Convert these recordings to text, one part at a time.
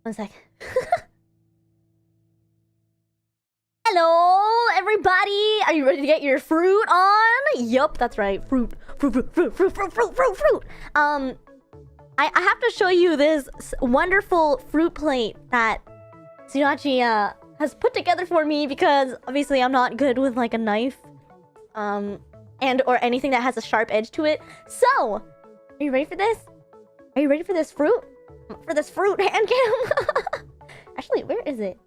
One sec. Hello, everybody! Are you ready to get your fruit on? Yup, that's right. Fruit. I have to show you this wonderful fruit plate that Sudachi has put together for me because obviously I'm not good with like a knife, and or anything that has a sharp edge to it. So, are you ready for this? Are you ready for this fruit? For this fruit hand cam? Actually, where is it?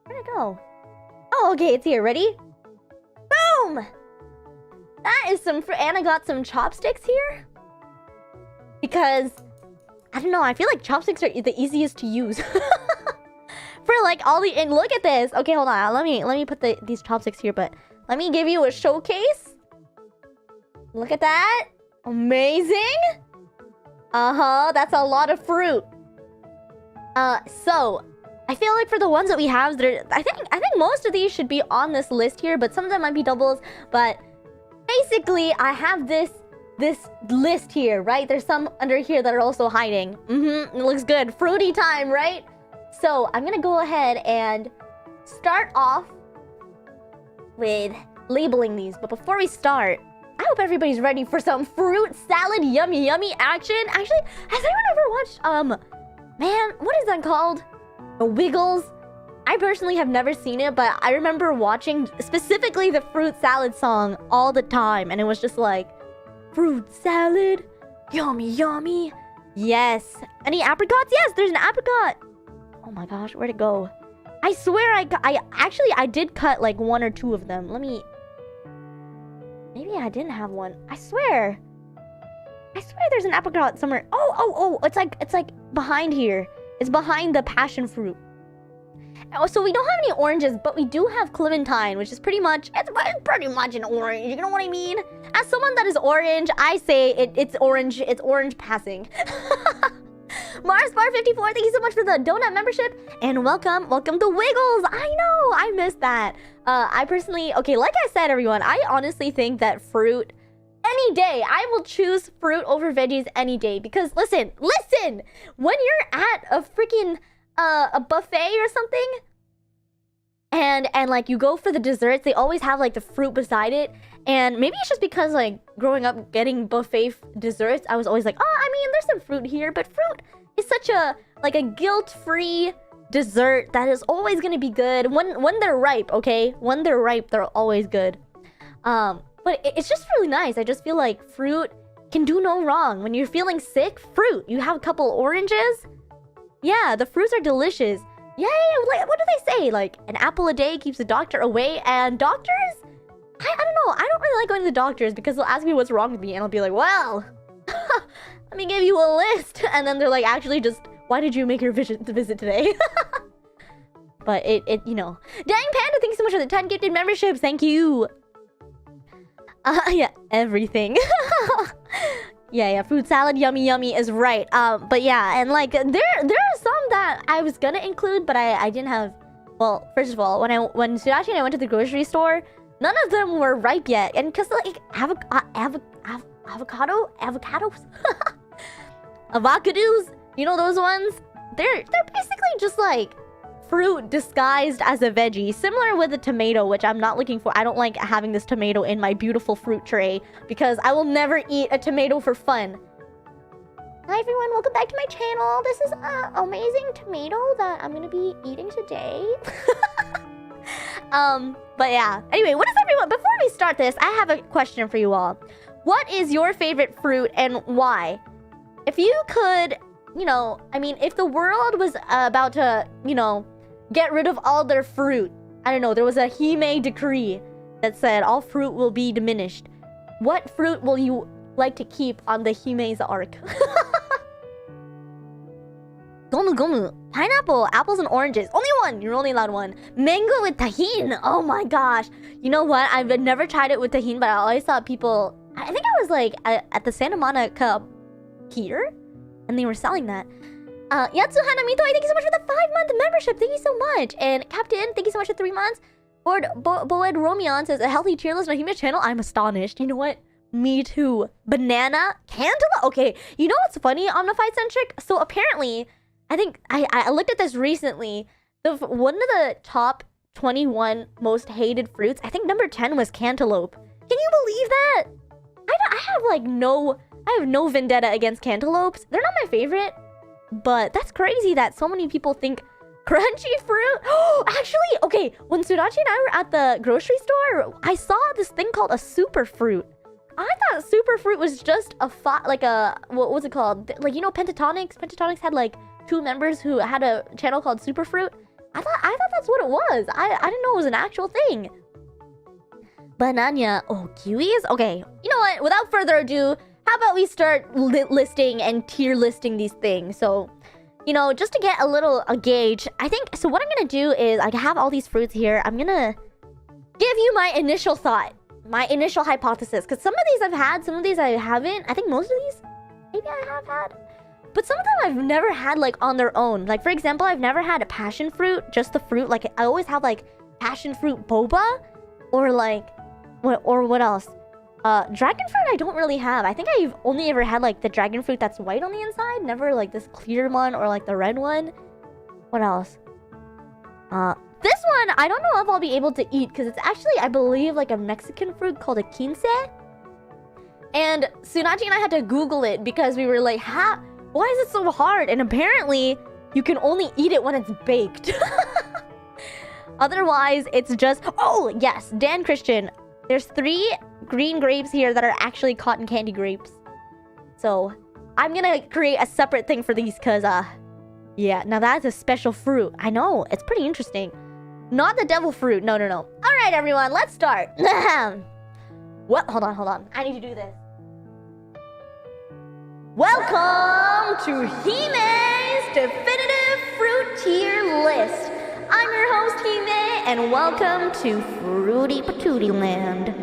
Where'd it go? Oh, okay, it's here. Ready? Boom! That is some fruit. And I got some chopsticks here. Because, I don't know, I feel like chopsticks are the easiest to use. For like all the... And look at this. Okay, hold on. Let me put these chopsticks here, but let me give you a showcase. Look at that. Amazing. That's a lot of fruit. So... I feel like for the ones that we have, I think most of these should be on this list here, but some of them might be doubles. But basically, I have this list here, right? There's some under here that are also hiding. It looks good. Fruity time, right? So I'm gonna go ahead and start off with labeling these. But before we start, I hope everybody's ready for some fruit salad yummy action. Actually, has anyone ever watched man, what is that called? The Wiggles? I personally have never seen it, but I remember watching specifically the fruit salad song all the time, and it was just like, fruit salad, yummy. Yes. Any apricots? Yes, there's an apricot. Oh my gosh, where'd it go? I swear I did cut like one or two of them. Maybe I didn't have one. I swear there's an apricot somewhere. Oh, it's like behind here. It's behind the passion fruit. So we don't have any oranges, but we do have clementine, which is pretty much an orange. You know what I mean? As someone that is orange, I say it's orange. It's orange passing. Marsbar54, thank you so much for the donut membership and welcome to Wiggles. I know, I missed that. I personally, okay, like I said, everyone, I honestly think that fruit. Any day, I will choose fruit over veggies any day because listen, when you're at a freaking a buffet or something, and like you go for the desserts, they always have like the fruit beside it, and maybe it's just because like growing up getting buffet desserts, I was always like, oh, I mean, there's some fruit here, but fruit is such a like a guilt-free dessert that is always gonna be good when they're ripe. Okay, when they're ripe, they're always good. But it's just really nice. I just feel like fruit can do no wrong. When you're feeling sick, fruit. You have a couple oranges. Yeah, the fruits are delicious. Yeah, like, what do they say? Like, an apple a day keeps the doctor away. And doctors? I don't know. I don't really like going to the doctors because they'll ask me what's wrong with me. And I'll be like, well, let me give you a list. And then they're like, actually just, why did you make your visit today? But it, you know. Dang Panda, thank you so much for the 10 gifted memberships. Thank you. Yeah, everything. yeah, fruit salad, yummy is right. But yeah, and like there are some that I was gonna include, but I didn't have. Well, first of all, when Sudachi and I went to the grocery store, none of them were ripe yet, and cause like avocados, you know those ones? They're basically just like fruit disguised as a veggie, similar with a tomato, which I'm not looking for. I don't like having this tomato in my beautiful fruit tray because I will never eat a tomato for fun. Hi everyone, welcome back to my channel. This is an amazing tomato that I'm gonna be eating today. But yeah, anyway, what is everyone, before we start this, I have a question for you all. What is your favorite fruit and why? If you could, you know, I mean, if the world was about to, you know, get rid of all their fruit. I don't know, there was a Hime decree that said all fruit will be diminished. What fruit will you like to keep on the Hime's arc? Gomu. Pineapple, apples, and oranges. Only one. You're only allowed one. Mango with tahini. Oh my gosh. You know what? I've never tried it with tahini, but I always saw people... I think I was like at the Santa Monica pier, and they were selling that. Yatsuhana Mitoi, thank you so much for the 5-month membership. Thank you so much. And Captain, thank you so much for 3 months. Boed Romion says, a healthy tier list on Hime channel. I'm astonished. You know what? Me too. Banana? Candela? Okay. You know what's funny, Omnified Centric? So apparently, I think I looked at this recently. One of the top 21 most hated fruits, I think number 10 was cantaloupe. Can you believe that? I have no vendetta against cantaloupes. They're not my favorite, but that's crazy that so many people think crunchy fruit. Oh, actually, okay, when Sudachi and I were at the grocery store, I saw this thing called a super fruit. I thought super fruit was just what was it called? Like, you know, Pentatonics? Pentatonics had like 2 members who had a channel called Super Fruit. I thought that's what it was. I didn't know it was an actual thing. Banana. Oh, kiwis? Okay, you know what? Without further ado, how about we start listing and tier listing these things? So, you know, just to get a gauge, I think, so what I'm gonna do is, I have all these fruits here. I'm gonna give you my initial thought, my initial hypothesis. Because some of these I've had, some of these I haven't. I think most of these, maybe I have had. But some of them I've never had, like, on their own. Like, for example, I've never had a passion fruit, just the fruit. Like, I always have, like, passion fruit boba. Or, like, what else? Dragon fruit I don't really have. I think I've only ever had, like, the dragon fruit that's white on the inside. Never, like, this clear one or, like, the red one. What else? This one, I don't know if I'll be able to eat. Because it's actually, I believe, like, a Mexican fruit called a quince. And Sudachi and I had to Google it because we were like, why is it so hard? And apparently, you can only eat it when it's baked. Otherwise, it's just... Oh, yes. Dan Christian. There's 3 green grapes here that are actually cotton candy grapes. So, I'm gonna create a separate thing for these because, yeah, now that's a special fruit. I know. It's pretty interesting. Not the devil fruit. No. All right, everyone. Let's start. What? Hold on. I need to do this. Welcome to Hime's Definitive Fruit Tier List. I'm your host, Hime, and welcome to Fruity Patootie Land.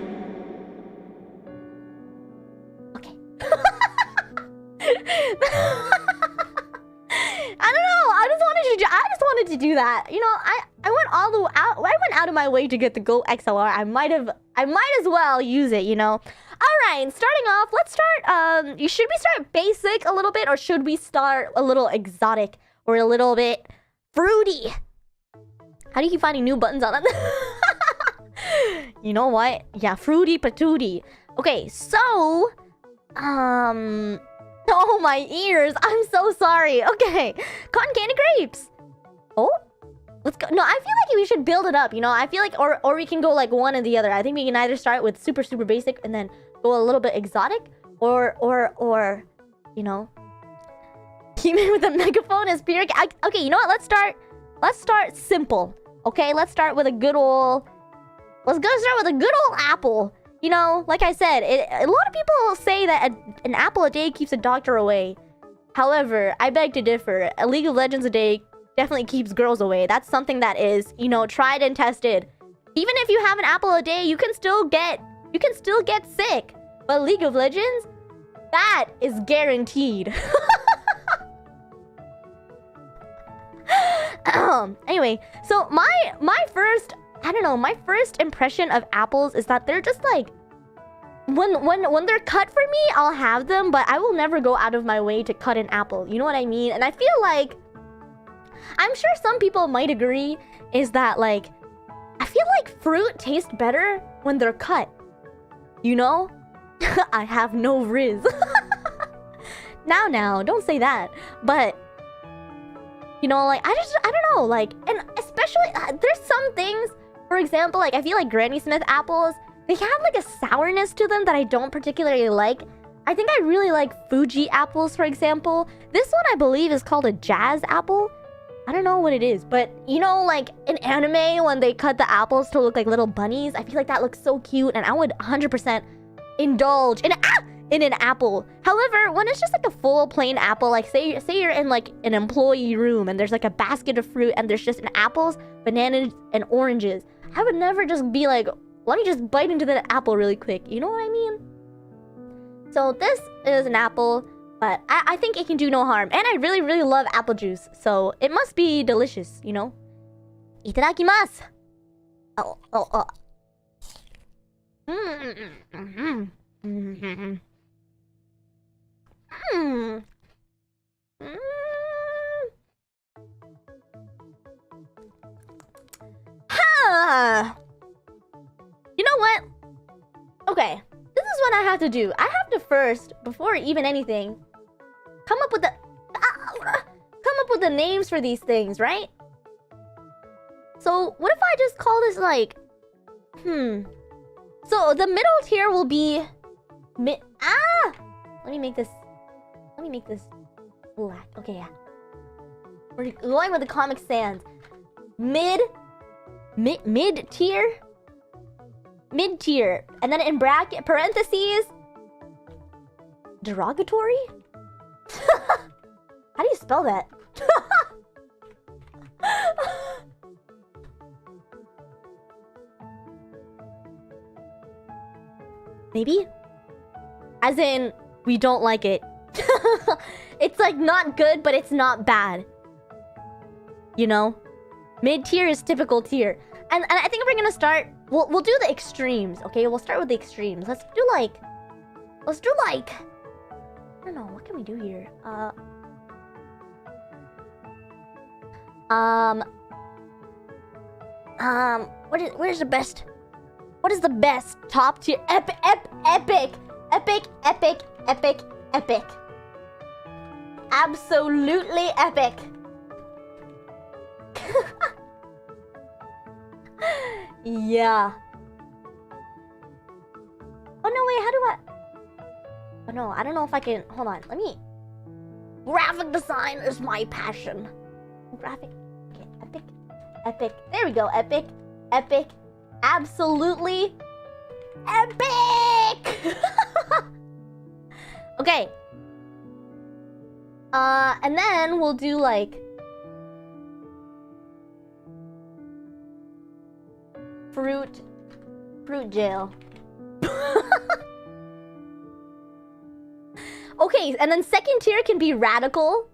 Okay. I don't know. I just wanted to do that. You know, I went out of my way to get the Go XLR. I might as well use it, you know. All right, starting off, let's start, should we start basic a little bit, or should we start a little exotic or a little bit fruity? How do you keep finding new buttons on it? You know what? Yeah, fruity patootie. Okay, so, oh, my ears. I'm so sorry. Okay, cotton candy grapes. Oh, let's go. No, I feel like we should build it up, you know? I feel like, or we can go like one or the other. I think we can either start with super basic and then go a little bit exotic, or, you know, human with a megaphone is pure. Okay, you know what? Let's start simple. Okay, let's start with a good old. Let's go start with a good old apple. You know, like I said, a lot of people say that an apple a day keeps a doctor away. However, I beg to differ. A League of Legends a day definitely keeps girls away. That's something that is, you know, tried and tested. Even if you have an apple a day, you can still get sick. But League of Legends, that is guaranteed. Anyway, so my first impression of apples is that they're just like, when they're cut for me, I'll have them, but I will never go out of my way to cut an apple. You know what I mean? And I feel like, I'm sure some people might agree, is that like, I feel like fruit tastes better when they're cut. You know? I have no riz. Now, don't say that. But, you know, like, I don't know, like, and especially, there's some things, for example, like, I feel like Granny Smith apples, they have, like, a sourness to them that I don't particularly like. I think I really like Fuji apples, for example. This one, I believe, is called a jazz apple. I don't know what it is, but, you know, like, in anime, when they cut the apples to look like little bunnies, I feel like that looks so cute, and I would 100% indulge in an apple. However, when it's just like a full plain apple, like say you're in like an employee room and there's like a basket of fruit and there's just apples, bananas, and oranges, I would never just be like, let me just bite into the apple really quick. You know what I mean? So this is an apple, but I think it can do no harm. And I really love apple juice, so it must be delicious, you know? Itadakimasu! Oh. You know what? Okay, this is what I have to do. I have to first, before even anything, come up with the names for these things, right? So what if I just call this like, So the middle tier will be Let me make this black. Okay, yeah. We're going with the Comic Sans. Mid tier. Mid tier. And then in bracket parentheses, derogatory? How do you spell that? Maybe? As in, we don't like it. It's like not good, but it's not bad. You know? Mid-tier is typical tier. And I think we're gonna start... We'll do the extremes, okay? We'll start with the extremes. Let's do like... I don't know, what can we do here? Where's the best? What is the best top tier? Epic. Absolutely epic. Yeah. Oh no, wait, how do I... Oh no, I don't know if I can... Hold on, let me... Graphic design is my passion. Graphic... Okay, epic. There we go, epic. Absolutely epic! Okay. And then we'll do like... Fruit jail. Okay, and then second tier can be radical.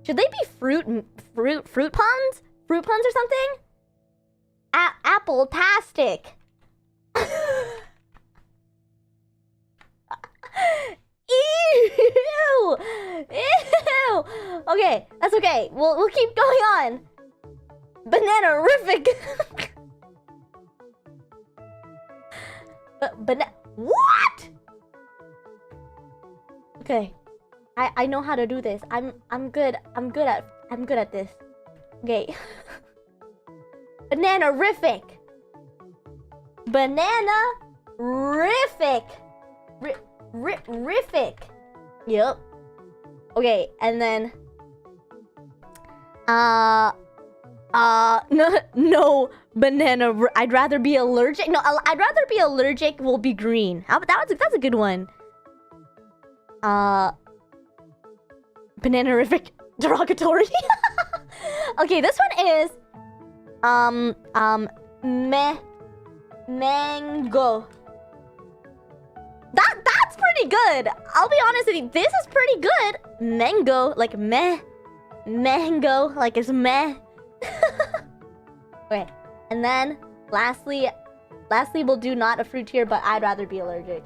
Should they be fruit puns? Fruit puns or something? Apple-tastic. Ew! Okay, that's okay. We'll keep going on. Banana-rific. What? Okay, I know how to do this. I'm good at this. Okay. Banana-rific. Rific. Yep. Okay, and then no banana. I'd rather be allergic. No, I'd rather be allergic. Will be green. That's a good one. Banana-rific derogatory. Okay, this one is mango. That's pretty good. I'll be honest with you. This is pretty good. Mango, like meh. Mango, like it's meh. Okay, and then lastly we'll do not a fruit tier, but I'd rather be allergic.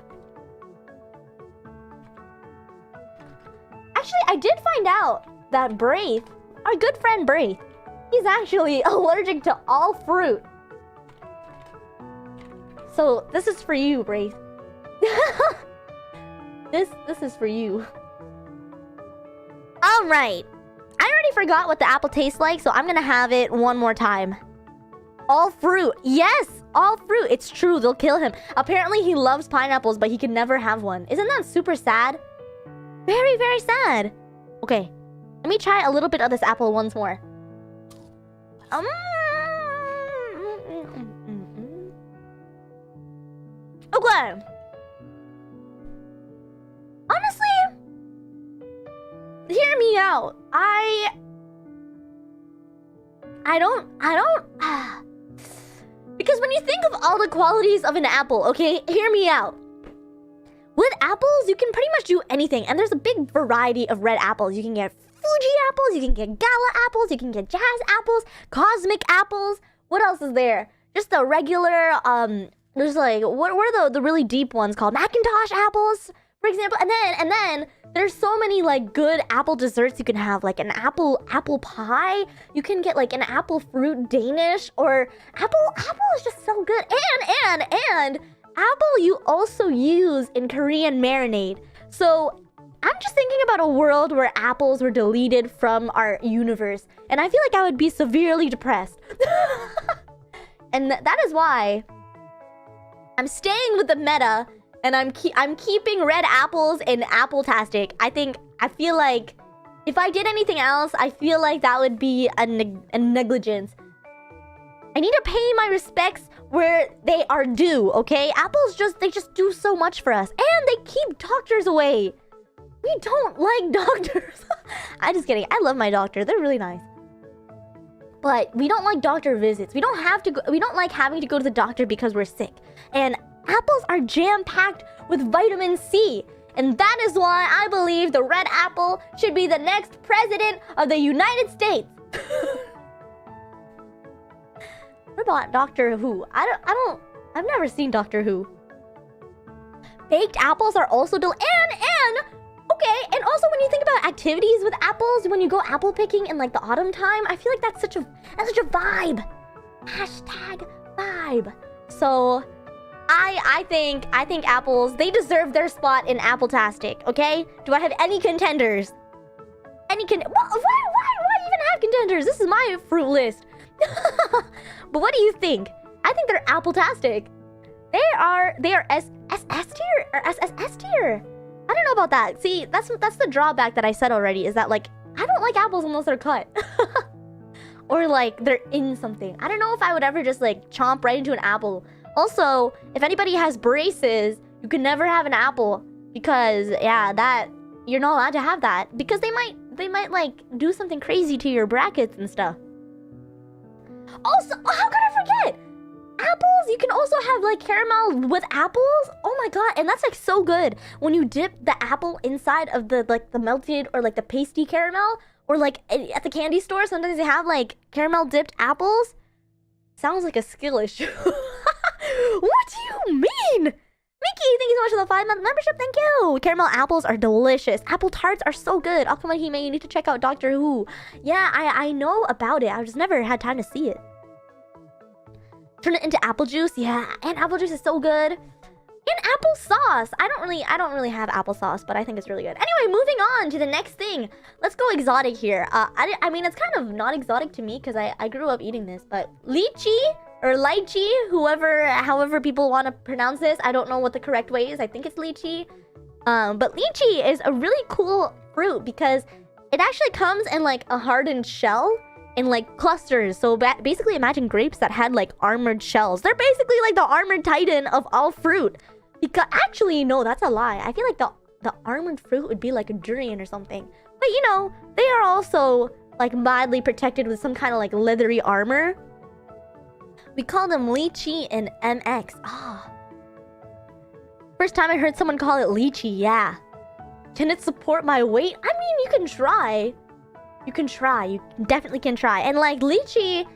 Actually, I did find out that Braith, our good friend Braith, he's actually allergic to all fruit. So this is for you, Braith. This is for you. All right. I already forgot what the apple tastes like, so I'm gonna have it one more time. All fruit. Yes, all fruit. It's true. They'll kill him. Apparently, he loves pineapples, but he can never have one. Isn't that super sad? Very, very sad. Okay, let me try a little bit of this apple once more. Okay. Honestly, hear me out. I don't because when you think of all the qualities of an apple, okay, hear me out. With apples, you can pretty much do anything, and there's a big variety of red apples. You can get Fuji apples, you can get Gala apples, you can get Jazz apples, Cosmic apples. What else is there? Just the regular, there's like, what are the really deep ones called? Macintosh apples, for example. And then There's so many like good apple desserts you can have, like an apple pie. You can get like an apple fruit Danish, or apple is just so good. And apple you also use in Korean marinade. So I'm just thinking about a world where apples were deleted from our universe, and I feel like I would be severely depressed. And that is why I'm staying with the meta, and I'm keeping red apples in Apple-tastic. I feel like if I did anything else, I feel like that would be a negligence. I need to pay my respects where they are due, okay? Apples they just do so much for us, and they keep doctors away. We don't like doctors. I'm just kidding. I love my doctor. They're really nice. But we don't like doctor visits. We don't like having to go to the doctor because we're sick. And apples are jam-packed with vitamin C. And that is why I believe the red apple should be the next president of the United States. What about Doctor Who? I've never seen Doctor Who. Baked apples are also okay, and also when you think about activities with apples, when you go apple picking in like the autumn time, I feel like that's such a vibe. Hashtag vibe. So I think apples, they deserve their spot in Apple-tastic, okay? Do I have any contenders? Why even have contenders? This is my fruit list. But what do you think? I think they're Apple-tastic. They are S tier or SSS tier. I don't know about that. See, that's the drawback that I said already, is that like I don't like apples unless they're cut. Or like they're in something. I don't know if I would ever just like chomp right into an apple. Also, if anybody has braces, you can never have an apple, because yeah, that you're not allowed to have that, because they might like do something crazy to your brackets and stuff. Also, how could I forget? Apples, you can also have like caramel with apples. Oh my god, and that's like so good when you dip the apple inside of the like the melted or like the pasty caramel, or like at the candy store sometimes they have like caramel dipped apples. Sounds like a skill issue. What do you mean? Mickey, thank you so much for the 5-month membership. Thank you. Caramel apples are delicious. Apple tarts are so good. Hime, you need to check out Doctor Who. Yeah, I know about it. I just never had time to see it. Turn it into apple juice. Yeah, and apple juice is so good. And applesauce. I don't really have applesauce, but I think it's really good. Anyway, moving on to the next thing. Let's go exotic here. I mean, it's kind of not exotic to me because I grew up eating this, but lychee or lychee, however people want to pronounce this. I don't know what the correct way is. I think it's lychee. But lychee is a really cool fruit because it actually comes in like a hardened shell in like clusters. So basically imagine grapes that had like armored shells. They're basically like the armored titan of all fruit. Because actually, no, that's a lie. I feel like the armored fruit would be like a durian or something. But you know, they are also like mildly protected with some kind of like leathery armor. We call them lychee in MX. First time I heard someone call it lychee, yeah. Can it support my weight? I mean, you can try. You can try. You definitely can try. And like lychee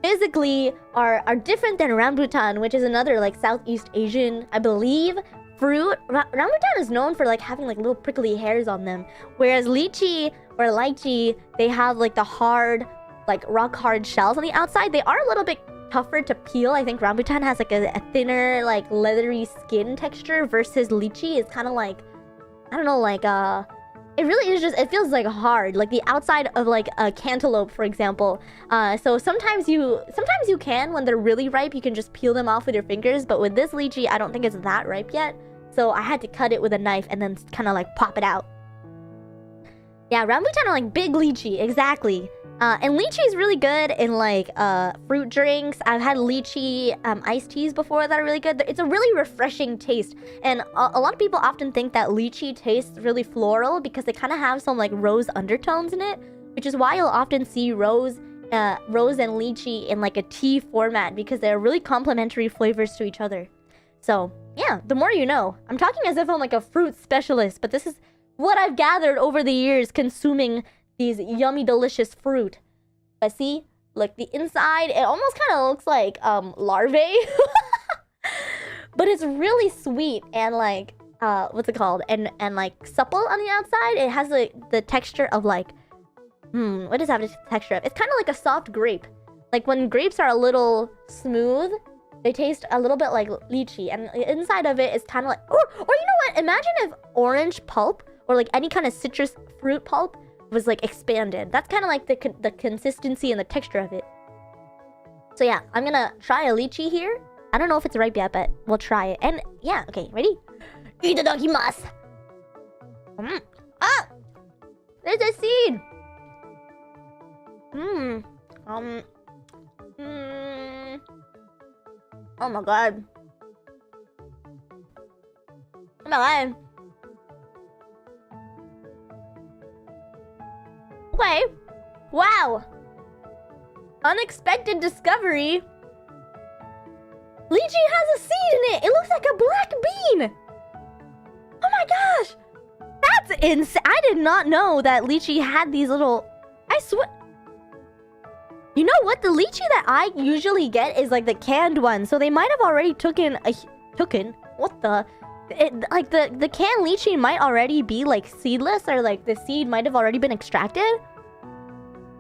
physically are different than rambutan, which is another like Southeast Asian, I believe, fruit. Rambutan is known for like having like little prickly hairs on them, whereas lychee or lychee, they have like the hard, like rock hard shells on the outside. They are a little bit tougher to peel. I think rambutan has like a thinner, like leathery skin texture versus lychee is kind of like, I don't know, like it really is just, it feels like hard, like the outside of like a cantaloupe, for example. So sometimes you can, when they're really ripe, you can just peel them off with your fingers. But with this lychee, I don't think it's that ripe yet. So I had to cut it with a knife and then kind of like pop it out. Yeah, rambutan are like big lychee, exactly. And lychee is really good in like fruit drinks. I've had lychee iced teas before that are really good. It's a really refreshing taste. And a lot of people often think that lychee tastes really floral because they kind of have some like rose undertones in it, which is why you'll often see rose and lychee in like a tea format because they're really complementary flavors to each other. So yeah, the more you know. I'm talking as if I'm like a fruit specialist, but this is what I've gathered over the years consuming these yummy, delicious fruit. But see, like the inside, it almost kind of looks like larvae. But it's really sweet and like what's it called? And like supple on the outside. It has the texture of like, what does it have the texture of? It's kind of like a soft grape. Like when grapes are a little smooth, they taste a little bit like lychee, and inside of it is kind of like, or you know what? Imagine if orange pulp or like any kind of citrus fruit pulp was like expanded. That's kind of like the consistency and the texture of it. So yeah, I'm gonna try a lychee here. I don't know if it's ripe yet, but we'll try it. And yeah, okay, ready? Itadakimasu. Ah! There's a seed! Oh my god. Oh my god. Okay. Wow. Unexpected discovery. Lychee has a seed in it. It looks like a black bean. Oh my gosh. That's insane. I did not know that lychee had these little... I swear... You know what? The lychee that I usually get is like the canned one. So they might have already taken... What the... like the canned lychee might already be like seedless, or like the seed might have already been extracted.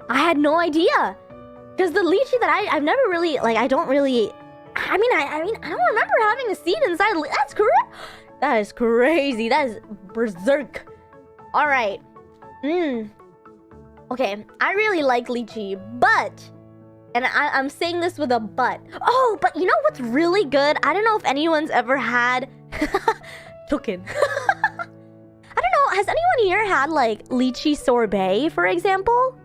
I had no idea. Because the lychee that I've never really... Like, I don't really... I mean, I don't remember having a seed inside. That's correct. That is crazy. That is berserk. All right. Okay, I really like lychee, but... And I'm saying this with a but. Oh, but you know what's really good? I don't know if anyone's ever had... Token. I don't know. Has anyone here had, like, lychee sorbet, for example?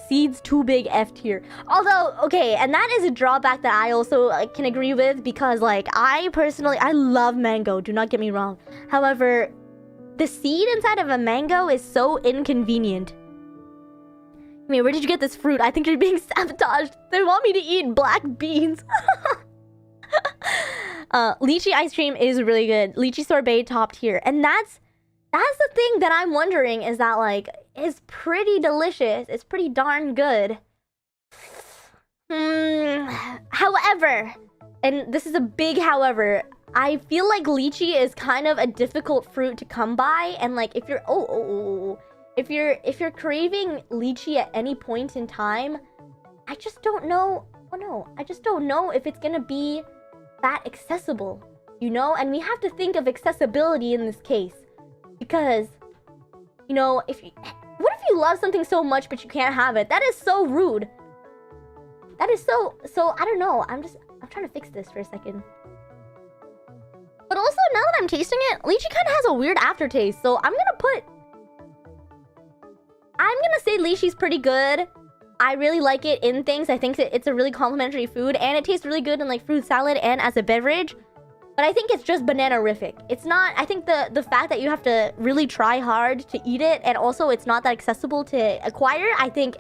Seeds too big, F tier. Although, okay, and that is a drawback that I also can agree with, because like I love mango, do not get me wrong. However, the seed inside of a mango is so inconvenient. I mean, where did you get this fruit? I think you're being sabotaged. They want me to eat black beans. Lychee ice cream is really good. Lychee sorbet top tier. And that's the thing that I'm wondering, is that like it's pretty delicious. It's pretty darn good. However, and this is a big however, I feel like lychee is kind of a difficult fruit to come by, and like if you're if you're craving lychee at any point in time, I just don't know. Oh no, I just don't know if it's gonna be that accessible, you know? And we have to think of accessibility in this case, because you know, what if you love something so much but you can't have it? That is so rude. That is so I don't know. I'm trying to fix this for a second. But also, now that I'm tasting it, lychee kind of has a weird aftertaste. So I'm gonna say lychee's pretty good. I really like it in things. I think it's a really complimentary food, and it tastes really good in like fruit salad and as a beverage. But I think it's just banana-rific. It's not... I think the fact that you have to really try hard to eat it, and also it's not that accessible to acquire, I think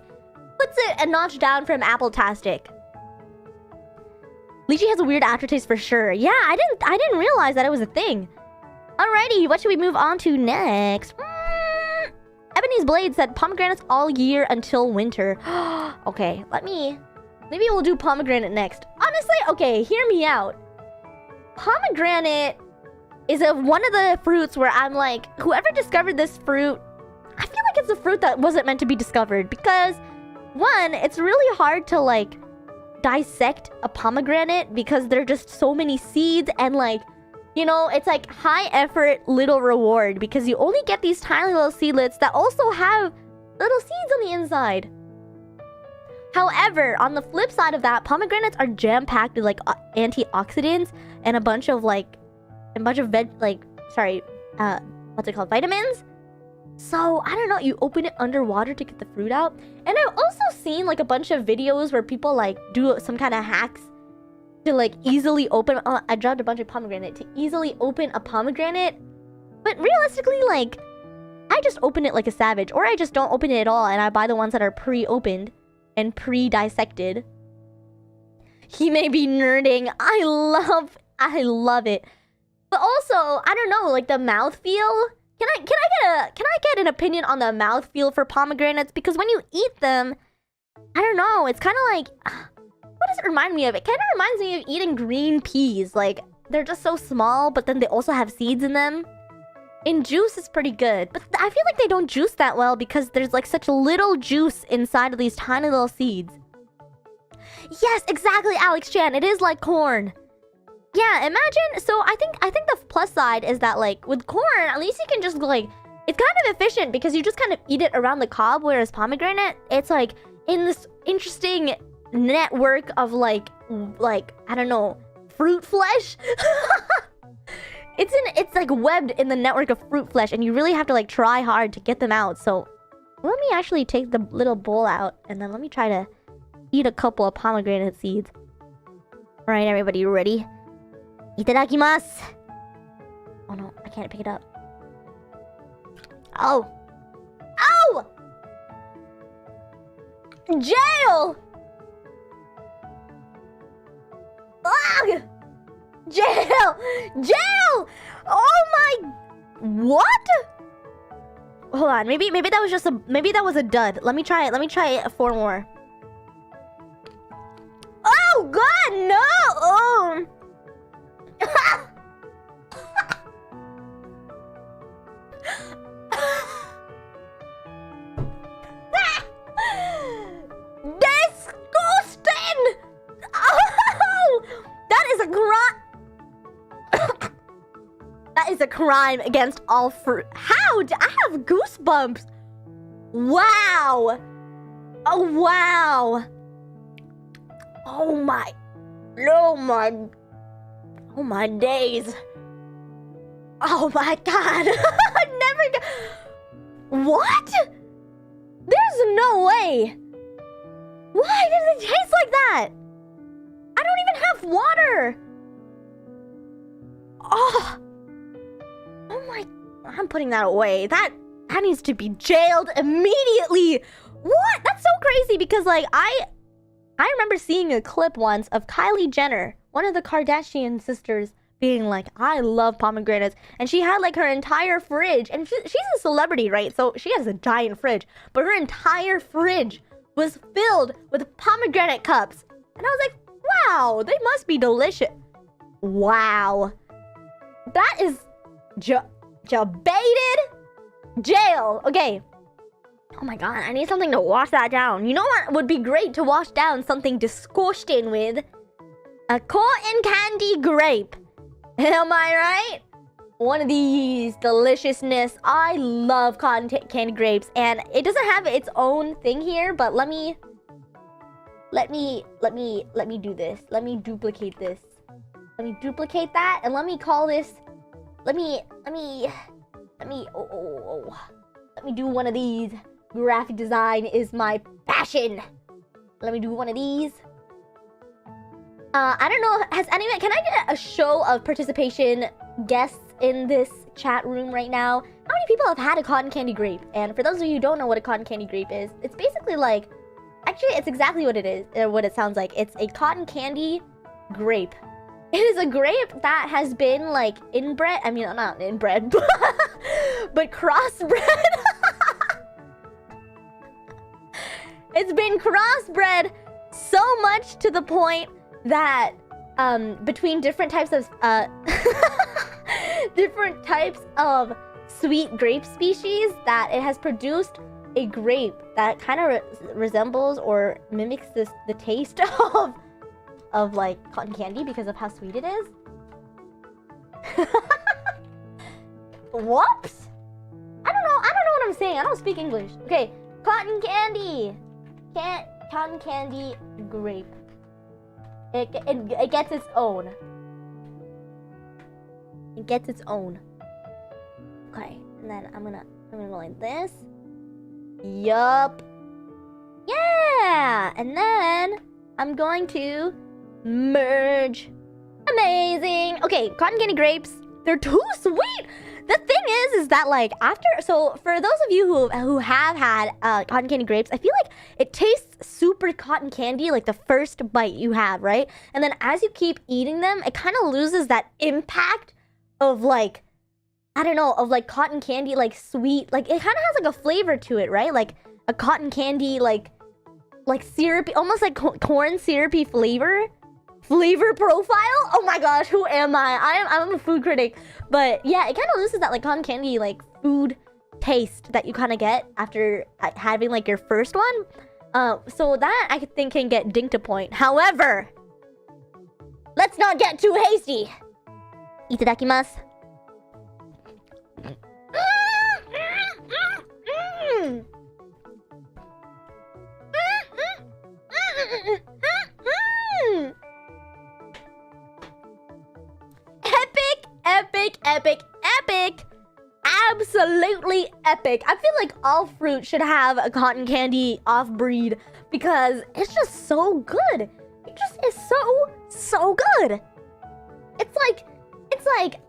puts it a notch down from Apple-tastic. Lychee has a weird aftertaste for sure. Yeah, I didn't realize that it was a thing. Alrighty, what should we move on to next? Ebony's Blade said pomegranates all year until winter. Okay, maybe we'll do pomegranate next. Honestly, okay, hear me out. Pomegranate is one of the fruits where I'm like, whoever discovered this fruit, I feel like it's a fruit that wasn't meant to be discovered, because one, it's really hard to like dissect a pomegranate because there are just so many seeds, and like, you know, it's like high effort, little reward, because you only get these tiny little seedlets that also have little seeds on the inside. However, on the flip side of that, pomegranates are jam-packed with like antioxidants and a bunch of vitamins. So, I don't know, you open it underwater to get the fruit out. And I've also seen like a bunch of videos where people like do some kind of hacks to like easily open... I dropped a bunch of pomegranate. To easily open a pomegranate. But realistically, like, I just open it like a savage. Or I just don't open it at all, and I buy the ones that are pre-opened and pre-dissected. He may be nerding. I love it. But also, I don't know, like the mouthfeel. Can I get an opinion on the mouthfeel for pomegranates? Because when you eat them, I don't know, it's kind of like, what does it remind me of? It kind of reminds me of eating green peas. Like, they're just so small, but then they also have seeds in them. In juice, it's pretty good. But I feel like they don't juice that well because there's like such little juice inside of these tiny little seeds. Yes, exactly, Alex Chan. It is like corn. Yeah, imagine. So I think the plus side is that like with corn, at least you can just like, it's kind of efficient because you just kind of eat it around the cob, whereas pomegranate, it's like in this interesting network of like I don't know, fruit flesh. It's like webbed in the network of fruit flesh, and you really have to like try hard to get them out. So let me actually take the little bowl out, and then let me try to eat a couple of pomegranate seeds. All right, everybody, you ready? Itadakimasu. Oh no, I can't pick it up. Oh. Oh! Jail! Ugh! Jail! Jail! Oh my... What? Hold on, maybe that was just a... Maybe that was a dud. Let me try it. Let me try it 4 more. Oh god, no! Oh. Disgusting! Oh, that is a crime. That is a crime against all fruit. How? I have goosebumps. Wow. Oh wow. Oh my. Oh my. Oh my days. Oh my god. I never. What? There's no way. Why does it taste like that? I don't even have water. Oh. Oh my. I'm putting that away. That needs to be jailed immediately. What? That's so crazy because like I remember seeing a clip once of Kylie Jenner, one of the Kardashian sisters, being like, I love pomegranates. And she had like her entire fridge. And she's a celebrity, right? So she has a giant fridge. But her entire fridge was filled with pomegranate cups. And I was like, wow, they must be delicious. Wow. That is baited jail. Okay. Oh my god, I need something to wash that down. You know what would be great to wash down something disgusting with? A cotton candy grape. Am I right? One of these deliciousness. I love cotton candy grapes, and it doesn't have its own thing here, but let me do this. Let me duplicate this. Let me duplicate that, and let me call this. Let me do one of these. Graphic design is my passion. Let me do one of these. I don't know, can I get a show of participation guests in this chat room right now? How many people have had a cotton candy grape? And for those of you who don't know what a cotton candy grape is, it's basically like, actually it's exactly what it is, or what it sounds like. It's a cotton candy grape. It is a grape that has been like inbred, I mean not inbred, but crossbred. It's been crossbred so much to the point that between different types of sweet grape species, that it has produced a grape that kind of resembles or mimics the taste of like cotton candy because of how sweet it is. Whoops! I don't know what I'm saying. I don't speak English. Okay, cotton candy. Cotton candy grape. It gets its own. It gets its own. Okay, and then I'm gonna go like this. Yup. Yeah, and then I'm going to merge. Amazing. Okay, cotton candy grapes. They're too sweet. The thing is that like so for those of you who have had cotton candy grapes, I feel like it tastes super cotton candy like the first bite you have, right? And then as you keep eating them, it kind of loses that impact of like, I don't know, of like cotton candy, like sweet, like it kind of has like a flavor to it, right? Like a cotton candy, like syrupy, almost like corn syrupy flavor. Flavor profile? Oh my gosh, who am I? I'm a food critic. But yeah, it kind of loses that like cotton candy like food taste that you kind of get after having like your first one. So that I think can get dinged a point. However, let's not get too hasty. Itadakimasu. Epic. Absolutely epic. I feel like all fruit should have a cotton candy off-breed because it's just so good. It just is so good. It's like,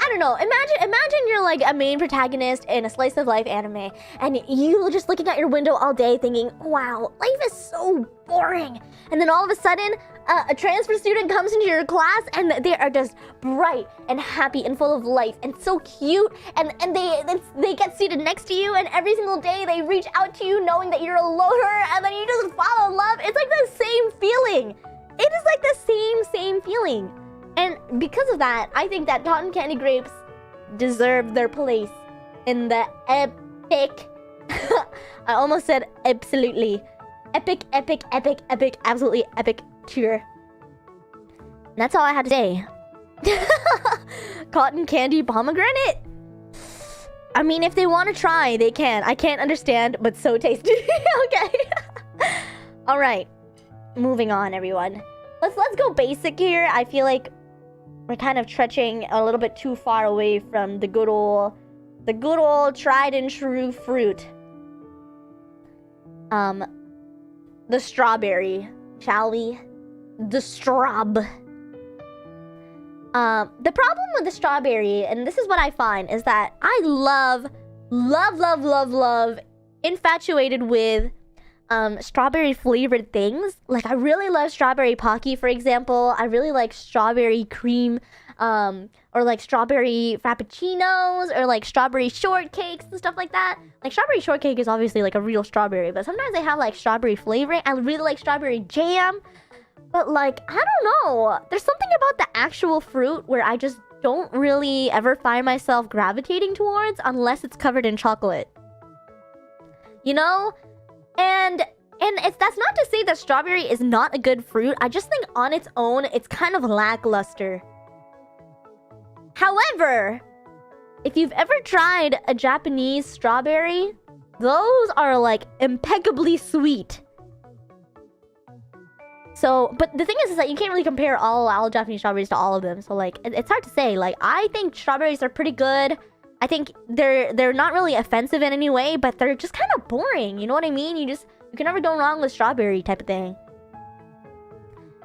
I don't know, imagine you're like a main protagonist in a slice of life anime and you just looking at your window all day thinking, wow, life is so boring. And then all of a sudden, a transfer student comes into your class and they are just bright and happy and full of life and so cute, and they get seated next to you, and every single day they reach out to you knowing that you're a loner, and then you just fall in love. It's like the same feeling. It is like the same feeling. And because of that, I think that cotton candy grapes deserve their place in the epic I almost said absolutely epic, absolutely epic tier. And that's all I had to say. Cotton candy pomegranate? I mean, if they want to try, they can. I can't understand, but so tasty. Okay. All right. Moving on, everyone. Let's go basic here. I feel like we're kind of trudging a little bit too far away from the good old tried and true fruit. The strawberry, shall we? The strob. The problem with the strawberry, and this is what I find, is that I love, infatuated with strawberry flavored things. Like, I really love strawberry Pocky, for example. I really like strawberry cream, or like strawberry frappuccinos, or like strawberry shortcakes and stuff like that. Like, strawberry shortcake is obviously like a real strawberry, but sometimes they have like strawberry flavoring. I really like strawberry jam. But like, I don't know. There's something about the actual fruit where I just don't really ever find myself gravitating towards unless it's covered in chocolate. You know? And that's not to say that strawberry is not a good fruit. I just think on its own, it's kind of lackluster. However, if you've ever tried a Japanese strawberry, those are like impeccably sweet. So, but the thing is that you can't really compare all Japanese strawberries to all of them. So like, it's hard to say. Like, I think strawberries are pretty good. I think they're not really offensive in any way, but they're just kind of boring. You know what I mean? You can never go wrong with strawberry type of thing.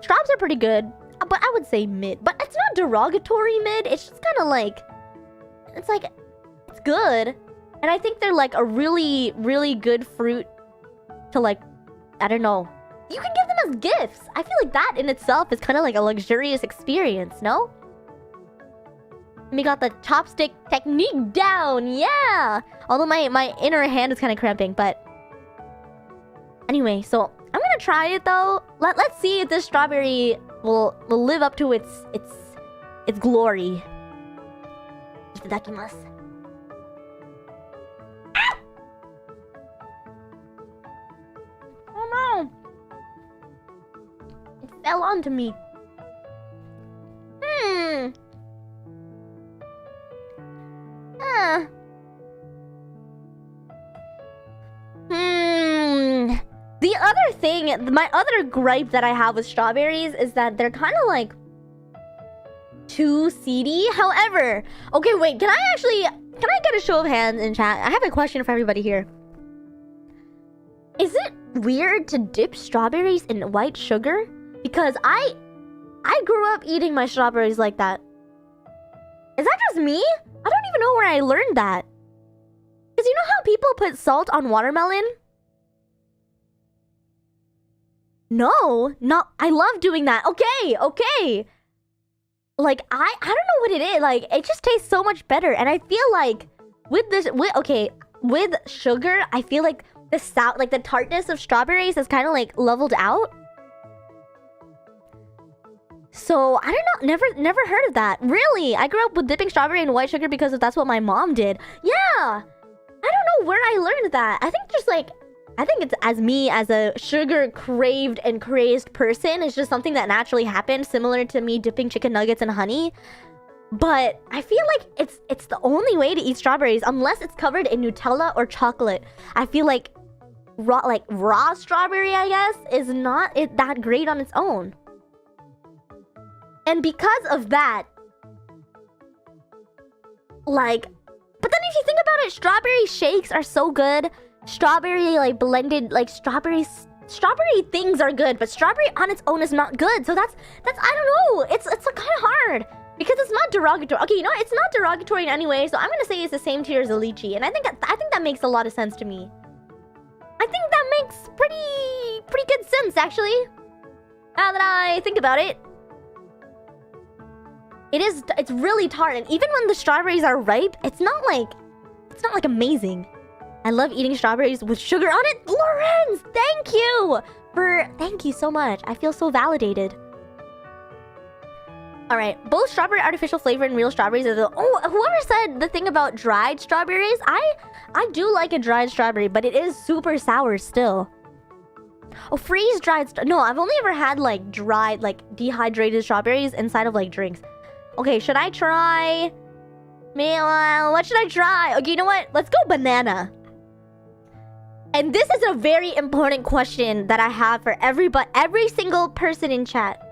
Strawberries are pretty good, but I would say mid. But it's not derogatory mid. It's just kind of like, it's good. And I think they're like a really, really good fruit to like, I don't know. You can give them as gifts. I feel like that in itself is kind of like a luxurious experience, no? We got the chopstick technique down, yeah! Although my inner hand is kind of cramping, but... Anyway, so I'm gonna try it though. Let's see if this strawberry will live up to its glory. Itadakimasu. Oh no! It fell onto me. The other thing, my other gripe that I have with strawberries is that they're kind of like too seedy. However, okay, wait, can I get a show of hands in chat? I have a question for everybody here. Is it weird to dip strawberries in white sugar? Because I grew up eating my strawberries like that. Is that just me? I don't even know where I learned that. Because you know how people put salt on watermelon? No, not. I love doing that. Okay. Like, I don't know what it is. Like, it just tastes so much better. And I feel like with sugar, I feel like the tartness of strawberries is kind of like leveled out. So I don't know, never heard of that. Really? I grew up with dipping strawberry in white sugar because that's what my mom did. Yeah. I don't know where I learned that. I think just like, I think it's as me as a sugar craved and crazed person. It's just something that naturally happened, similar to me dipping chicken nuggets in honey. But I feel like it's the only way to eat strawberries unless it's covered in Nutella or chocolate. I feel like raw strawberry, I guess, is not that great on its own. And because of that, like, but then if you think about it, strawberry shakes are so good. Strawberry, like, blended, like, strawberry things are good, but strawberry on its own is not good. So that's I don't know. It's kind of hard because it's not derogatory. Okay, you know what? It's not derogatory in any way. So I'm gonna say it's the same tier as a lychee, and I think that makes a lot of sense to me. I think that makes pretty good sense, actually. Now that I think about it. It's really tart, and even when the strawberries are ripe, it's not like amazing. I love eating strawberries with sugar on it. Lorenz, thank you so much. I feel so validated. All right, both strawberry artificial flavor and real strawberries are the... Oh, whoever said the thing about dried strawberries, I do like a dried strawberry, but it is super sour still. Oh, freeze dried... No, I've only ever had like dried, like dehydrated strawberries inside of like drinks. Okay, should I try... Man, what should I try? Okay, you know what? Let's go banana. And this is a very important question that I have for every single person in chat.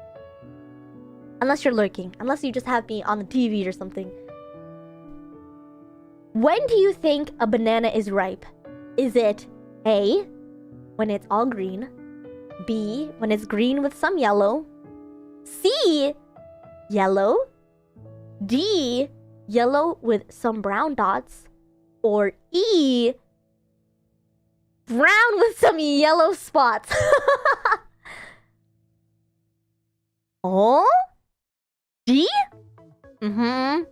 Unless you're lurking. Unless you just have me on the TV or something. When do you think a banana is ripe? Is it A, when it's all green? B, when it's green with some yellow? C, yellow? D, yellow with some brown dots? Or E, brown with some yellow spots? Oh? D? Mm-hmm.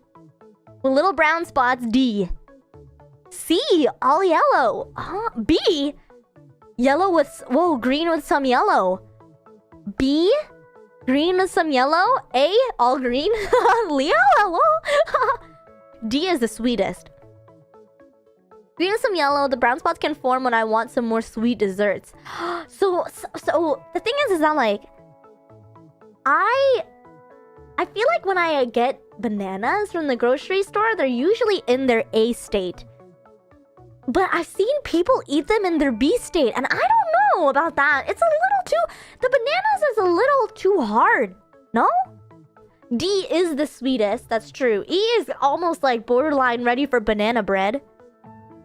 With little brown spots, D. C, all yellow. B, yellow with... Whoa, green with some yellow. B, green with some yellow. A, all green. Yellow. D is the sweetest. Green with some yellow. The brown spots can form when I want some more sweet desserts. So the thing is that like... I feel like when I get bananas from the grocery store, they're usually in their A state. But I've seen people eat them in their B state, and I don't know about that. It's a little too... The bananas is a little too hard, no? D is the sweetest, that's true. E is almost like borderline ready for banana bread.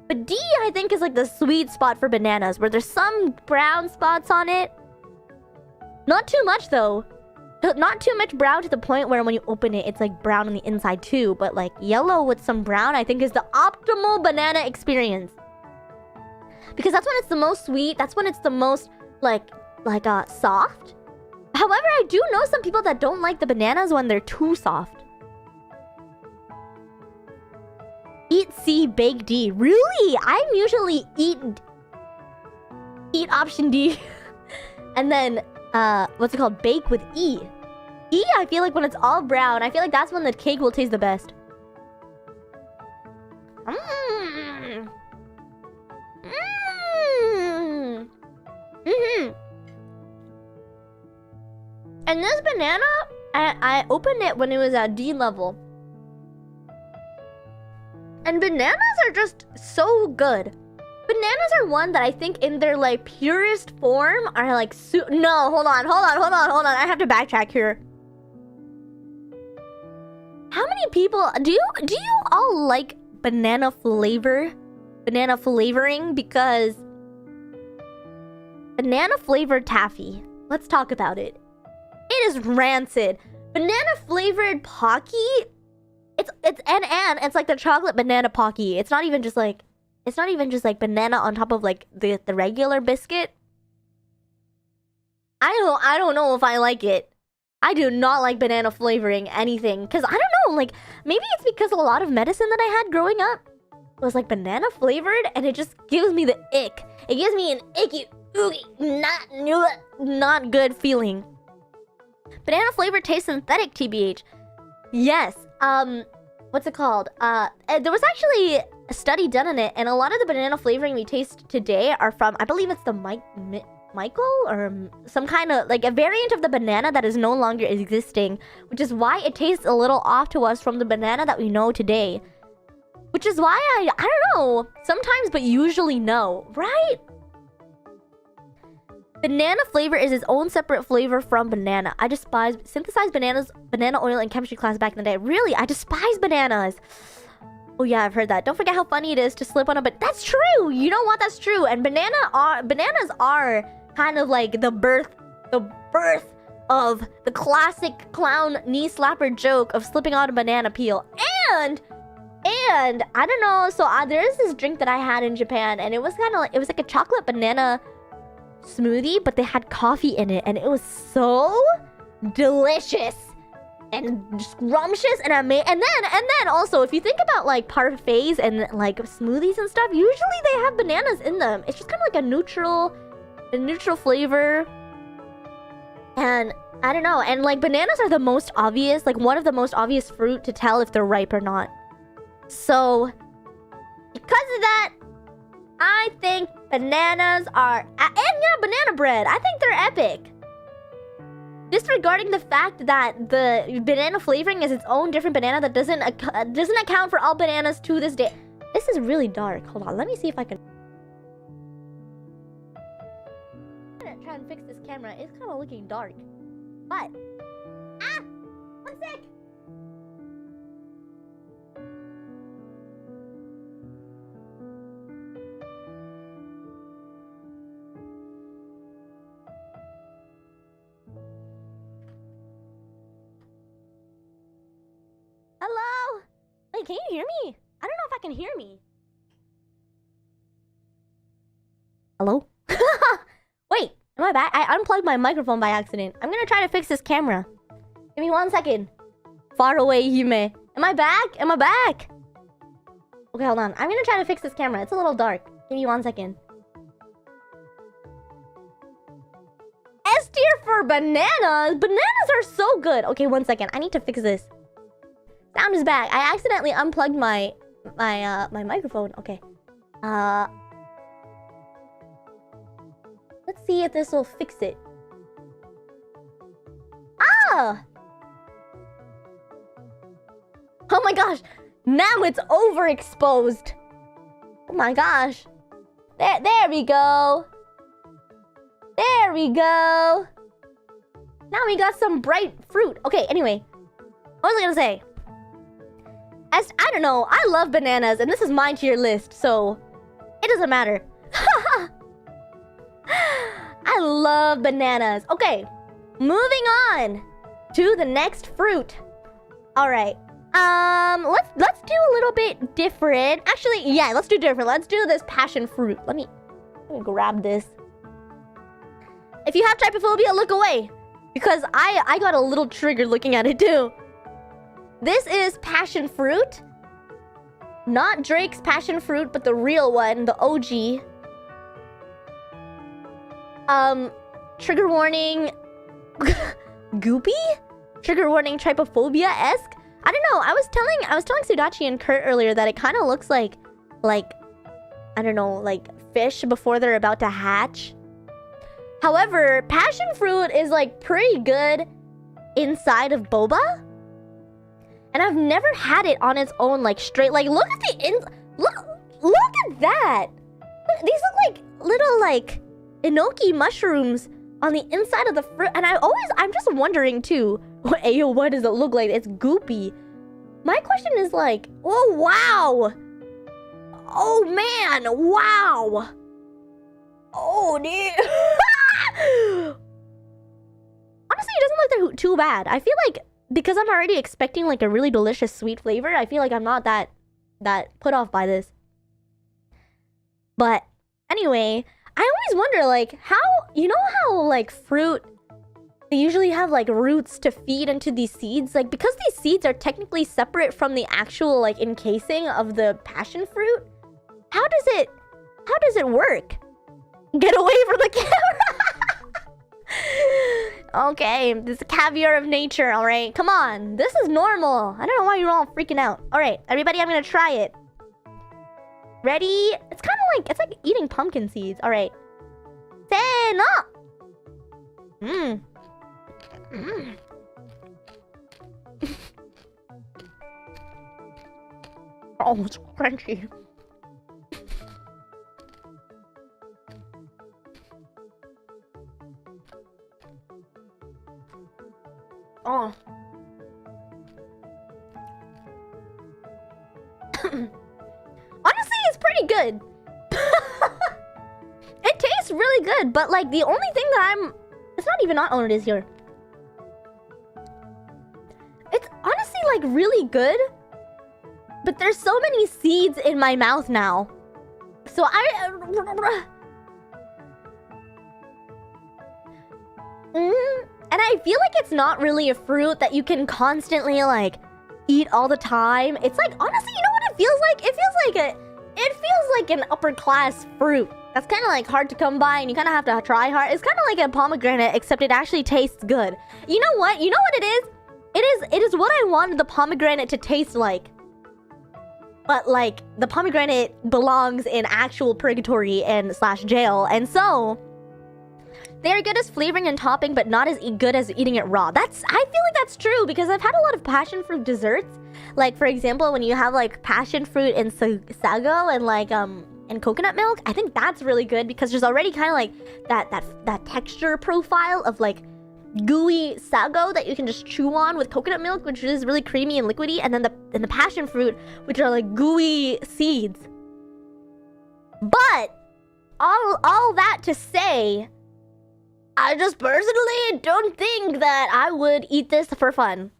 But D, I think, is like the sweet spot for bananas, where there's some brown spots on it. Not too much, though. Not too much brown to the point where when you open it, it's like brown on the inside too. But like yellow with some brown, I think is the optimal banana experience. Because that's when it's the most sweet. That's when it's the most soft. However, I do know some people that don't like the bananas when they're too soft. Eat C, bake D. Really? I'm usually eat option D. And then what's it called? Bake with E. E, I feel like when it's all brown, I feel like that's when the cake will taste the best. And this banana, I opened it when it was at D level. And bananas are just so good. Bananas are one that I think in their like purest form are like no, hold on. I have to backtrack here. How many people do you all like banana flavor? Banana flavoring? Because banana flavored taffy. Let's talk about it. It is rancid. Banana flavored Pocky. It's like the chocolate banana Pocky. It's not even just like banana on top of like the regular biscuit. I don't know if I like it. I do not like banana flavoring anything. Cause I don't know, like maybe it's because a lot of medicine that I had growing up was like banana flavored, and it just gives me the ick. It gives me an icky, ooey, not good feeling. Banana flavor tastes synthetic, TBH. Yes. What's it called? There was actually a study done on it, and a lot of the banana flavoring we taste today are from, I believe it's the Michael or some kind of like a variant of the banana that is no longer existing, which is why it tastes a little off to us from the banana that we know today. Which is why I don't know, sometimes but usually no, right? Banana flavor is its own separate flavor from banana. I despise synthesized banana oil in chemistry class back in the day. Really, I despise bananas. Oh yeah, I've heard that. Don't forget how funny it is to slip on a, but that's true. You know what? That's true. And bananas are kind of like the birth of the classic clown knee slapper joke of slipping on a banana peel. And I don't know. So there is this drink that I had in Japan, and it was kind of like, it was like a chocolate banana smoothie, but they had coffee in it, and it was so delicious and scrumptious and amazing. And then also, if you think about like parfaits and like smoothies and stuff, usually they have bananas in them. It's just kind of like a neutral flavor. And I don't know. And like bananas are the most obvious, like one of the most obvious fruit to tell if they're ripe or not. So because of that, I think bananas are, and yeah, banana bread. I think they're epic. Disregarding the fact that the banana flavoring is its own different banana that doesn't account for all bananas to this day. This is really dark. Hold on, let me see if I can. I'm gonna try and fix this camera. It's kind of looking dark, but one sec. Hello? Wait, can you hear me? I don't know if I can hear me. Hello? Wait, am I back? I unplugged my microphone by accident. I'm gonna try to fix this camera. Give me 1 second. Far away, Hime. Am I back? Am I back? Okay, hold on. I'm gonna try to fix this camera. It's a little dark. Give me 1 second. S tier for bananas? Bananas are so good. Okay, 1 second. I need to fix this. Sound is back. I accidentally unplugged my microphone. Okay. Let's see if this will fix it. Ah! Oh my gosh. Now it's overexposed. Oh my gosh. There we go. There we go. Now we got some bright fruit. Okay, anyway. What was I gonna say? I don't know. I love bananas, and this is my tier list, so it doesn't matter. I love bananas. Okay, moving on to the next fruit. All right. Let's do a little bit different. Actually, yeah, let's do different. Let's do this passion fruit. Let me grab this. If you have trypophobia, look away, because I got a little triggered looking at it too. This is passion fruit. Not Drake's passion fruit, but the real one, the OG. Trigger warning. Goopy? Trigger warning trypophobia-esque? I don't know. I was telling Sudachi and Kurt earlier that it kind of looks like I don't know, like fish before they're about to hatch. However, passion fruit is like pretty good inside of boba. And I've never had it on its own, like straight. Like, look at the look at that. Look, these look like little like enoki mushrooms on the inside of the fruit. And I'm just wondering too. Ayo, what does it look like? It's goopy. My question is like, oh wow. Oh man, wow. Oh dude. Honestly, it doesn't look too bad. I feel like, because I'm already expecting like a really delicious sweet flavor, I feel like I'm not that put off by this. But anyway, I always wonder like how, you know how like fruit, they usually have like roots to feed into these seeds, like because these seeds are technically separate from the actual like encasing of the passion fruit. How does it work? Get away from the camera. Okay, this is caviar of nature, alright? Come on, this is normal. I don't know why you're all freaking out. Alright, everybody, I'm gonna try it. Ready? It's kind of like, it's like eating pumpkin seeds. Alright. Say no! Mmm. Mmm. Oh, it's crunchy. Oh. Honestly, it's pretty good. It tastes really good, but like the only thing that it's not even not. Oh, it is here. It's honestly like really good, but there's so many seeds in my mouth now. So and I feel like it's not really a fruit that you can constantly like eat all the time. It's like, honestly, you know what it feels like? It feels like an upper class fruit. That's kind of like hard to come by and you kind of have to try hard. It's kind of like a pomegranate, except it actually tastes good. You know what? You know what it is? It is what I wanted the pomegranate to taste like. But like the pomegranate belongs in actual purgatory and / jail. And so they are good as flavoring and topping, but not as good as eating it raw. I feel like that's true because I've had a lot of passion fruit desserts. Like, for example, when you have like passion fruit and sago and like and coconut milk, I think that's really good because there's already kind of like that texture profile of like gooey sago that you can just chew on with coconut milk, which is really creamy and liquidy, and then the passion fruit, which are like gooey seeds. But all that to say, I just personally don't think that I would eat this for fun.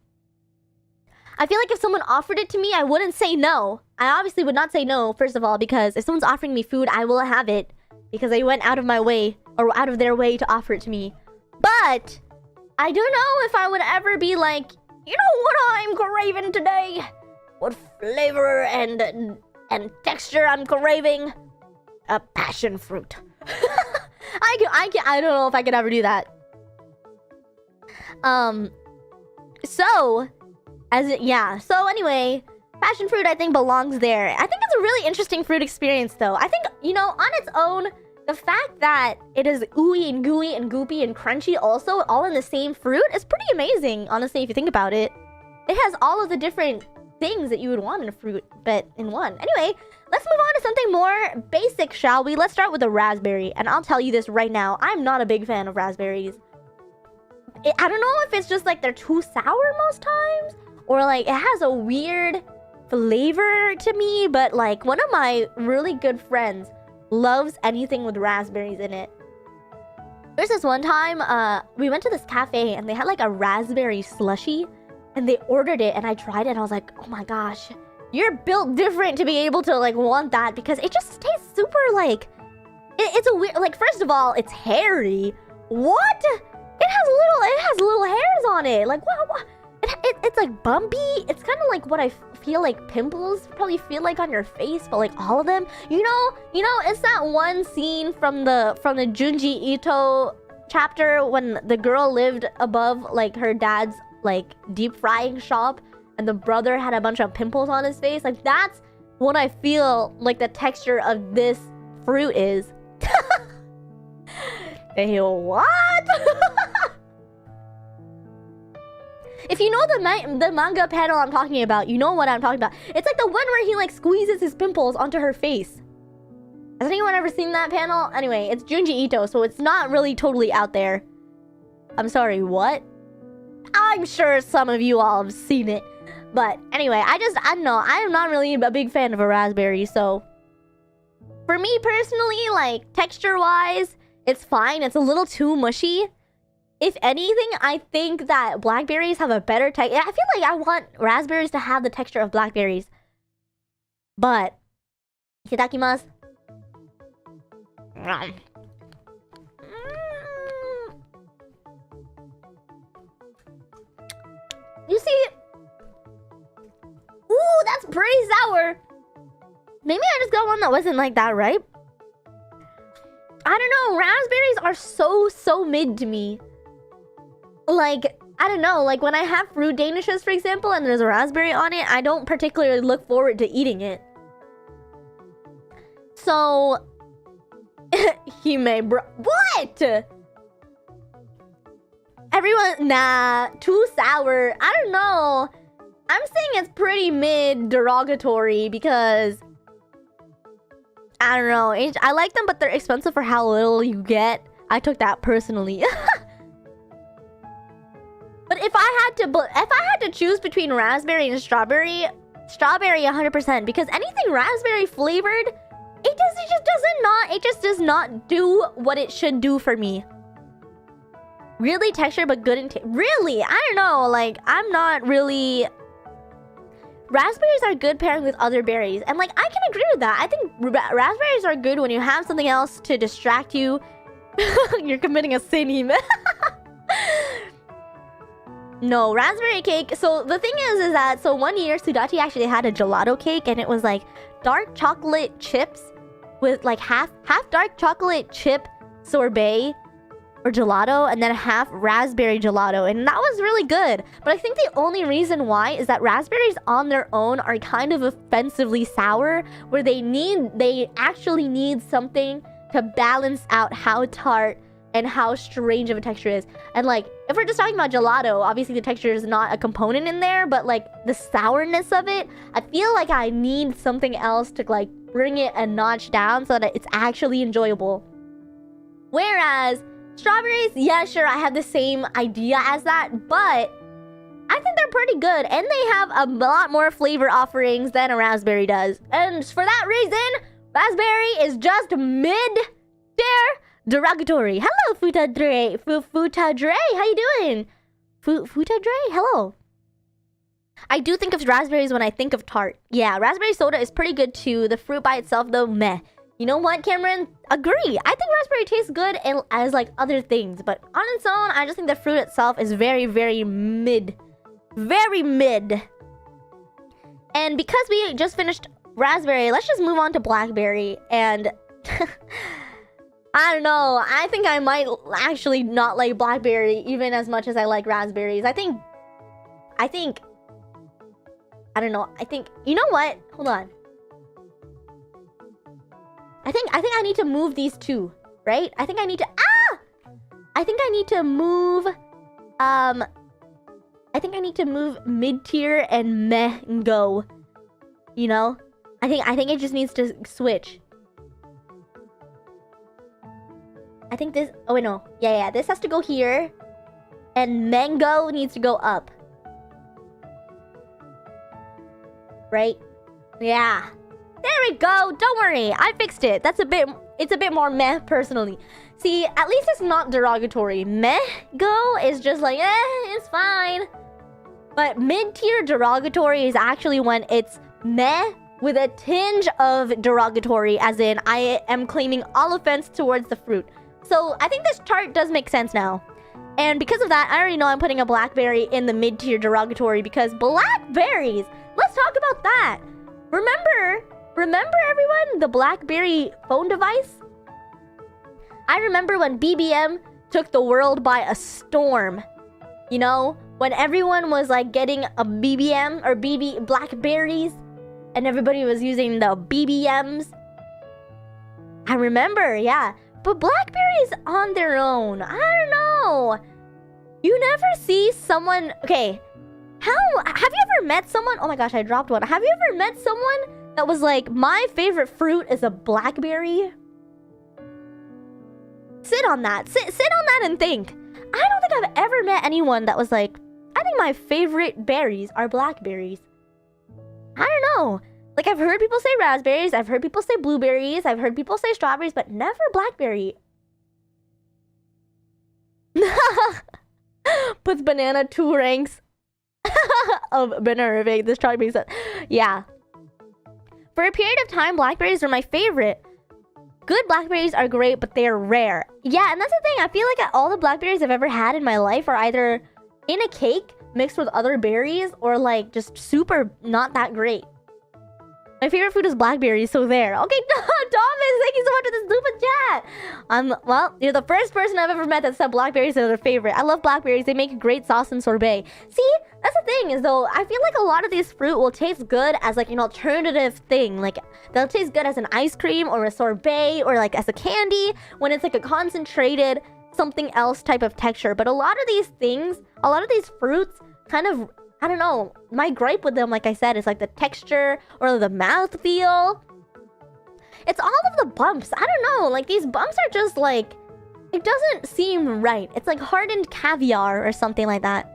I feel like if someone offered it to me, I wouldn't say no. I obviously would not say no, first of all, because if someone's offering me food, I will have it because they went out of my way or out of their way to offer it to me. But I don't know if I would ever be like, you know what I'm craving today? What flavor and texture I'm craving? A passion fruit. I don't know if I could ever do that. So anyway, passion fruit I think belongs there. I think it's a really interesting fruit experience though. I think, you know, on its own, the fact that it is ooey and gooey and goopy and crunchy also all in the same fruit is pretty amazing, honestly, if you think about it. It has all of the different things that you would want in a fruit, but in one. Anyway, let's move on to something more basic, shall we? Let's start with the raspberry. And I'll tell you this right now, I'm not a big fan of raspberries. I don't know if it's just like they're too sour most times, or like it has a weird flavor to me, but like one of my really good friends loves anything with raspberries in it. There's this one time, we went to this cafe and they had like a raspberry slushy and they ordered it and I tried it and I was like, oh my gosh, you're built different to be able to like want that because it just tastes super like, it's a weird, like first of all, it's hairy. What? It has little hairs on it. Like what? It's like bumpy. It's kind of like what I feel like pimples probably feel like on your face, but like all of them. You know, it's that one scene from the Junji Ito chapter when the girl lived above like her dad's like deep frying shop and the brother had a bunch of pimples on his face. Like that's what I feel like the texture of this fruit is. Hey, what? If you know the manga panel I'm talking about, you know what I'm talking about. It's like the one where he like squeezes his pimples onto her face. Has anyone ever seen that panel? Anyway, it's Junji Ito, so it's not really totally out there. I'm sorry, what? I'm sure some of you all have seen it. But anyway, I don't know. I am not really a big fan of a raspberry, so for me personally, like texture-wise, it's fine. It's a little too mushy. If anything, I think that blackberries have a better texture. I feel like I want raspberries to have the texture of blackberries. But, itadakimasu. You see? Ooh, that's pretty sour. Maybe I just got one that wasn't like that, right? I don't know. Raspberries are so mid to me. like, I don't know, like when I have fruit danishes, for example, and there's a raspberry on it, I don't particularly look forward to eating it. So, Hime, bro, what? Everyone, nah, too sour. I don't know. I'm saying it's pretty mid derogatory because I don't know. I like them, but they're expensive for how little you get. I took that personally. But if I had to choose between raspberry and strawberry 100%, because anything raspberry flavored, it just does not do what it should do for me. Really texture but good in taste. Really, I don't know. Like, I'm not really. Raspberries are good pairing with other berries, and like I can agree with that. I think raspberries are good when you have something else to distract you. You're committing a sin, Hime. No, raspberry cake. So the thing is that so one year Sudachi actually had a gelato cake, and it was like dark chocolate chips with like half dark chocolate chip sorbet or gelato, and then half raspberry gelato, and that was really good. But I think the only reason why is that raspberries on their own are kind of offensively sour, where they actually need something to balance out how tart and how strange of a texture is. And like, if we're just talking about gelato, obviously the texture is not a component in there, but like the sourness of it, I feel like I need something else to like bring it a notch down so that it's actually enjoyable. Whereas strawberries, yeah, sure, I have the same idea as that, but I think they're pretty good, and they have a lot more flavor offerings than a raspberry does. And for that reason, raspberry is just mid-tier derogatory. Hello, Futadre. Futadre, how you doing? Futadre, hello. I do think of raspberries when I think of tart. Yeah, raspberry soda is pretty good too. The fruit by itself, though, meh. You know what, Cameron? Agree. I think raspberry tastes good as like other things, but on its own, I just think the fruit itself is very, very mid. Very mid. And because we just finished raspberry, let's just move on to blackberry. And I don't know. I think I might actually not like blackberry even as much as I like raspberries. I think, I don't know. You know what? Hold on. I think I need to move these two, right? I think I need to move mid-tier and mango. You know? I think it just needs to switch. I think this, oh wait, no. Yeah, this has to go here. And mango needs to go up. Right? Yeah. There we go. Don't worry. I fixed it. It's a bit more meh, personally. See, at least it's not derogatory. Meh-go is just like, it's fine. But mid-tier derogatory is actually when it's meh with a tinge of derogatory, as in I am claiming all offense towards the fruit. So I think this chart does make sense now. And because of that, I already know I'm putting a blackberry in the mid-tier derogatory, because blackberries, let's talk about that. Remember everyone, the BlackBerry phone device? I remember when BBM took the world by a storm. You know, when everyone was like getting a BBM or Blackberries, and everybody was using the BBMs. I remember, yeah. But Blackberries on their own, I don't know. You never see someone, okay. Have you ever met someone? Oh my gosh, I dropped one. Have you ever met someone that was like, my favorite fruit is a blackberry? Sit on that. Sit on that and think. I don't think I've ever met anyone that was like, I think my favorite berries are blackberries. I don't know. Like, I've heard people say raspberries. I've heard people say blueberries. I've heard people say strawberries, but never blackberry. Puts banana 2 ranks of banana. This chart makes sense. Yeah. For a period of time, blackberries were my favorite. Good blackberries are great, but they're rare. Yeah, and that's the thing. I feel like all the blackberries I've ever had in my life are either in a cake mixed with other berries, or like just super not that great. My favorite food is blackberries, so there. Okay, Thomas, thank you so much for the super chat. Well, you're the first person I've ever met that said blackberries are their favorite. I love blackberries. They make a great sauce and sorbet. See, that's the thing is though, I feel like a lot of these fruit will taste good as like an alternative thing. Like they'll taste good as an ice cream or a sorbet or like as a candy when it's like a concentrated something else type of texture. But a lot of these things, a lot of these fruits kind of, I don't know, my gripe with them, like I said, is like the texture or the mouthfeel. It's all of the bumps. I don't know, like these bumps are just like, it doesn't seem right. It's like hardened caviar or something like that.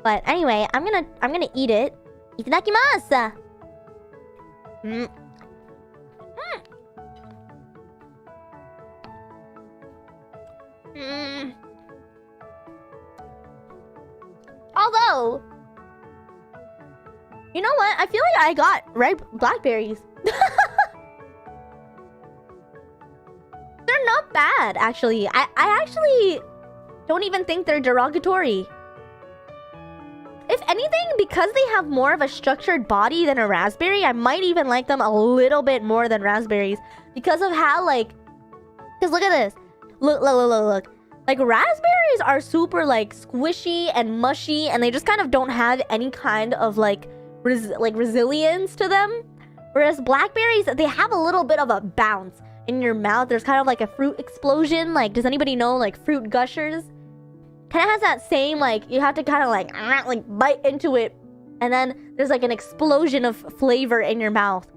But anyway, I'm gonna eat it. Itadakimasu. Although, you know what? I feel like I got ripe blackberries. They're not bad, actually. I actually don't even think they're derogatory. If anything, because they have more of a structured body than a raspberry, I might even like them a little bit more than raspberries. Because of how, like... Because look at this. Look. Like, raspberries are super, like, squishy and mushy, and they just kind of don't have any kind of, like, resilience to them. Whereas blackberries, they have a little bit of a bounce in your mouth. There's kind of like a fruit explosion. Like, does anybody know, like, fruit gushers? Kind of has that same, like, you have to kind of, like bite into it, and then there's, like, an explosion of flavor in your mouth.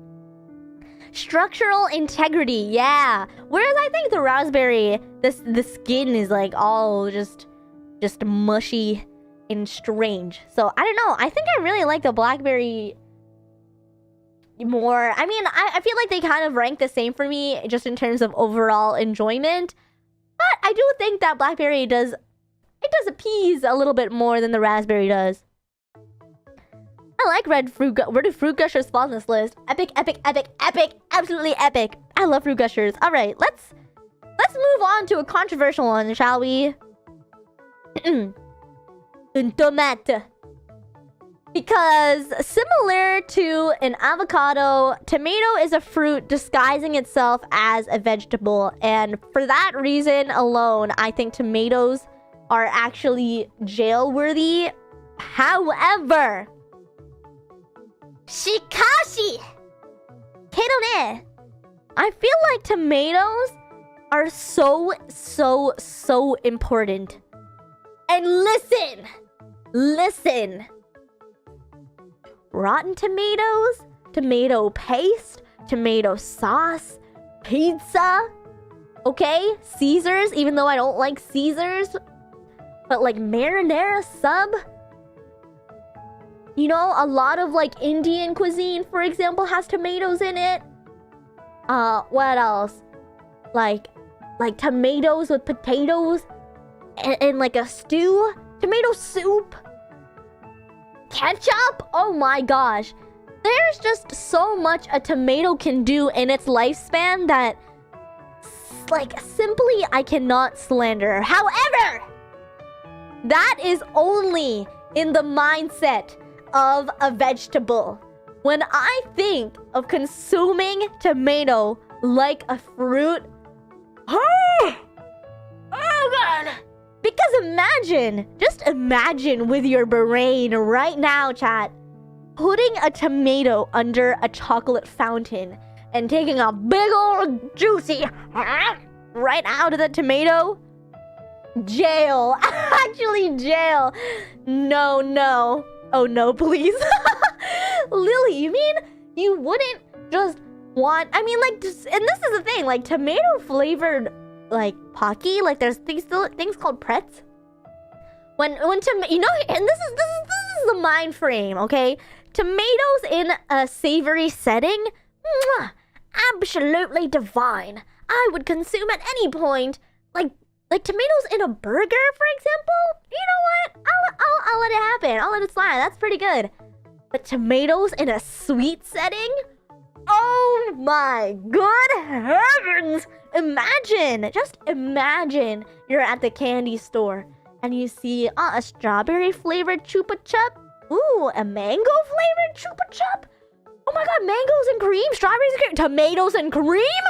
Structural integrity, yeah. Whereas I think the raspberry, the skin is like all just mushy and strange. So I don't know. I think I really like the blackberry more. I mean, I feel like they kind of rank the same for me just in terms of overall enjoyment. But I do think that blackberry does appease a little bit more than the raspberry does. I like red fruit. Where do fruit gushers fall on this list? Epic, absolutely epic. I love fruit gushers. All right, let's move on to a controversial one, shall we? Un tomate. Because similar to an avocado, tomato is a fruit disguising itself as a vegetable, and for that reason alone, I think tomatoes are actually jail-worthy. However, Shikashi! Kedo ne, I feel like tomatoes are so important. And listen. Rotten tomatoes, tomato paste, tomato sauce, pizza. Okay? Caesars, even though I don't like Caesars. But like marinara sub. You know, a lot of like Indian cuisine, for example, has tomatoes in it. What else? Like tomatoes with potatoes and like a stew, tomato soup, ketchup. Oh my gosh. There's just so much a tomato can do in its lifespan that like simply I cannot slander. However, that is only in the mindset of a vegetable. When I think of consuming tomato like a fruit, oh god. Because just imagine with your brain right now, chat, putting a tomato under a chocolate fountain and taking a big old juicy right out of the tomato. Jail. Actually, jail. No. Oh no, please. Lily, you mean you wouldn't just want... I mean, like, and this is the thing, like, tomato-flavored, like, Pocky, like, there's things called Pretz. When you know, and this is the mind frame, okay? Tomatoes in a savory setting, mwah, absolutely divine. I would consume at any point, like tomatoes in a burger, for example. You know what? I'll let it happen. I'll let it slide. That's pretty good. But tomatoes in a sweet setting? Oh my good heavens! Just imagine you're at the candy store and you see a strawberry flavored Chupa Chup. Ooh, a mango flavored Chupa Chup. Oh my god, mangoes and cream, strawberries and cream, tomatoes and cream?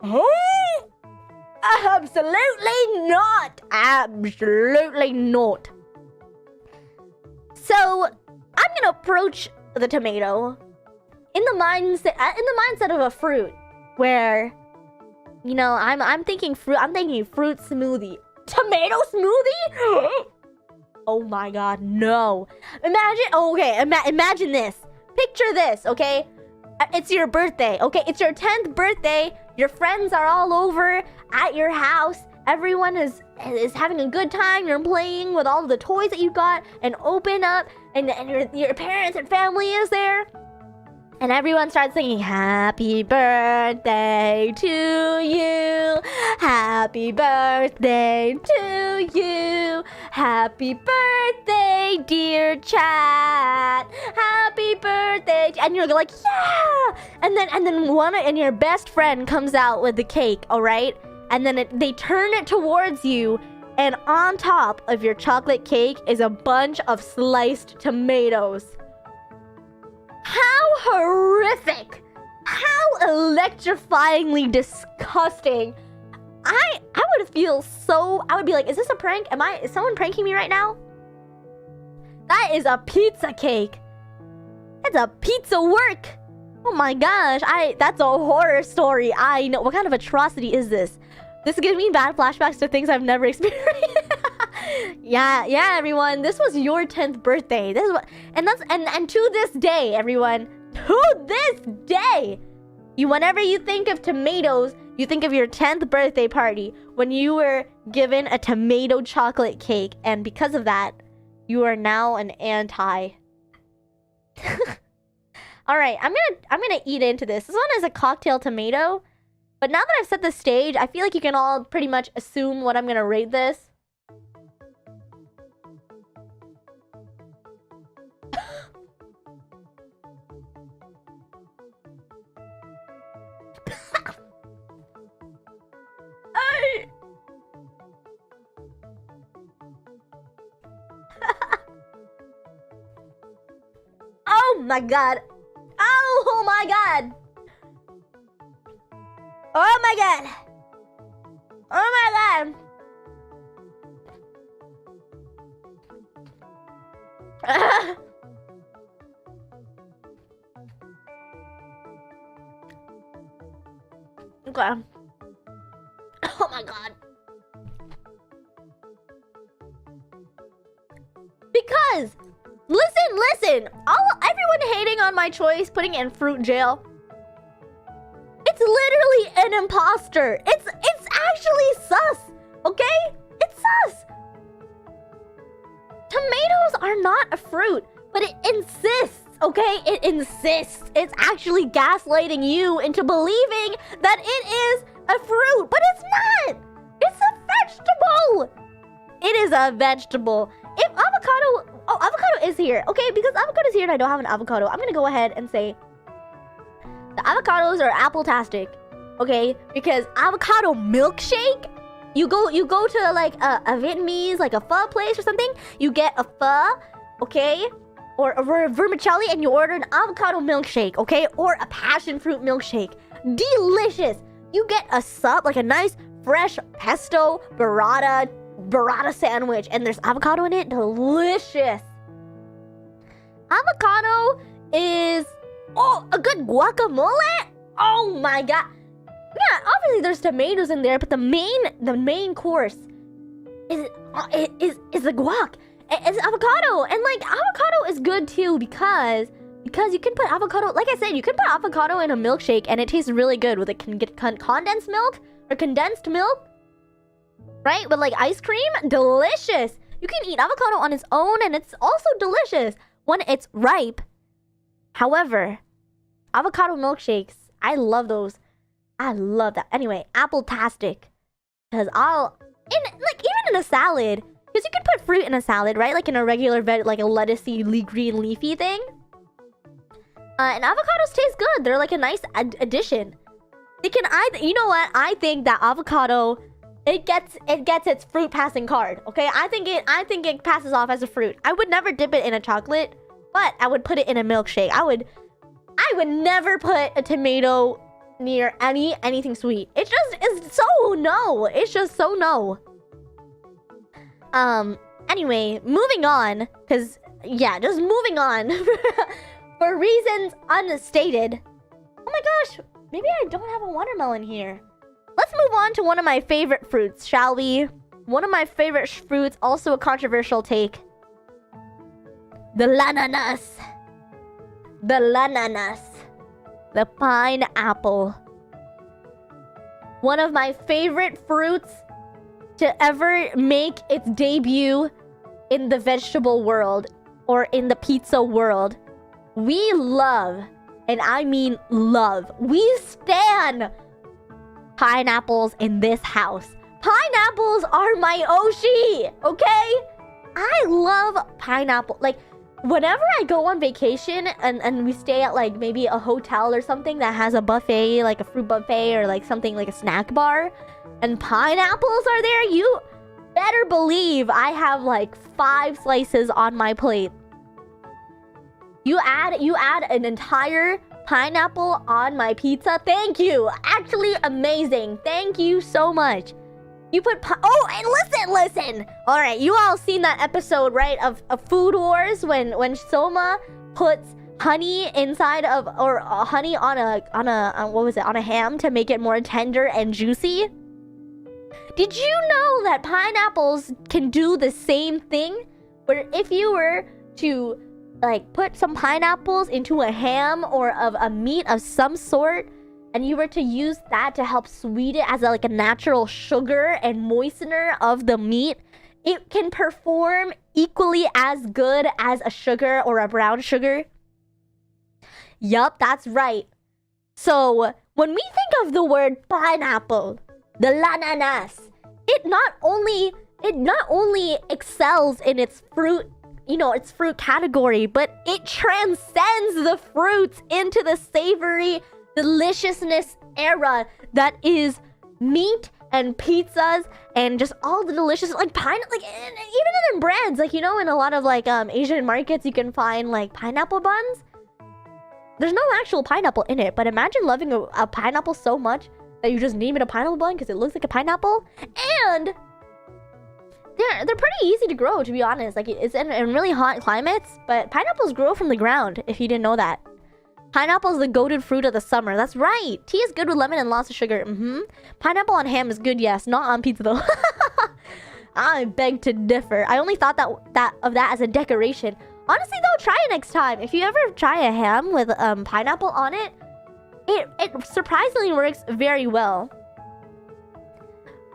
Oh Absolutely not. Absolutely not. So I'm gonna approach the tomato in the mindset of a fruit, where, you know, I'm thinking fruit. I'm thinking fruit smoothie. Tomato smoothie? Oh my god, no. Imagine this. Picture this, okay? It's your birthday, okay? It's your 10th birthday. Your friends are all over at your house. Everyone is having a good time. You're playing with all the toys that you got and open up, and your parents and family is there. And everyone starts singing, happy birthday to you. Happy birthday to you. Happy birthday, dear chat. Happy birthday. And you're like, yeah. And then your best friend comes out with the cake, all right? And then they turn it towards you. And on top of your chocolate cake is a bunch of sliced tomatoes. How horrific! How electrifyingly disgusting! I would feel so... I would be like, is this a prank? Is someone pranking me right now? That is a pizza cake. It's a pizza work. Oh my gosh, that's a horror story. I know. What kind of atrocity is this? This gives me bad flashbacks to things I've never experienced. Yeah, everyone. This was your 10th birthday. This is what, and to this day, everyone, to this day, whenever you think of tomatoes, you think of your 10th birthday party when you were given a tomato chocolate cake, and because of that, you are now an anti. All right, I'm gonna eat into this. This one is a cocktail tomato, but now that I've set the stage, I feel like you can all pretty much assume what I'm gonna rate this. Oh my god. Oh my god. Oh my god. Oh my god. Okay. Oh my god. Because listen. Everyone hating on my choice, putting it in fruit jail. It's literally an imposter. It's actually sus. Okay? It's sus. Tomatoes are not a fruit, but it insists. Okay? It insists. It's actually gaslighting you into believing that it is a fruit, but it's not. It's a vegetable. It is a vegetable. If avocado... Oh, avocado is here. Okay, because avocado is here and I don't have an avocado, I'm gonna go ahead and say the avocados are apple-tastic. Okay? Because avocado milkshake, you go to like a Vietnamese, like a pho place or something, you get a pho, okay? Or a vermicelli, and you order an avocado milkshake, okay? Or a passion fruit milkshake. Delicious. You get a sub, like a nice fresh pesto burrata sandwich, and there's avocado in it. Delicious. Avocado is a good guacamole. Oh my god. Yeah, obviously there's tomatoes in there, but the main course is the guac. It's avocado, and like avocado is good too because you can put avocado, like I said, you can put avocado in a milkshake and it tastes really good with condensed milk or condensed milk. Right? With like ice cream? Delicious! You can eat avocado on its own and it's also delicious when it's ripe. However, avocado milkshakes, I love those. I love that. Anyway, apple-tastic. Because even in a salad, because you can put fruit in a salad, right? Like in a regular like a lettucey, green leafy thing. And avocados taste good. They're like a nice addition. They can you know what? I think that avocado... It gets its fruit passing card, okay? I think it passes off as a fruit. I would never dip it in a chocolate, but I would put it in a milkshake. I would never put a tomato near anything sweet. It just is so no. It's just so no. Anyway, moving on, because yeah, just moving on for reasons unstated. Oh my gosh, maybe I don't have a watermelon here. Let's move on to one of my favorite fruits, shall we? One of my favorite fruits, also a controversial take. The lananas. The lananas. The pineapple. One of my favorite fruits to ever make its debut in the vegetable world or in the pizza world. We love, and I mean love, we stan pineapples in this house. Pineapples are my Oshi, okay? I love pineapple. Like, whenever I go on vacation and we stay at like maybe a hotel or something that has a buffet, like a fruit buffet or like something like a snack bar, and pineapples are there, you better believe I have like 5 slices on my plate. You add an entire pineapple on my pizza. Thank you. Actually amazing. Thank you so much. You put oh, and listen. All right, you all seen that episode, right, of Food Wars when Soma puts honey inside of, or honey on a what was it, on a ham to make it more tender and juicy? Did you know that pineapples can do the same thing? Where if you were to like put some pineapples into a ham or of a meat of some sort, and you were to use that to help sweeten it as like a natural sugar and moistener of the meat, it can perform equally as good as a sugar or a brown sugar. Yup, that's right. So when we think of the word pineapple, the lananas, it not only excels in its fruit, its fruit category, but it transcends the fruits into the savory deliciousness era that is meat and pizzas and just all the delicious, like even in brands, like, in a lot of like Asian markets you can find like pineapple buns. There's no actual pineapple in it, but imagine loving a pineapple so much that you just name it a pineapple bun because it looks like a pineapple. And they're pretty easy to grow, to be honest. Like, it's in really hot climates, but pineapples grow from the ground, if you didn't know that. Pineapple is the goated fruit of the summer. That's right. Tea is good with lemon and lots of sugar. Pineapple on ham is good, yes. Not on pizza, though. I beg to differ. I only thought of that as a decoration. Honestly, though, try it next time. If you ever try a ham with pineapple on it, it surprisingly works very well.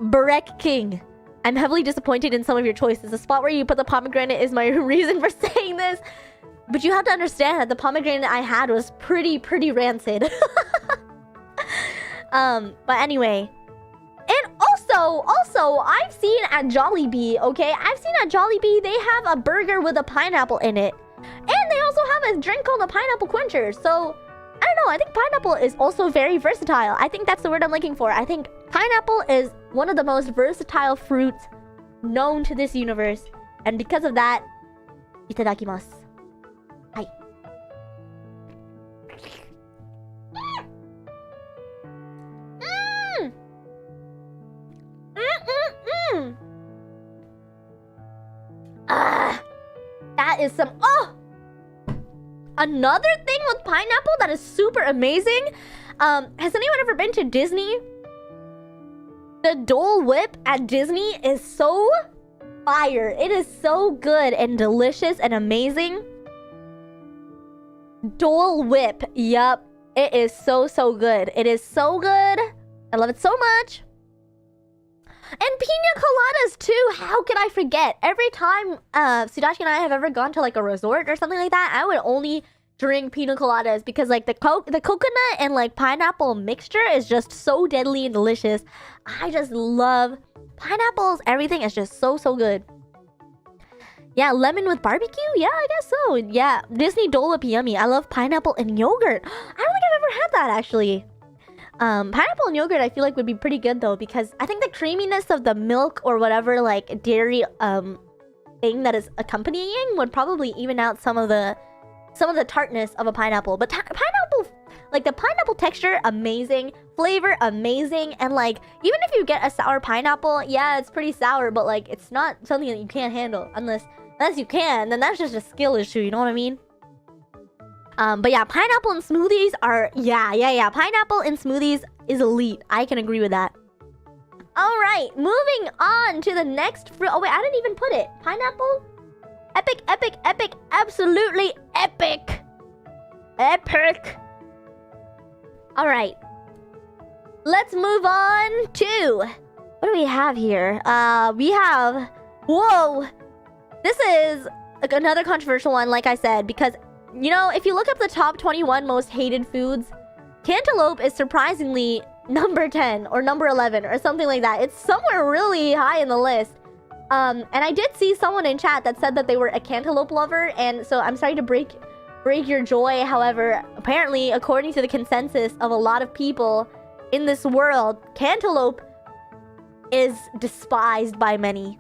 Barek King. I'm heavily disappointed in some of your choices. The spot where you put the pomegranate is my reason for saying this. But you have to understand that the pomegranate I had was pretty rancid. But anyway. And also, I've seen at Jollibee, okay? I've seen at Jollibee, they have a burger with a pineapple in it. And they also have a drink called a pineapple quencher. So, I don't know. I think pineapple is also very versatile. I think that's the word I'm looking for. I think pineapple is one of the most versatile fruits known to this universe. And because of that, itadakimasu. Hi. That is some... Oh! Another thing with pineapple that is super amazing. Has anyone ever been to Disney? The Dole Whip at Disney is so fire. It is so good and delicious and amazing. Dole Whip. Yup. It is so good. It is so good. I love it so much. And pina coladas too. How could I forget? Every time Sudachi and I have ever gone to like a resort or something like that, I would only drink pina coladas because like the coconut and like pineapple mixture is just so deadly and delicious. I just love pineapples. Everything is just so good. Yeah, lemon with barbecue? Yeah, I guess so. Yeah, Disney Dole Whip yummy. I love pineapple and yogurt. I don't think I've ever had that actually. Pineapple and yogurt I feel like would be pretty good though, because I think the creaminess of the milk or whatever like dairy thing that is accompanying would probably even out some of the tartness of a pineapple. But pineapple, Like, the pineapple texture, amazing. Flavor, amazing. And, like, even if you get a sour pineapple, yeah, it's pretty sour, but, like, it's not something that you can't handle. Unless you can, then that's just a skill issue, you know what I mean? But yeah, pineapple in smoothies are... Yeah. Pineapple in smoothies is elite. I can agree with that. Alright, moving on to the next fruit. Oh, wait, I didn't even put it. Pineapple? Epic, epic, epic. Absolutely epic. Epic. Alright. Let's move on to... What do we have here? We have... Whoa! This is another controversial one, like I said, because... You know, if you look up the top 21 most hated foods, cantaloupe is surprisingly number 10 or number 11 or something like that. It's somewhere really high in the list. And I did see someone in chat that said that they were a cantaloupe lover, and so I'm sorry to break your joy. However, apparently, according to the consensus of a lot of people in this world, cantaloupe is despised by many.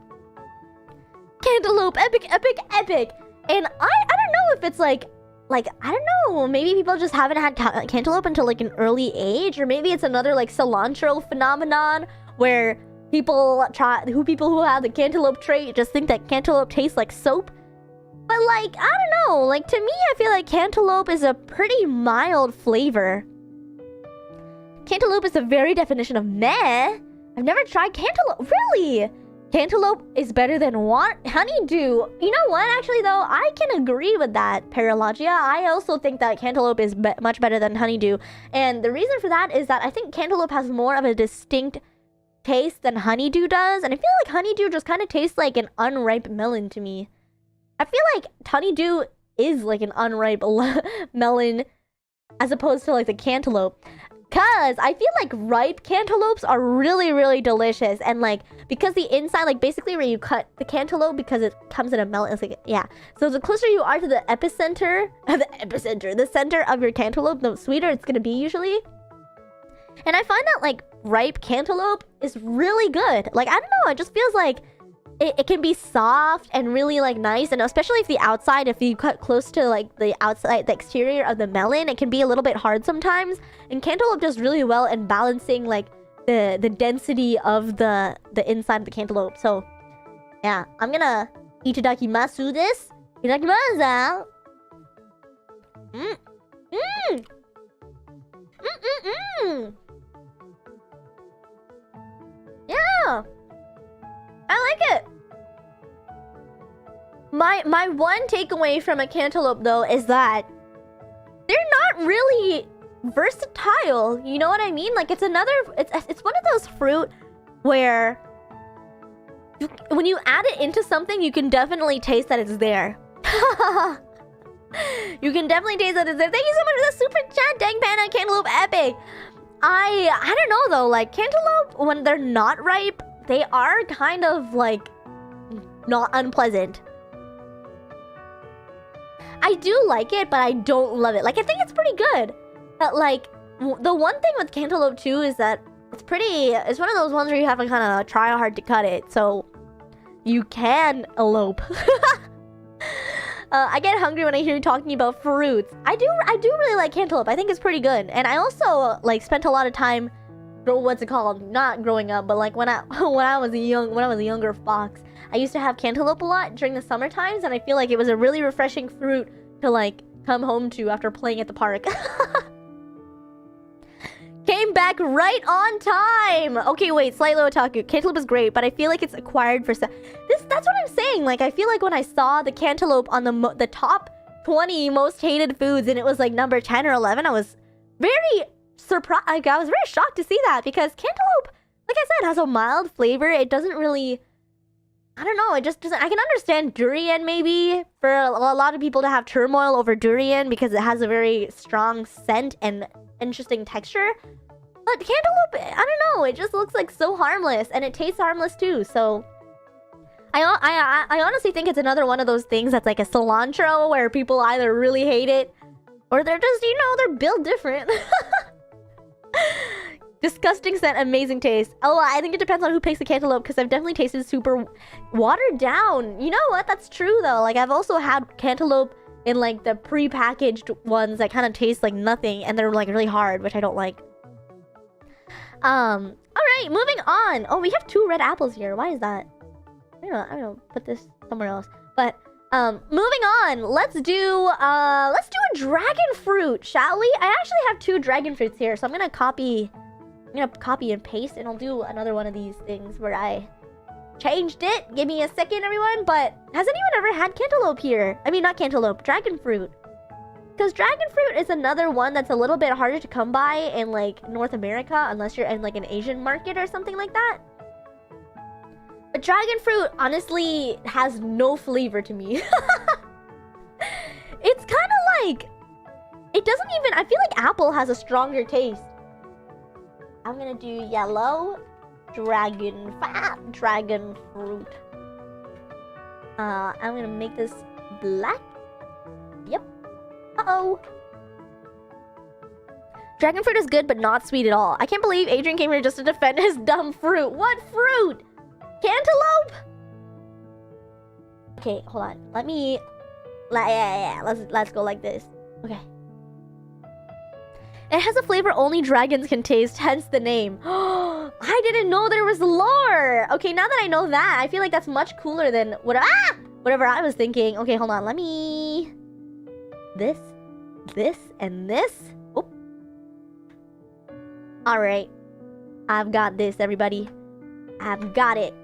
Cantaloupe, epic, epic, epic. And I don't know if it's like, I don't know, maybe people just haven't had cantaloupe until like an early age, or maybe it's another like cilantro phenomenon where people who have the cantaloupe trait just think that cantaloupe tastes like soap. But like, I don't know, like to me, I feel like cantaloupe is a pretty mild flavor. Cantaloupe is the very definition of meh. I've never tried cantaloupe, really? Cantaloupe is better than what? Honeydew. You know what? Actually, though, I can agree with that, Paralogia. I also think that cantaloupe is much better than honeydew. And the reason for that is that I think cantaloupe has more of a distinct taste than honeydew does. And I feel like honeydew just kind of tastes like an unripe melon to me. I feel like honeydew is like an unripe melon as opposed to like the cantaloupe. Cause I feel like ripe cantaloupes are really, really delicious. And like, because the inside, like basically where you cut the cantaloupe, because it comes in a melon, it's like, yeah. So the closer you are to the epicenter, the center of your cantaloupe, the sweeter it's gonna be usually. And I find that like ripe cantaloupe is really good. Like, I don't know, it just feels like it can be soft and really like nice, and especially if the outside, if you cut close to like the outside, the exterior of the melon, it can be a little bit hard sometimes. And cantaloupe does really well in balancing like the density of the inside of the cantaloupe. So yeah, I'm gonna itadakimasu this. Itadakimasu. Yeah, I like it. My one takeaway from a cantaloupe though is that they're not really versatile. You know what I mean? Like, it's one of those fruit where when you add it into something, you can definitely taste that it's there. You can definitely taste that it's there. Thank you so much for the super chat, Dang Panda Cantaloupe Epic. I don't know though, like cantaloupe, when they're not ripe, they are kind of like not unpleasant. I do like it, but I don't love it. Like, I think it's pretty good. But like, the one thing with cantaloupe too is that it's one of those ones where you have to kind of try hard to cut it, so you can elope. I get hungry when I hear you talking about fruits. I do really like cantaloupe. I think it's pretty good. And I also like spent a lot of time, what's it called? Not growing up, but like when I was a younger fox, I used to have cantaloupe a lot during the summer times, and I feel like it was a really refreshing fruit to like come home to after playing at the park. Came back right on time. Okay, wait, Slightly Otaku. Cantaloupe is great, but I feel like it's acquired for that's what I'm saying. Like, I feel like when I saw the cantaloupe on the top 20 most hated foods, and it was like number 10 or 11, I was very surprised. Like, I was very shocked to see that, because cantaloupe, like I said, has a mild flavor. It doesn't really, I don't know, it just doesn't. I can understand durian maybe for a lot of people to have turmoil over durian because it has a very strong scent and interesting texture. But cantaloupe, I don't know, it just looks like so harmless, and it tastes harmless too. So I honestly think it's another one of those things that's like a cilantro where people either really hate it or they're just, you know, they're built different. Disgusting scent, amazing taste. Oh, I think it depends on who picks the cantaloupe, because I've definitely tasted super watered down. You know what? That's true though. Like, I've also had cantaloupe in like the pre-packaged ones that kind of taste like nothing and they're like really hard, which I don't like. All right, moving on. Oh, we have 2 red apples here. Why is that? I don't know. Put this somewhere else. But moving on. Let's do a dragon fruit, shall we? I actually have 2 dragon fruits here, so I'm gonna copy and paste, and I'll do another one of these things where I changed it. Give me a second, everyone. But has anyone ever had cantaloupe here? I mean, not cantaloupe, dragon fruit. Because dragon fruit is another one that's a little bit harder to come by in like North America, unless you're in like an Asian market or something like that. But dragon fruit honestly has no flavor to me. It's kind of like, it doesn't even, I feel like apple has a stronger taste. I'm gonna do yellow dragon fruit. I'm gonna make this black. Yep. Uh-oh. Dragon fruit is good, but not sweet at all. I can't believe Adrian came here just to defend his dumb fruit. What fruit? Cantaloupe? Okay, hold on. Let's go like this. Okay. It has a flavor only dragons can taste, hence the name. I didn't know there was lore. Okay, now that I know that, I feel like that's much cooler than whatever I was thinking. Okay, hold on. Let me... This, and this. Oh. Alright. I've got this, everybody. I've got it.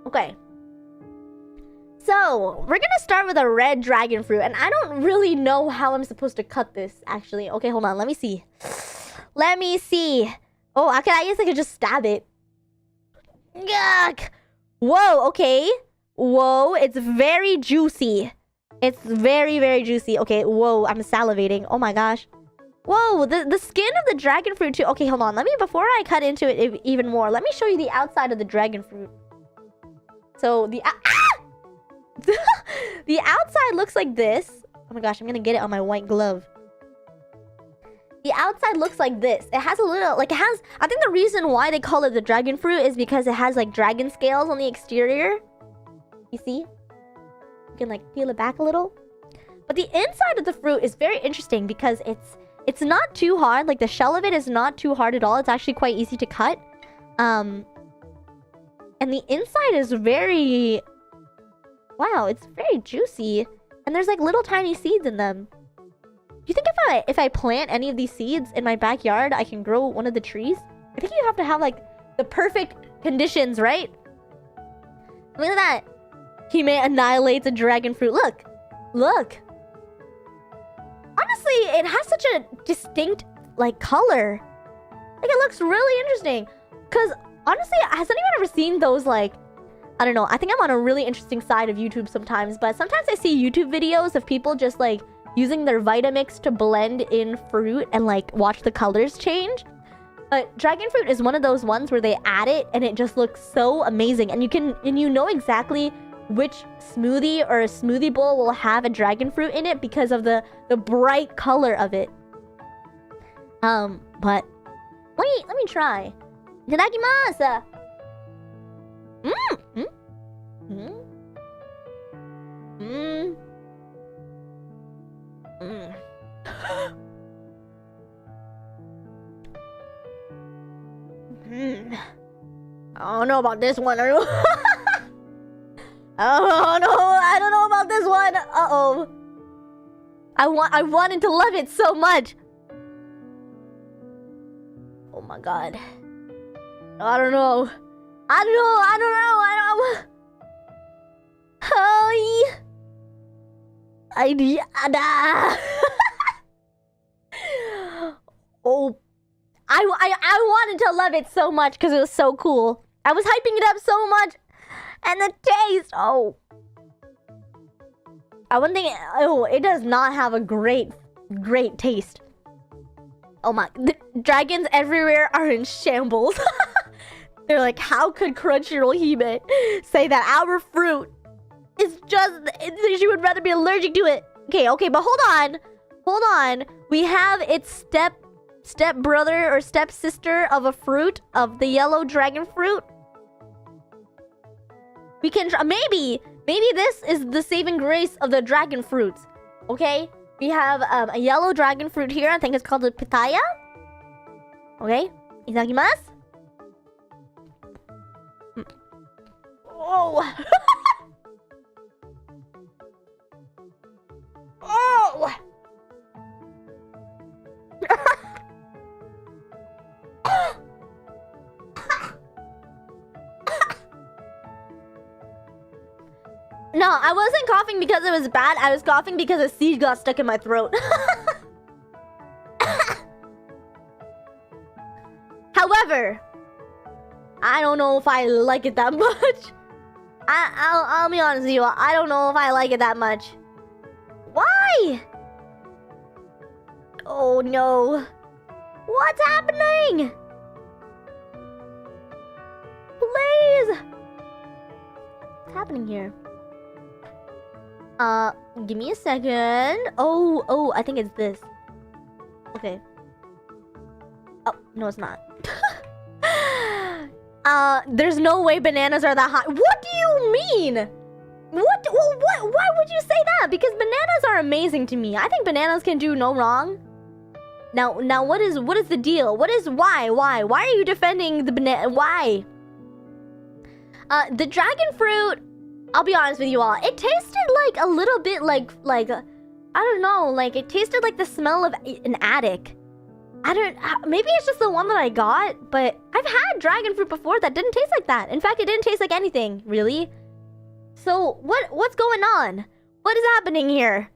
Okay. So, we're gonna start with a red dragon fruit. And I don't really know how I'm supposed to cut this, actually. Okay, hold on. Let me see. Oh, I guess I could just stab it. Yuck. Whoa, okay. Whoa, it's very juicy. It's very, very juicy. Okay, whoa, I'm salivating. Oh my gosh. Whoa, the skin of the dragon fruit too. Okay, hold on. Before I cut into it even more, let me show you the outside of the dragon fruit. So, the outside looks like this. Oh my gosh, I'm gonna get it on my white glove. The outside looks like this. It has a little, I think the reason why they call it the dragon fruit is because it has like dragon scales on the exterior. You see? You can like peel it back a little. But the inside of the fruit is very interesting because it's not too hard. Like the shell of it is not too hard at all. It's actually quite easy to cut. And the inside is very... Wow, it's very juicy. And there's like little tiny seeds in them. Do you think if I plant any of these seeds in my backyard, I can grow one of the trees? I think you have to have like the perfect conditions, right? Look at that. Hime annihilates a dragon fruit. Look. Look. Honestly, it has such a distinct like color. Like it looks really interesting. Cause honestly, has anyone ever seen those like, I don't know, I think I'm on a really interesting side of YouTube sometimes, but sometimes I see YouTube videos of people just like using their Vitamix to blend in fruit and like watch the colors change. But dragon fruit is one of those ones where they add it and it just looks so amazing. And you know exactly which smoothie or a smoothie bowl will have a dragon fruit in it because of the bright color of it. But let me try. Itadakimasu. I don't know about this one. Oh no, I don't know about this one. Uh-oh. I wanted to love it so much. Oh my god. I don't know. Hi. Oh, I wanted to love it so much because it was so cool. I was hyping it up so much, and the taste. Oh, I wouldn't think. Oh, it does not have a great taste. Oh my, the dragons everywhere are in shambles. They're like, how could Crunchyroll-Hime say that our fruit is just, she would rather be allergic to it. Okay, but hold on. We have its step brother or step sister of a fruit, of the yellow dragon fruit. We can try, maybe this is the saving grace of the dragon fruits. Okay, we have a yellow dragon fruit here. I think it's called a pitaya. Okay, itadakimasu. Oh. Oh. No, I wasn't coughing because it was bad. I was coughing because a seed got stuck in my throat. However, I don't know if I like it that much. I'll be honest with you. I don't know if I like it that much. Why? Oh no. What's happening? Please. What's happening here? Give me a second. Oh, I think it's this. Okay. Oh, no, it's not. There's no way bananas are that hot. What do you mean? What? Well, why would you say that? Because bananas are amazing to me. I think bananas can do no wrong. Now, what is the deal? Why are you defending the banana? Why? The dragon fruit, I'll be honest with you all, it tasted like a little bit like I don't know, like it tasted like the smell of an attic. Maybe it's just the one that I got, but I've had dragon fruit before that didn't taste like that. In fact, it didn't taste like anything, really. So, what's going on? What is happening here?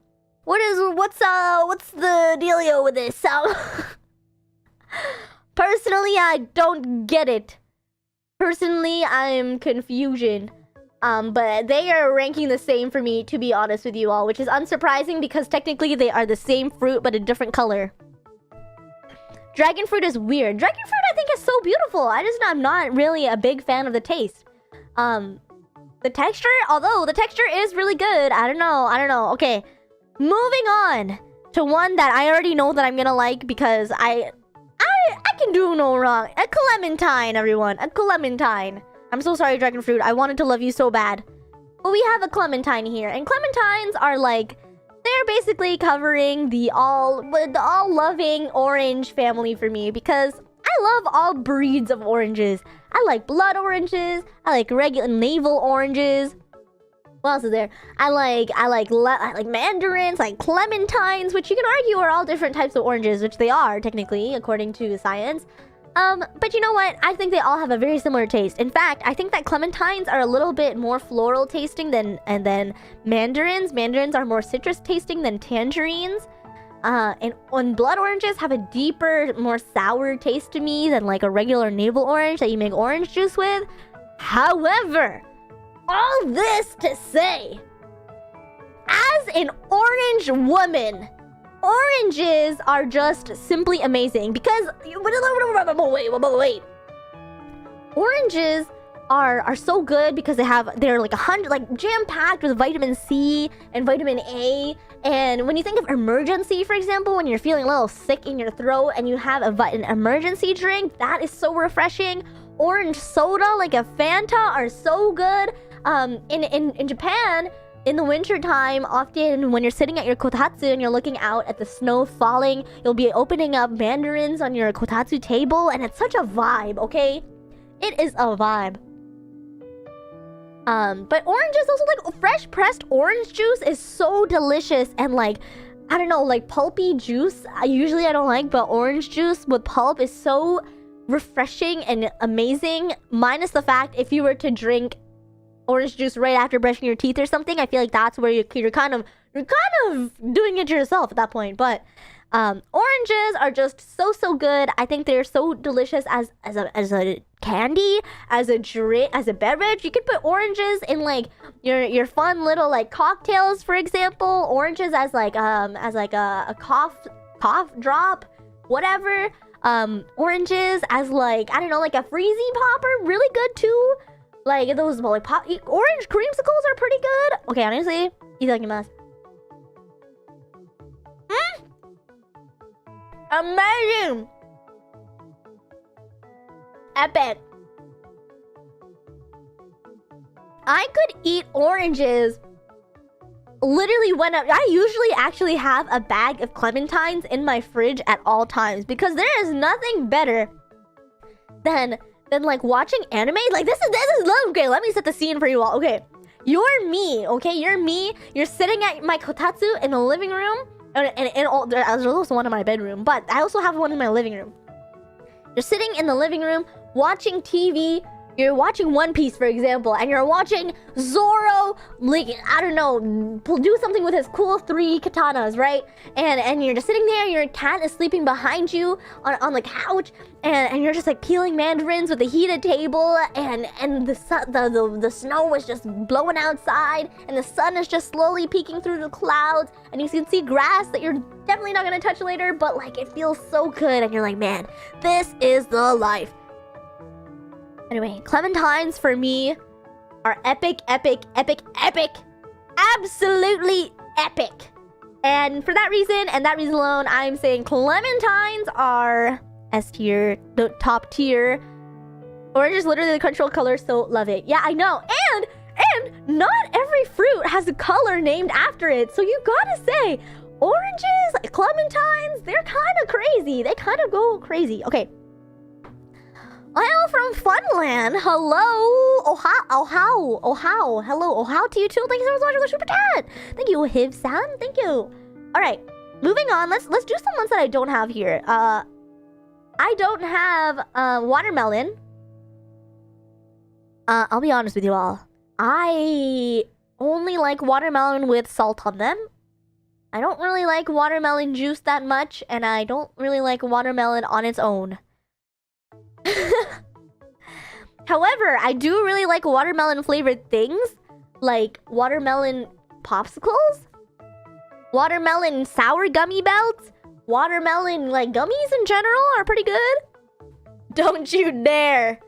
What's the dealio with this? Personally, I don't get it. Personally, I'm confusion. But they are ranking the same for me, to be honest with you all, which is unsurprising because technically they are the same fruit but a different color. Dragon fruit is weird. Dragon fruit, I think, is so beautiful. I'm not really a big fan of the taste. The texture, although the texture is really good. I don't know. Okay, moving on to one that I already know that I'm gonna like because I can do no wrong. A clementine, everyone. A clementine. I'm so sorry, dragon fruit. I wanted to love you so bad. But we have a clementine here. And clementines are like, they're basically covering the all-loving orange family for me because I love all breeds of oranges. I like blood oranges. I like regular navel oranges. What else is there? I like mandarins, like clementines, which you can argue are all different types of oranges, which they are technically according to science. But you know what? I think they all have a very similar taste. In fact, I think that clementines are a little bit more floral tasting than mandarins. Mandarins are more citrus tasting than tangerines. And blood oranges have a deeper, more sour taste to me than like a regular navel orange that you make orange juice with. However, all this to say, as an orange woman, oranges are just simply amazing because wait. Oranges are so good because they're like 100, like jam-packed with vitamin C and vitamin A. And when you think of emergency, for example, when you're feeling a little sick in your throat and you have an emergency drink, that is so refreshing. Orange soda, like a Fanta, are so good. In Japan, in the winter time, often when you're sitting at your kotatsu and you're looking out at the snow falling, you'll be opening up mandarins on your kotatsu table, and it's such a vibe, okay? It is a vibe. But oranges also, like fresh pressed orange juice is so delicious and like, I don't know, like pulpy juice. I don't like, but orange juice with pulp is so refreshing and amazing. Minus the fact if you were to drink orange juice right after brushing your teeth or something, I feel like that's where you're kind of doing it to yourself at that point. But oranges are just so good. I think they're so delicious as a candy, as a drink, as a beverage. You could put oranges in like your fun little like cocktails, for example. Oranges as like a cough drop, whatever. Oranges as like, I don't know, like a freezy popper, really good too. Like those like orange creamsicles are pretty good. Okay, honestly, itadakimasu. Amazing. Epic. I could eat oranges literally when I usually actually have a bag of clementines in my fridge at all times, because there is nothing better than like watching anime. Like this is okay, let me set the scene for you all. Okay, you're me, okay? You're me. You're sitting at my kotatsu in the living room, and all, there's also one in my bedroom, but I also have one in my living room. You're sitting in the living room watching TV. You're watching One Piece, for example, and you're watching Zoro, like, I don't know, do something with his cool 3 katanas, right? And you're just sitting there, your cat is sleeping behind you on the couch, and you're just like peeling mandarins with a heated table, and the snow is just blowing outside, and the sun is just slowly peeking through the clouds, and you can see grass that you're definitely not gonna touch later, but like it feels so good, and you're like, man, this is the life. Anyway, clementines for me are epic, epic, epic, epic. Absolutely epic. And for that reason, and that reason alone, I'm saying clementines are S tier, the top tier. Orange is literally the Crunchyroll color, so love it. Yeah, I know. And not every fruit has a color named after it. So you gotta say, oranges, clementines, they're kind of crazy. They kind of go crazy. Okay. Well, from Funland, hello, Ohao, hello, Ohao to you too. Thank you so much for the super chat. Thank you, Hiv-san. Thank you. All right, moving on. Let's do some ones that I don't have here. I don't have watermelon. I'll be honest with you all. I only like watermelon with salt on them. I don't really like watermelon juice that much, and I don't really like watermelon on its own. However, I do really like watermelon flavored things, like watermelon popsicles, watermelon sour gummy belts, watermelon like gummies in general are pretty good. Don't you dare.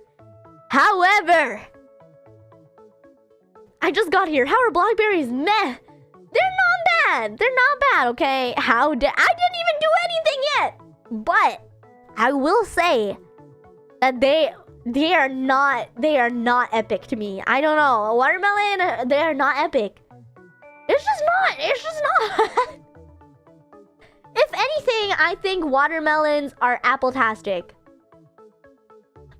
However, I just got here. How are blackberries? Meh. They're not bad. They're not bad, okay? I didn't even do anything yet. But I will say that they are not epic to me. I don't know. Watermelon, they are not epic. It's just not. If anything, I think watermelons are apple-tastic.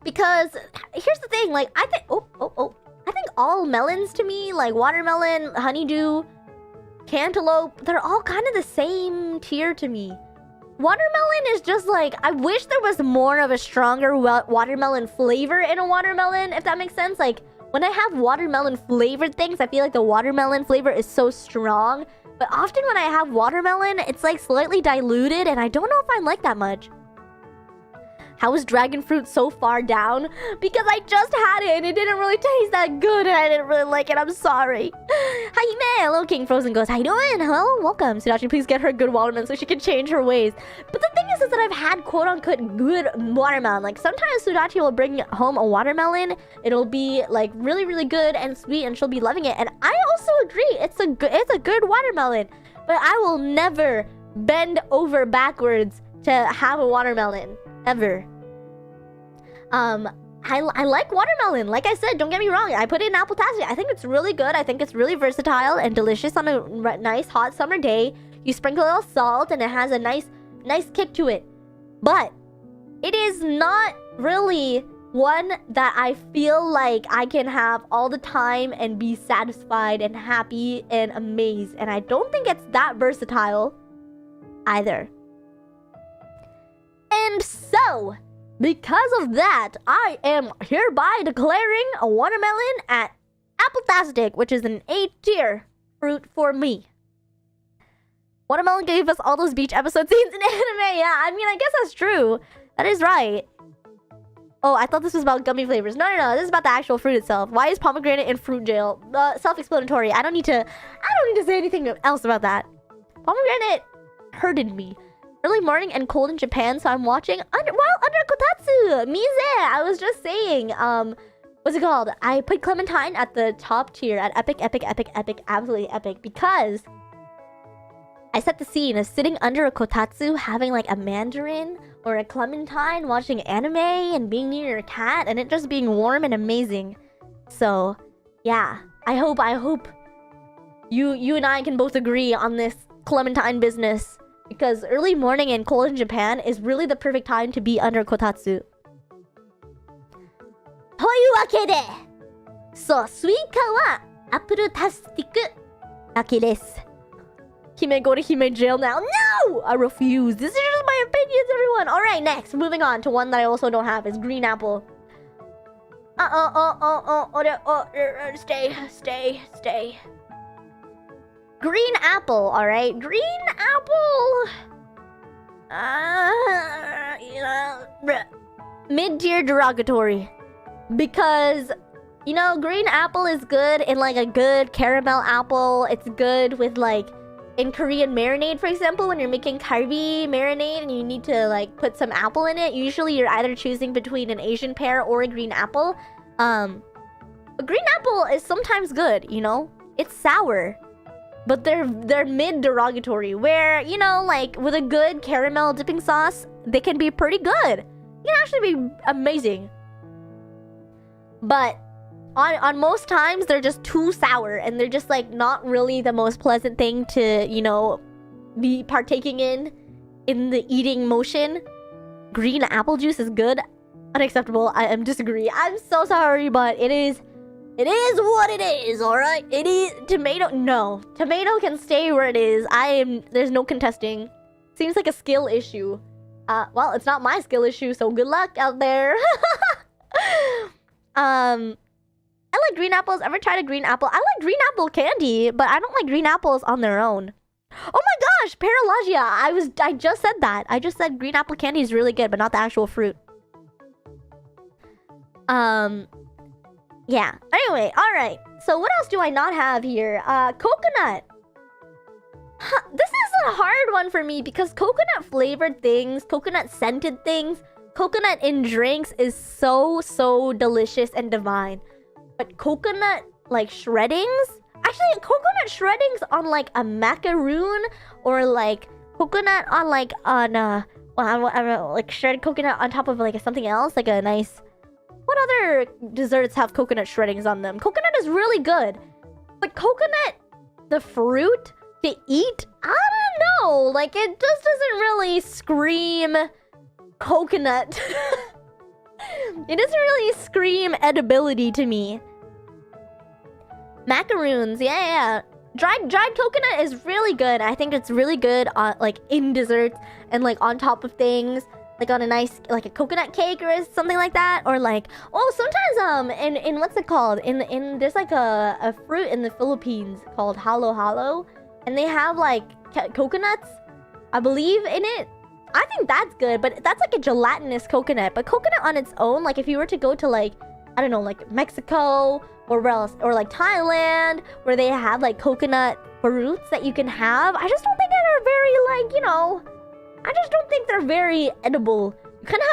Because here's the thing, like I think I think all melons to me, like watermelon, honeydew, cantaloupe, they're all kind of the same tier to me. Watermelon is just like, I wish there was more of a stronger watermelon flavor in a watermelon, if that makes sense. Like, when I have watermelon flavored things, I feel like the watermelon flavor is so strong. But often when I have watermelon, it's like slightly diluted, and I don't know if I like that much. How is dragon fruit so far down? Because I just had it and it didn't really taste that good and I didn't really like it. I'm sorry. Hi, man. Hello, King Frozen goes, how you doing? Hello, welcome. Sudachi, please get her good watermelon so she can change her ways. But the thing is that I've had quote-unquote good watermelon. Like, sometimes Sudachi will bring home a watermelon. It'll be, like, really, really good and sweet and she'll be loving it. And I also agree. It's a good watermelon. But I will never bend over backwards to have a watermelon. Ever. I like watermelon. Like I said, don't get me wrong. I put it in apple-tastic. I think it's really good. I think it's really versatile and delicious on a nice hot summer day. You sprinkle a little salt and it has a nice kick to it. But it is not really one that I feel like I can have all the time and be satisfied and happy and amazed. And I don't think it's that versatile either. And so, because of that, I am hereby declaring a watermelon at apple-tastic, which is an A tier fruit for me. Watermelon gave us all those beach episode scenes in anime. Yeah, I mean, I guess that's true. That is right. Oh, I thought this was about gummy flavors. No. This is about the actual fruit itself. Why is pomegranate in fruit jail? Self-explanatory. I don't need to say anything else about that. Pomegranate hurted me. Early morning and cold in Japan, so I'm watching under Kotatsu. Mise, I was just saying. What's it called? I put Clementine at the top tier at epic, absolutely epic, because I set the scene as sitting under a Kotatsu, having like a mandarin or a Clementine, watching anime and being near your cat, and it just being warm and amazing. So, yeah, I hope you and I can both agree on this clementine business. Because early morning and cold in Japan is really the perfect time to be under kotatsu. というわけで、そう、スイカはアップルタスティックだけです。Hime, go to Hime jail now. No! I refuse. This is just my opinions, everyone. Alright, next. Moving on to one that I also don't have is green apple. Stay. Green apple, alright? Green apple! Mid-tier derogatory. Because, you know, green apple is good in like a good caramel apple. It's good with like, in Korean marinade, for example, when you're making kalbi marinade and you need to like put some apple in it. Usually you're either choosing between an Asian pear or a green apple. A green apple is sometimes good, you know? It's sour. But they're mid-derogatory, where, you know, like, with a good caramel dipping sauce, they can be pretty good. It can actually be amazing. But on most times, they're just too sour, and they're just, like, not really the most pleasant thing to, you know, be partaking in the eating motion. Green apple juice is good. Unacceptable. I am disagree. I'm so sorry, but it is what it is, alright? It is tomato. No. Tomato can stay where it is. There's no contesting. Seems like a skill issue. Well, it's not my skill issue, so good luck out there. I like green apples. Ever tried a green apple? I like green apple candy, but I don't like green apples on their own. Oh my gosh, paralagia. I just said that. I just said green apple candy is really good, but not the actual fruit. Yeah. Anyway, alright. So what else do I not have here? Coconut. This is a hard one for me because coconut flavored things, coconut scented things, coconut in drinks is so delicious and divine. But coconut like shreddings? Actually, coconut shreddings on like a macaroon or like coconut on like like shredded coconut on top of like something else, like a nice. What other desserts have coconut shreddings on them? Coconut is really good. But coconut, the fruit to eat? I don't know. Like, it just doesn't really scream coconut. It doesn't really scream edibility to me. Macaroons, yeah. Dried coconut is really good. I think it's really good on like in desserts and like on top of things. Like on a nice, like a coconut cake or something like that, or like, oh, sometimes in what's it called? In there's like a fruit in the Philippines called halo, and they have like coconuts, I believe, in it. I think that's good, but that's like a gelatinous coconut. But coconut on its own, like if you were to go to like, I don't know, like Mexico or where else, or like Thailand, where they have like coconut fruits that you can have, I just don't think they're very like, you know. I just don't think they're very edible.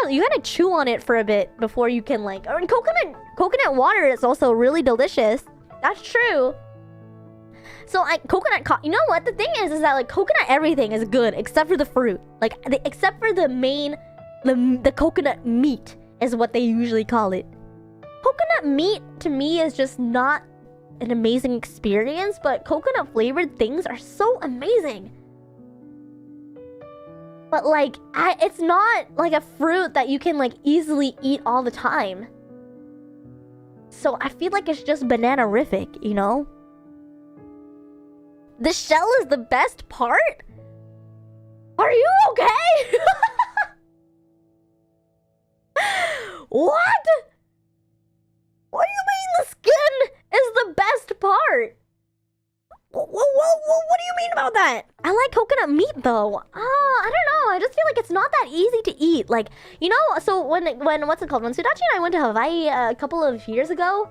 You gotta chew on it for a bit before you can like. Or coconut water is also really delicious. That's true. So you know what the thing is that like coconut everything is good except for the fruit. Like except for the main, the coconut meat is what they usually call it. Coconut meat to me is just not an amazing experience, but coconut flavored things are so amazing. But like, it's not like a fruit that you can like easily eat all the time. So I feel like it's just banana-rific, you know? The shell is the best part? Are you okay? What? What do you mean the skin is the best part? What do you mean about that? I like coconut meat though. Oh, I don't know. I just feel like it's not that easy to eat. Like, you know, so when what's it called? When Sudachi and I went to Hawaii a couple of years ago,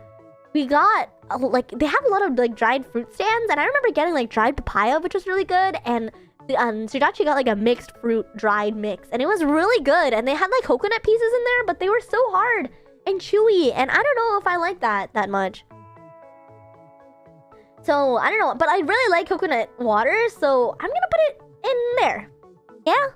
we got like they have a lot of like dried fruit stands, and I remember getting like dried papaya, which was really good, and Sudachi got like a mixed fruit dried mix, and it was really good. And they had like coconut pieces in there, but they were so hard and chewy, and I don't know if I like that much. So, I don't know, but I really like coconut water, so I'm gonna put it in there. Yeah?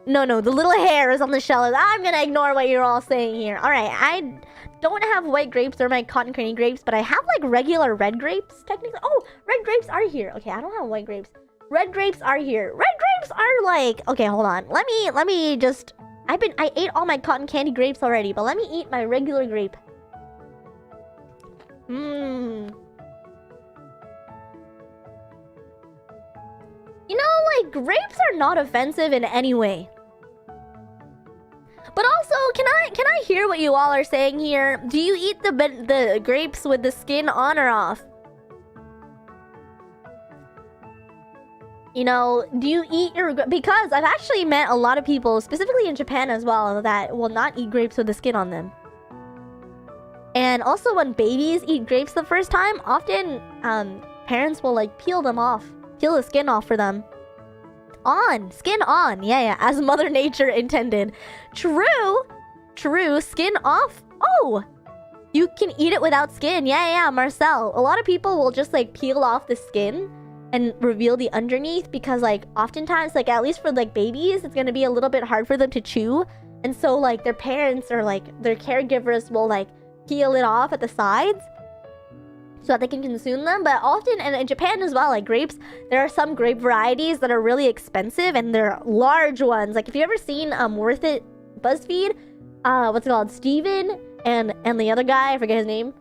No, the little hairs on the shell. I'm gonna ignore what you're all saying here. Alright, I don't have white grapes or my cotton candy grapes, but I have like regular red grapes, technically. Oh, red grapes are here. Okay, I don't have white grapes. Red grapes are here. Red grapes are like... Okay, hold on. Let me just... I ate all my cotton candy grapes already, but let me eat my regular grape. Mmm. You know, like, grapes are not offensive in any way. But also, can I hear what you all are saying here? Do you eat the grapes with the skin on or off? You know, do you eat your... Because I've actually met a lot of people, specifically in Japan as well, that will not eat grapes with the skin on them. And also, when babies eat grapes the first time, often parents will like peel them off. Peel the skin off for them. Skin on. Yeah, as Mother Nature intended. True, skin off. Oh, you can eat it without skin. Yeah, Marcel. A lot of people will just like peel off the skin and reveal the underneath because like oftentimes, like at least for like babies, it's gonna be a little bit hard for them to chew. And so like their parents or like their caregivers will like peel it off at the sides so that they can consume them. But often, and in Japan as well, like grapes, there are some grape varieties that are really expensive and they're large ones. Like if you've ever seen Worth It BuzzFeed, what's it called? Steven and the other guy, I forget his name,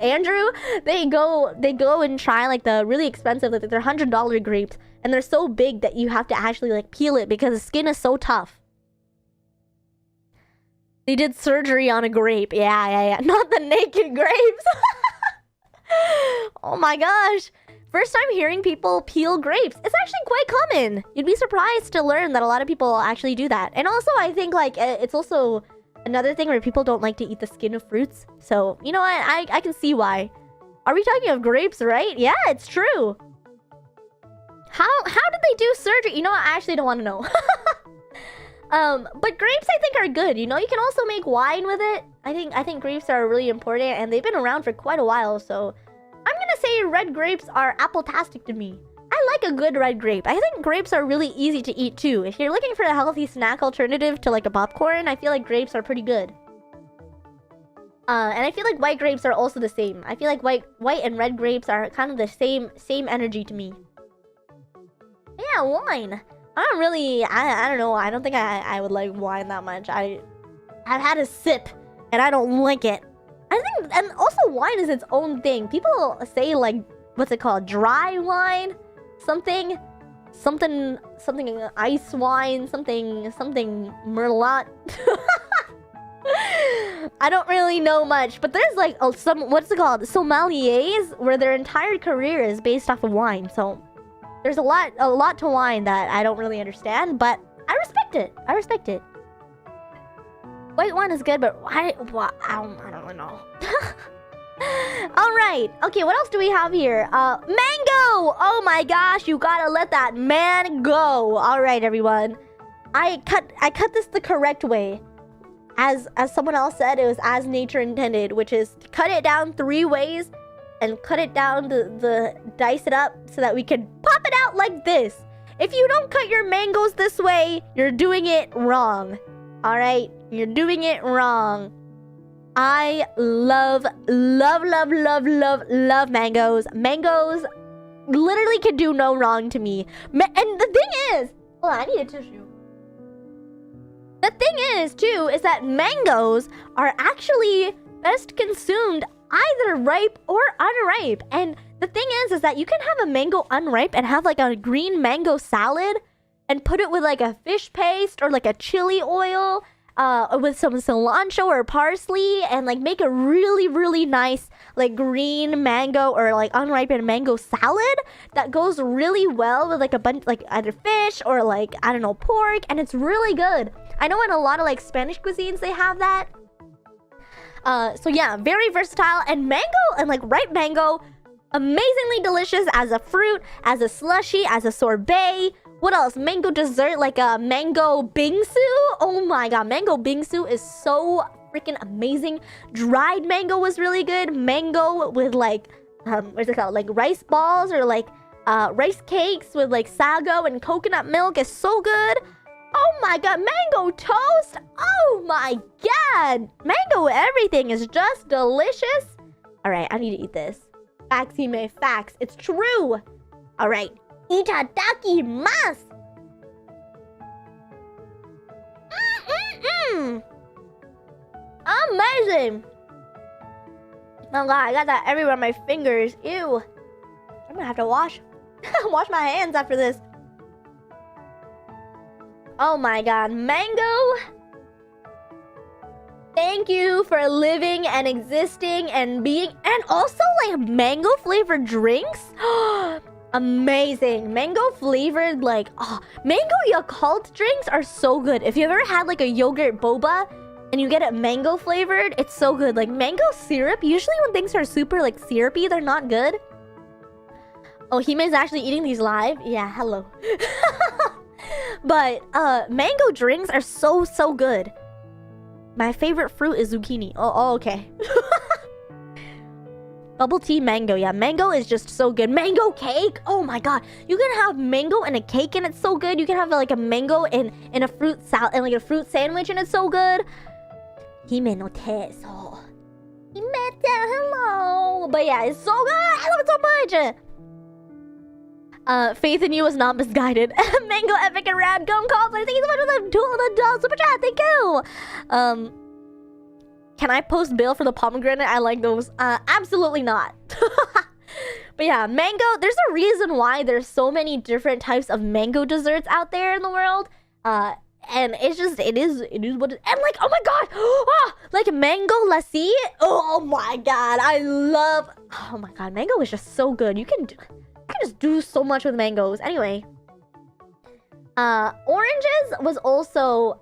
Andrew, they go and try like the really expensive, like they're $100 grapes, and they're so big that you have to actually like peel it because the skin is so tough. They did surgery on a grape. Yeah. Not the naked grapes. Oh my gosh. First time hearing people peel grapes. It's actually quite common. You'd be surprised to learn that a lot of people actually do that. And also, I think like it's also another thing where people don't like to eat the skin of fruits. So, you know what? I can see why. Are we talking of grapes, right? Yeah, it's true. How did they do surgery? You know what? I actually don't want to know. But grapes I think are good. You know, you can also make wine with it. I think grapes are really important and they've been around for quite a while, so I'm gonna say red grapes are apple-tastic to me. I like a good red grape. I think grapes are really easy to eat too. If you're looking for a healthy snack alternative to like a popcorn, I feel like grapes are pretty good. And I feel like white grapes are also the same. I feel like white and red grapes are kind of the same energy to me. Yeah, wine. I don't know. I don't think I would like wine that much. I've had a sip and I don't like it. I think, and also wine is its own thing. People say like, what's it called? Dry wine? Something ice wine, something merlot. I don't really know much, but there's like some, what's it called? Sommeliers, where their entire career is based off of wine. So there's a lot to wine that I don't really understand, but I respect it. White wine is good, but I don't really know. Alright, okay, what else do we have here? Mango! Oh my gosh, you gotta let that man go. Alright, everyone. I cut this the correct way. As someone else said, it was as nature intended, which is to cut it down 3 ways and cut it down dice it up so that we can pop it out like this. If you don't cut your mangoes this way, you're doing it wrong. Alright? You're doing it wrong. I love mangoes. Mangoes literally can do no wrong to me. And the thing is... Hold on, I need a tissue. The thing is, too, is that mangoes are actually best consumed either ripe or unripe. And the thing is that you can have a mango unripe and have like a green mango salad and put it with like a fish paste or like a chili oil with some cilantro or parsley and like make a really nice like green mango or like unripened mango salad that goes really well with like a bunch like either fish or like, I don't know, pork, and it's really good. I know in a lot of like Spanish cuisines they have that. So yeah, very versatile. And mango and like ripe mango, amazingly delicious as a fruit, as a slushy, as a sorbet. What else? Mango dessert, like a mango bingsu. Oh my god, mango bingsu is so freaking amazing. Dried mango was really good. Mango with like, what's it called? Like rice balls or like rice cakes with like sago and coconut milk is so good. Oh my god, mango toast! Oh my god! Mango everything is just delicious. Alright, I need to eat this. Facts, Hime, facts. It's true! Alright. Itadakimasu! Amazing! Oh god, I got that everywhere on my fingers. Ew. I'm gonna have to wash my hands after this. Oh my god, mango! Thank you for living and existing and being... And also, like, mango flavored drinks? Amazing. Mango flavored, like... Oh, mango Yakult drinks are so good. If you've ever had, like, a yogurt boba and you get it mango flavored, it's so good. Like, mango syrup, usually when things are super, like, syrupy, they're not good. Oh, Hime's actually eating these live? Yeah, hello. But, mango drinks are so, so good. My favorite fruit is zucchini. Oh okay. Bubble tea mango. Yeah, mango is just so good. Mango cake. Oh my god. You can have mango and a cake and it's so good. You can have like a mango and a fruit salad and like a fruit sandwich and it's so good. Hime no teso. Hime, hello. But yeah, it's so good. I love it so much. Faith in you was not misguided. Mango epic and rad gum cobbler. Thank you so much for the super chat. Thank you. Can I post bail for the pomegranate? I like those. Absolutely not. But yeah, mango. There's a reason why there's so many different types of mango desserts out there in the world. And it's just it is what it, and like, oh my god, like mango lassi. Oh my god, I love. Oh my god, mango is just so good. You can just do so much with mangoes. Anyway, oranges was also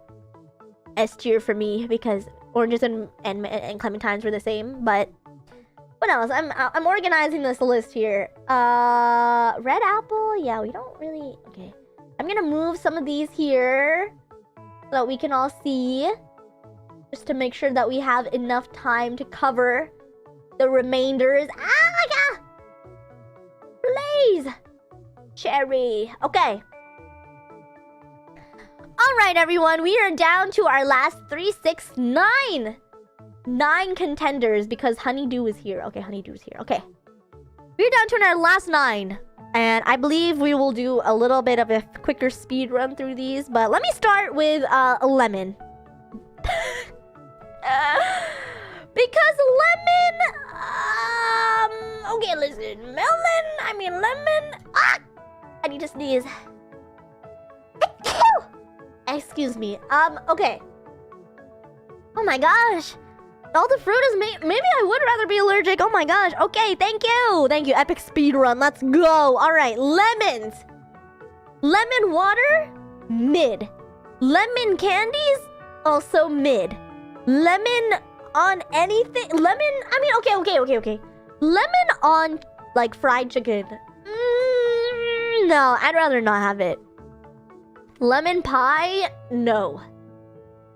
S tier for me because oranges and clementines were the same. But what else? I'm organizing this list here. Red apple. Yeah, we don't really. Okay, I'm gonna move some of these here so that we can all see, just to make sure that we have enough time to cover the remainders. Ah my god! Please! Cherry. Okay. Alright, everyone. We are down to our last 3, 6, 9. 9 contenders because Honeydew is here. Okay, Honeydew is here. Okay. We're down to our last 9. And I believe we will do a little bit of a quicker speed run through these. But let me start with lemon. Because lemon... okay, listen. Lemon... Ah! I need to sneeze. Excuse me. Okay. Oh my gosh. All the fruit is maybe I would rather be allergic. Oh my gosh. Okay, thank you. Thank you. Epic speed run. Let's go. Alright, lemons. Lemon water? Mid. Lemon candies? Also mid. Lemon on anything? Lemon... I mean, okay. Lemon on, like, fried chicken. No, I'd rather not have it. Lemon pie? No.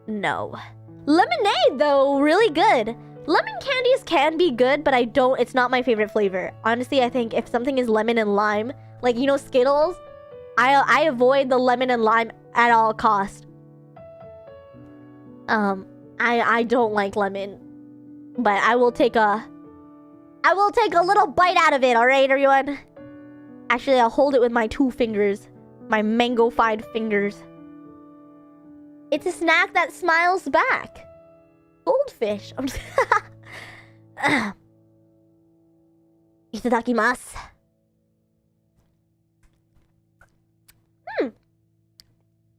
No. Lemonade, though, really good. Lemon candies can be good, but it's not my favorite flavor. Honestly, I think if something is lemon and lime, like, you know, Skittles, I avoid the lemon and lime at all cost. I don't like lemon, but I will take a little bite out of it, alright, everyone? Actually, I'll hold it with my 2 fingers. My mango-fied fingers. It's a snack that smiles back. Goldfish. Itadakimasu. Not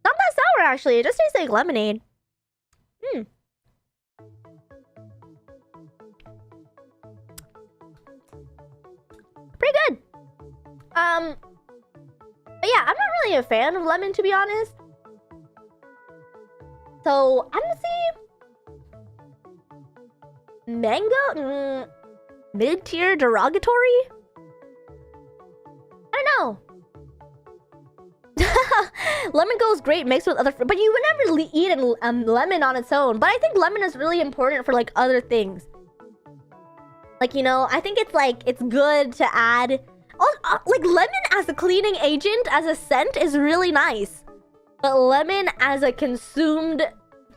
that sour, actually. It just tastes like lemonade. Pretty good. But yeah, I'm not really a fan of lemon, to be honest. So, honestly, mango? Mid-tier derogatory? I don't know. Lemon goes great mixed with other fruit, but you would never eat lemon on its own. But I think lemon is really important for, like, other things. Like, you know, I think it's good to add... like, lemon as a cleaning agent, as a scent, is really nice. But lemon as a consumed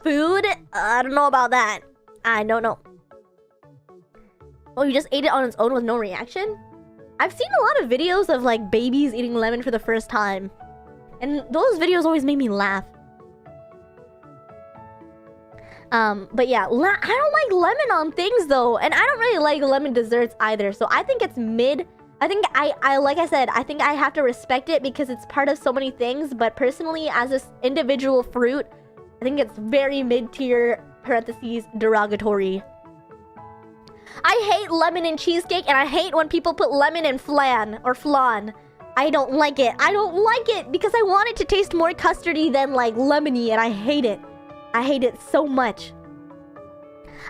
food, I don't know about that. I don't know. Oh, you just ate it on its own with no reaction? I've seen a lot of videos of like babies eating lemon for the first time. And those videos always make me laugh. But yeah, I don't like lemon on things though. And I don't really like lemon desserts either. So I think it's mid. I think like I said, I think I have to respect it because it's part of so many things. But personally, as this individual fruit, I think it's very mid-tier, parentheses, derogatory. I hate lemon in cheesecake, and I hate when people put lemon in flan or flan. I don't like it. I don't like it because I want it to taste more custardy than like lemony, and I hate it. I hate it so much.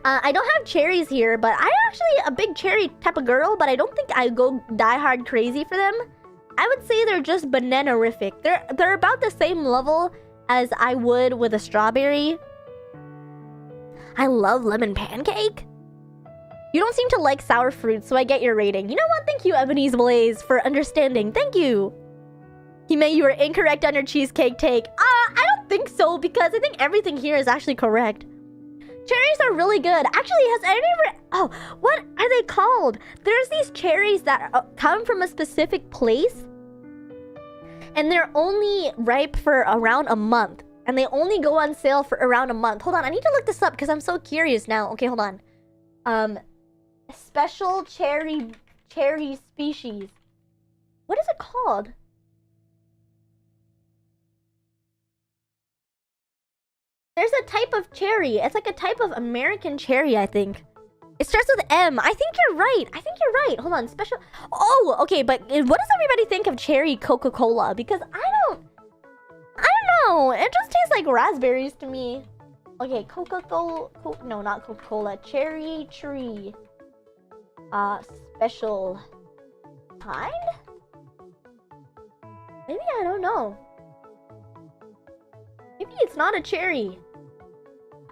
I don't have cherries here, but I'm actually a big cherry type of girl, but I don't think I go die hard crazy for them. I would say they're just banana-rific. They're about the same level as I would with a strawberry. I love lemon pancake. You don't seem to like sour fruits, so I get your rating. You know what? Thank you, Ebony's Blaze, for understanding. Thank you. Hime, you were incorrect on your cheesecake take. I don't think so, because I think everything here is actually correct. Cherries are really good. Actually, has anyone ever... Oh, what are they called? There's these cherries that come from a specific place. And they're only ripe for around a month. And they only go on sale for around a month. Hold on, I need to look this up because I'm so curious now. Okay, hold on. Special cherry species. What is it called? There's a type of cherry. It's like a type of American cherry, I think. It starts with M. I think you're right. Hold on, special... Oh, okay, but what does everybody think of cherry Coca-Cola? Because I don't know. It just tastes like raspberries to me. Okay, Coca-Cola... No, not Coca-Cola. Cherry tree. Special... kind? Maybe I don't know. Maybe it's not a cherry.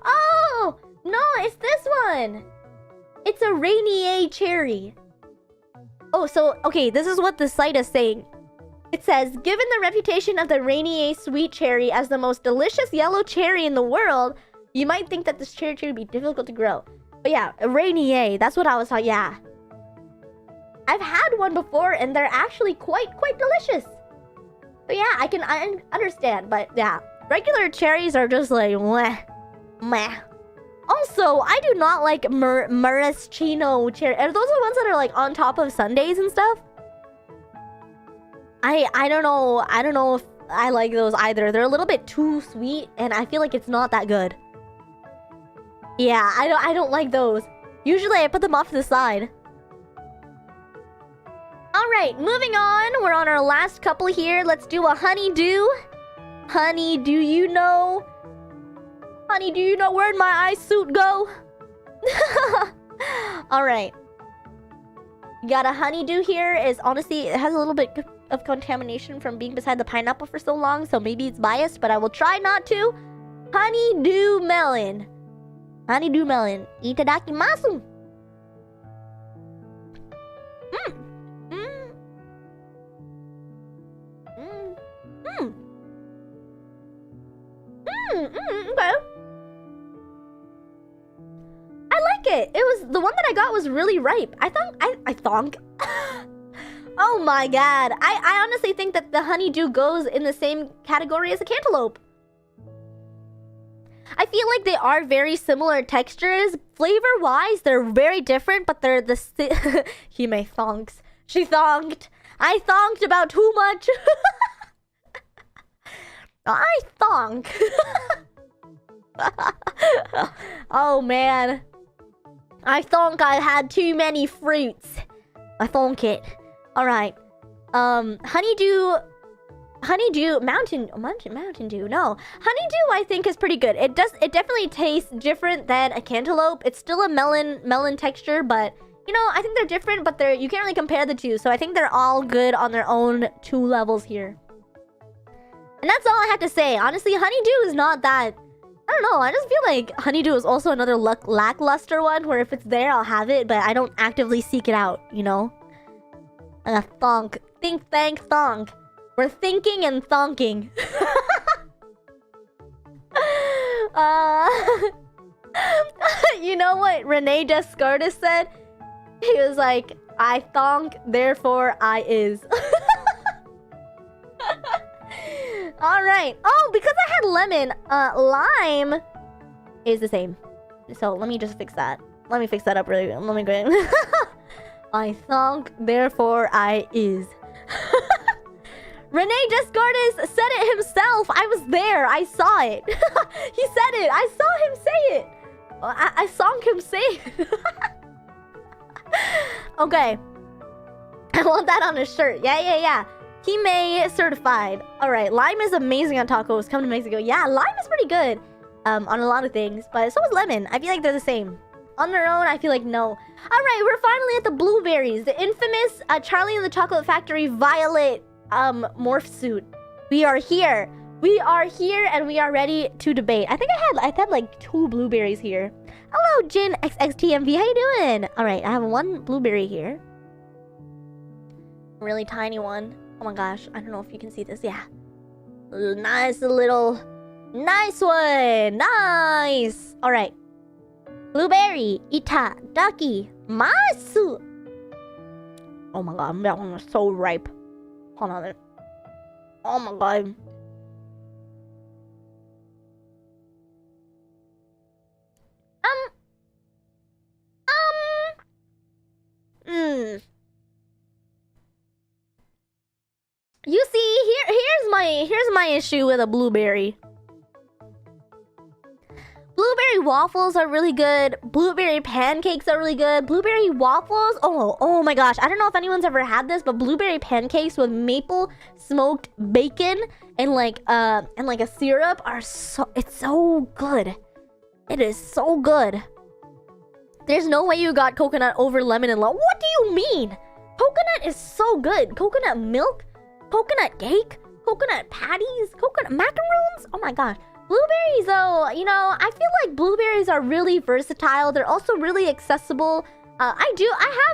Oh! No, it's this one! It's a Rainier cherry. Oh, so, okay, this is what the site is saying. It says, given the reputation of the Rainier sweet cherry as the most delicious yellow cherry in the world, you might think that this cherry tree would be difficult to grow. But yeah, a Rainier, that's what I was talking, yeah. I've had one before, and they're actually quite delicious. But yeah, I understand, but yeah. Regular cherries are just like, meh. Also, I do not like maraschino cherry. Are those the ones that are like on top of sundaes and stuff? I don't know if I like those either. They're a little bit too sweet, and I feel like it's not that good. Yeah, I don't like those. Usually I put them off to the side. Alright, moving on. We're on our last couple here. Let's do a honeydew. Honey, do you know? Honey, do you know where'd my eye suit go? Alright. You got a honeydew here. Is honestly, it has a little bit of contamination from being beside the pineapple for so long, so maybe it's biased, but I will try not to. Honeydew melon. Honeydew melon. Itadakimasu. Okay. I like it. It was the one that I got was really ripe. I thonk. Oh my god. I honestly think that the honeydew goes in the same category as a cantaloupe. I feel like they are very similar textures. Flavor-wise, they're very different, but they're the Hime thonks. She thonked. I thonked about too much. I thonk. Oh man. I thonk I had too many fruits. I thonk it. Alright. Honeydew Mountain Dew. No. Honeydew I think is pretty good. It definitely tastes different than a cantaloupe. It's still a melon texture, but you know, I think they're different, but you can't really compare the two. So I think they're all good on their own two levels here. And that's all I have to say. Honestly, honeydew is not that... I don't know. I just feel like honeydew is also another lackluster one where if it's there, I'll have it, but I don't actively seek it out, you know? Thonk. Think, thank, thonk. We're thinking and thonking. You know what Rene Descartes said? He was like, I thonk, therefore I is. Alright. Oh, because I had lemon, lime is the same. So let me just fix that. Let me fix that up really good. Let me go. I thonk, therefore I is. Rene Descartes said it himself. I was there. I saw it. He said it. I saw him say it. I saw him say it. Okay. I want that on a shirt. Yeah. Hime certified. Alright, lime is amazing on tacos. Come to Mexico. Yeah, lime is pretty good on a lot of things. But so is lemon. I feel like they're the same. On their own, I feel like no. Alright, we're finally at the blueberries. The infamous Charlie and the Chocolate Factory Violet morph suit. We are here. We are here and we are ready to debate. I think I had like 2 blueberries here. Hello, Jin XXTMV. How you doing? Alright, I have 1 blueberry here. Really tiny one. Oh my gosh, I don't know if you can see this. Yeah. Nice one. Nice. Alright. Blueberry. Itadaki. Masu. Oh my god, that one was so ripe. Hold on. Oh my god. You see, here's my issue with a blueberry. Blueberry waffles are really good. Blueberry pancakes are really good. Blueberry waffles, oh my gosh. I don't know if anyone's ever had this, but blueberry pancakes with maple smoked bacon and like a syrup are it's so good. It is so good. There's no way you got coconut over lemon and lime. What do you mean? Coconut is so good. Coconut milk, coconut cake, coconut patties, coconut macaroons. Oh my gosh. Blueberries though, you know, I feel like blueberries are really versatile. They're also really accessible. I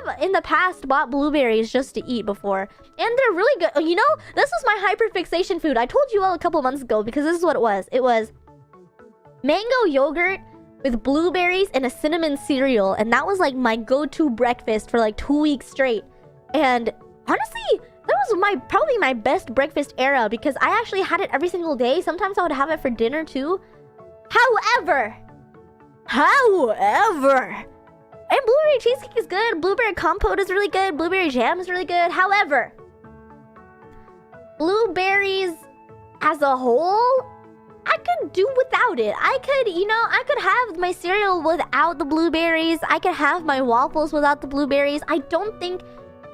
have in the past bought blueberries just to eat before. And they're really good. You know, this was my hyperfixation food. I told you all a couple months ago because this is what it was. It was mango yogurt with blueberries and a cinnamon cereal. And that was like my go-to breakfast for like 2 weeks straight. And honestly, that was probably my best breakfast era because I actually had it every single day. Sometimes I would have it for dinner too. However, and blueberry cheesecake is good. Blueberry compote is really good. Blueberry jam is really good. However, blueberries as a whole, I could do without it. I could have my cereal without the blueberries. I could have my waffles without the blueberries. I don't think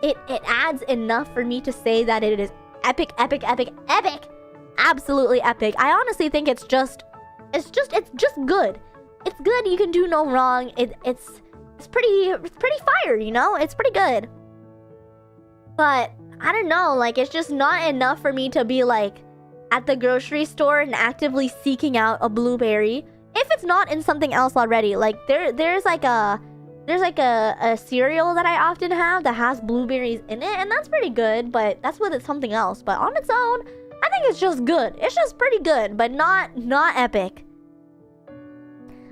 it adds enough for me to say that it is epic. Absolutely epic. I honestly think it's just good. It's good. You can do no wrong. It's pretty fire, you know? It's pretty good. But I don't know, like it's just not enough for me to be like at the grocery store and actively seeking out a blueberry if it's not in something else already. Like there's like a cereal that I often have that has blueberries in it, and that's pretty good, but that's with something else. But on its own, I think it's just good. It's just pretty good, but not epic.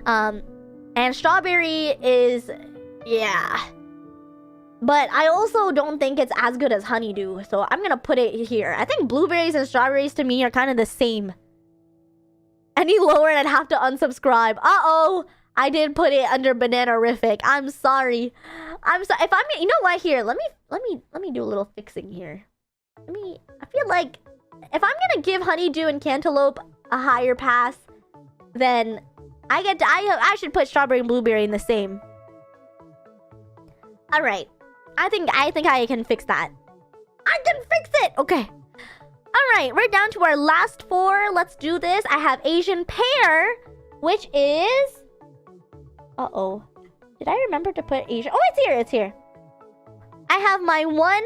And strawberry is, yeah. But I also don't think it's as good as honeydew, so I'm gonna put it here. I think blueberries and strawberries to me are kind of the same. Any lower and I'd have to unsubscribe. Uh-oh! I did put it under banana-rific. I'm sorry. I'm sorry. If I'm, you know what? Here, let me do a little fixing here. I feel like if I'm gonna give honeydew and cantaloupe a higher pass, then I should put strawberry and blueberry in the same. All right. I think I can fix that. I can fix it. Okay. All right, we're down to our last 4. Let's do this. I have Asian pear, which is. Uh-oh. Did I remember to put Asian? Oh, it's here. It's here. I have my 1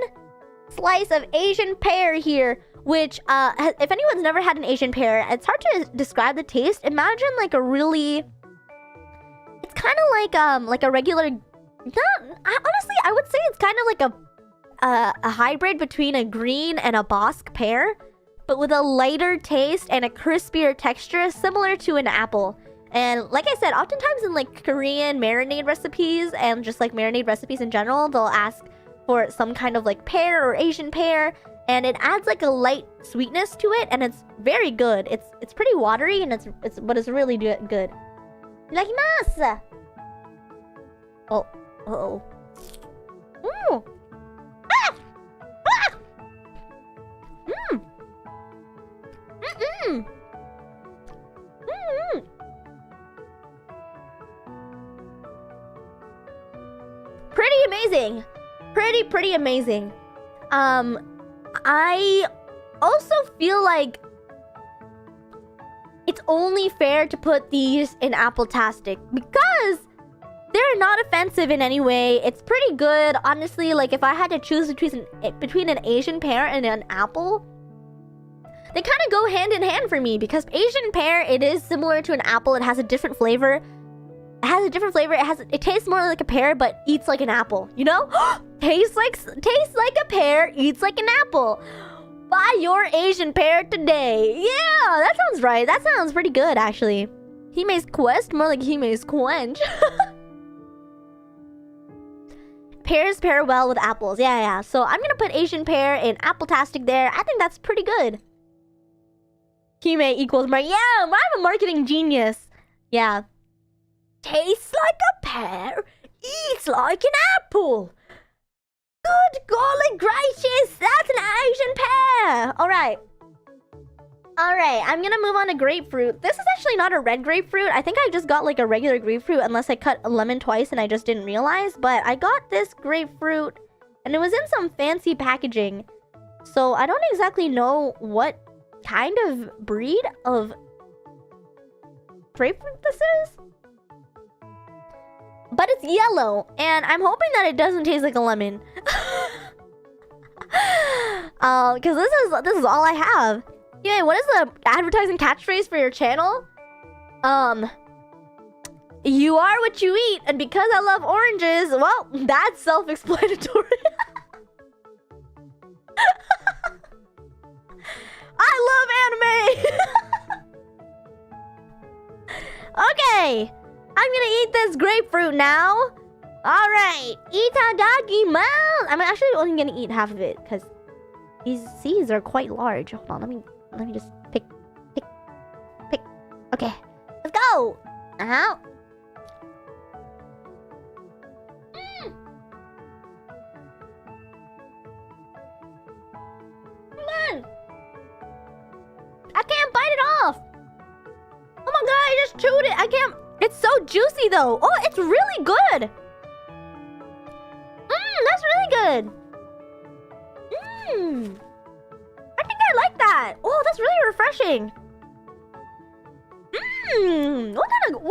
slice of Asian pear here, which, if anyone's never had an Asian pear, it's hard to describe the taste. Imagine like a really... It's kind of like a regular... honestly, I would say it's kind of like a hybrid between a green and a Bosc pear. but with a lighter taste and a crispier texture similar to an apple. And like I said, oftentimes in like Korean marinade recipes and just like marinade recipes in general, they'll ask for some kind of like pear or Asian pear, and it adds like a light sweetness to it, and it's very good. It's pretty watery, and it's really good. Itadakimasu! Oh. Uh-oh. Mmm! Ah! Ah! Mmm! Mm-mm! Mm-mm! Pretty amazing! Pretty amazing. I also feel like it's only fair to put these in Apple-tastic because they're not offensive in any way. It's pretty good. Honestly, like if I had to choose between an Asian pear and an apple, they kind of go hand in hand for me because Asian pear, it is similar to an apple. It has a different flavor. It tastes more like a pear, but eats like an apple. You know? Tastes like a pear, eats like an apple. Buy your Asian pear today. Yeah, that sounds right. That sounds pretty good, actually. Hime's Quest, more like Hime's Quench. Pears pair well with apples. Yeah. So I'm gonna put Asian pear in Apple-tastic there. I think that's pretty good. Hime equals my... Yeah, I'm a marketing genius. Yeah. Tastes like a pear, eats like an apple. Good golly gracious, that's an Asian pear. Alright, I'm gonna move on to grapefruit. This is actually not a red grapefruit. I think I just got like a regular grapefruit unless I cut a lemon twice and I just didn't realize. But I got this grapefruit and it was in some fancy packaging. So I don't exactly know what kind of breed of grapefruit this is. But it's yellow, and I'm hoping that it doesn't taste like a lemon. Because this is all I have. Yeah, what is the advertising catchphrase for your channel? You are what you eat, and because I love oranges, well, that's self-explanatory. I love anime! Okay. I'm gonna eat this grapefruit now. Alright. Itadakimasu. I'm actually only gonna eat half of it because these seeds are quite large. Hold on, let me just pick. Okay. Let's go! Uh-huh. Come on! I can't bite it off! Oh my god, I just chewed it! I can't... It's so juicy though. Oh, it's really good. That's really good. I think I like that. Oh, that's really refreshing. What kind of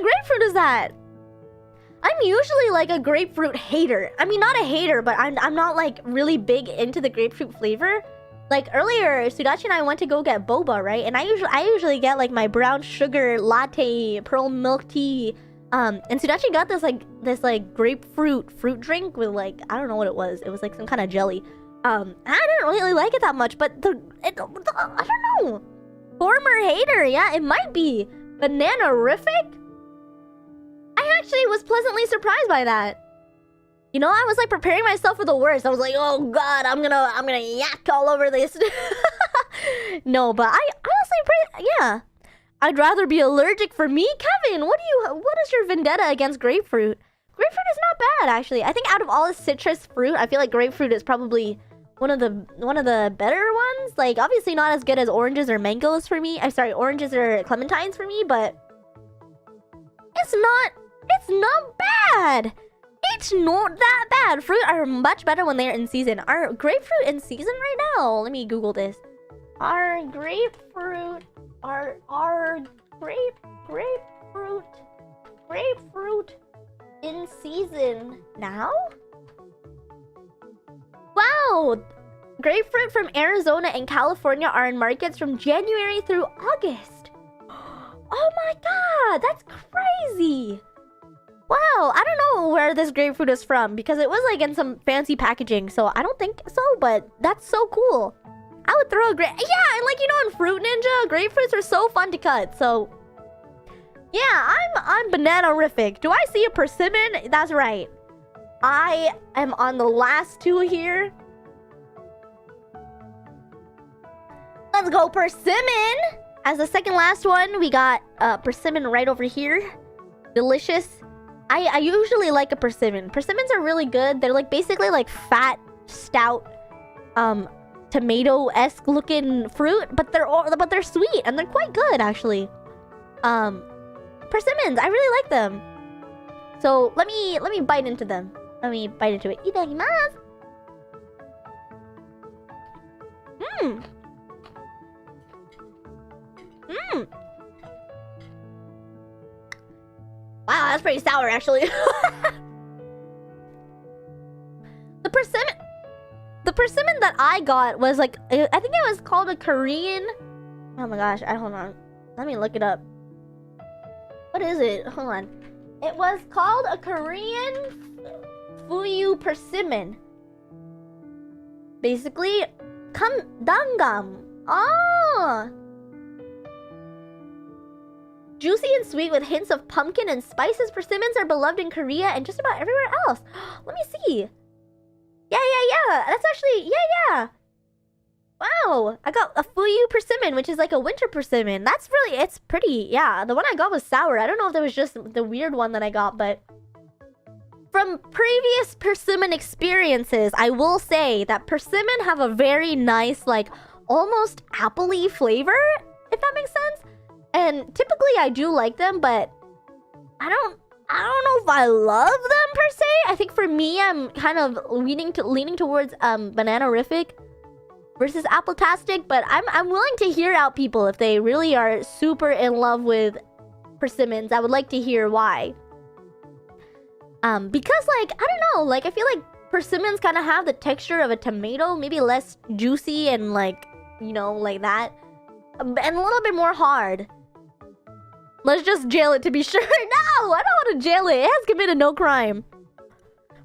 grapefruit is that? I'm usually like a grapefruit hater. I mean, not a hater, but I'm not like really big into the grapefruit flavor. Like earlier, Sudachi and I went to go get boba, right? And I usually get like my brown sugar latte, pearl milk tea. And Sudachi got this grapefruit fruit drink with like, I don't know what it was. It was like some kind of jelly. I didn't really like it that much, but I don't know. Former hater, yeah, it might be. Banana-rific? I actually was pleasantly surprised by that. You know, I was like preparing myself for the worst. I was like, oh god, I'm gonna yak all over this. No, but I honestly, yeah. I'd rather be allergic for me. Kevin, what is your vendetta against grapefruit? Grapefruit is not bad, actually. I think out of all the citrus fruit, I feel like grapefruit is probably one of the better ones. Like, obviously not as good as oranges or mangoes for me. I'm sorry, oranges or clementines for me, but it's not bad. It's not that bad. Fruit are much better when they're in season. Are grapefruit in season right now? Let me Google this. Are grapefruit in season now? Wow! Grapefruit from Arizona and California are in markets from January through August. Oh my god, that's crazy! Wow, I don't know where this grapefruit is from because it was like in some fancy packaging, so I don't think so, but that's so cool. I would throw a grape. Yeah, and like, you know, in Fruit Ninja, grapefruits are so fun to cut. So, yeah, I'm banana-rific. Do I see a persimmon? That's right. I am on the last two here. Let's go persimmon! As the second last one, we got persimmon right over here. Delicious. I usually like a persimmon. Persimmons are really good. They're like basically like fat, stout, tomato-esque looking fruit, but they're sweet and they're quite good actually. Persimmons, I really like them. So let me bite into them. Let me bite into it. Itadakimasu. Mmm. Mmm. Wow, that's pretty sour actually. The persimmon that I got was like, I think it was called a Korean. Oh my gosh, hold on. Let me look it up. What is it? Hold on. It was called a Korean Fuyu persimmon. Basically, dangam. Oh. Juicy and sweet with hints of pumpkin and spices, persimmons are beloved in Korea and just about everywhere else. Let me see. Yeah. That's actually, yeah. Wow. I got a Fuyu persimmon, which is like a winter persimmon. That's really, it's pretty. Yeah, the one I got was sour. I don't know if that was just the weird one that I got, but from previous persimmon experiences, I will say that persimmon have a very nice, like, almost apple-y flavor, if that makes sense. And typically I do like them, but I don't know if I love them per se. I think for me, I'm kind of leaning towards banana-rific versus apple-tastic, but I'm willing to hear out people if they really are super in love with persimmons. I would like to hear why. Because like, I don't know, like I feel like persimmons kind of have the texture of a tomato, maybe less juicy and like, you know, like that, and a little bit more hard. Let's just jail it to be sure. No, I don't want to jail it. It has committed no crime.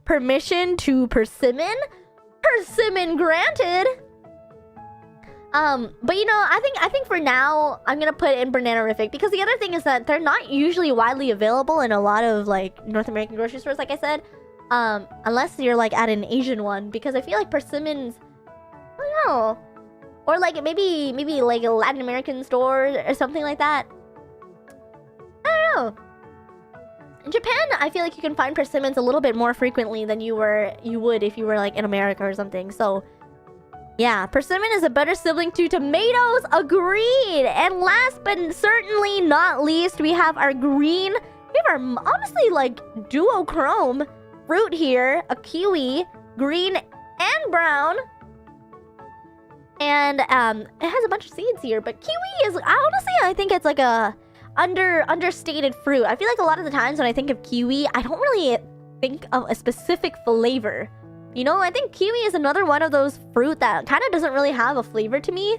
Permission to persimmon? Persimmon granted. But you know, I think for now, I'm gonna put in banana-rific because the other thing is that they're not usually widely available in a lot of like North American grocery stores, like I said. Unless you're like at an Asian one, because I feel like persimmons, I don't know. Or like maybe like a Latin American store or something like that. I don't know. In Japan, I feel like you can find persimmons a little bit more frequently than you would if you were like in America or something. So yeah, persimmon is a better sibling to tomatoes. Agreed. And last but certainly not least, we have our green. We have our honestly like duochrome fruit here. A kiwi, green and brown. And it has a bunch of seeds here, but kiwi is honestly, I think it's like a understated fruit. I feel like a lot of the times when I think of kiwi, I don't really think of a specific flavor. You know, I think kiwi is another one of those fruit that kind of doesn't really have a flavor to me,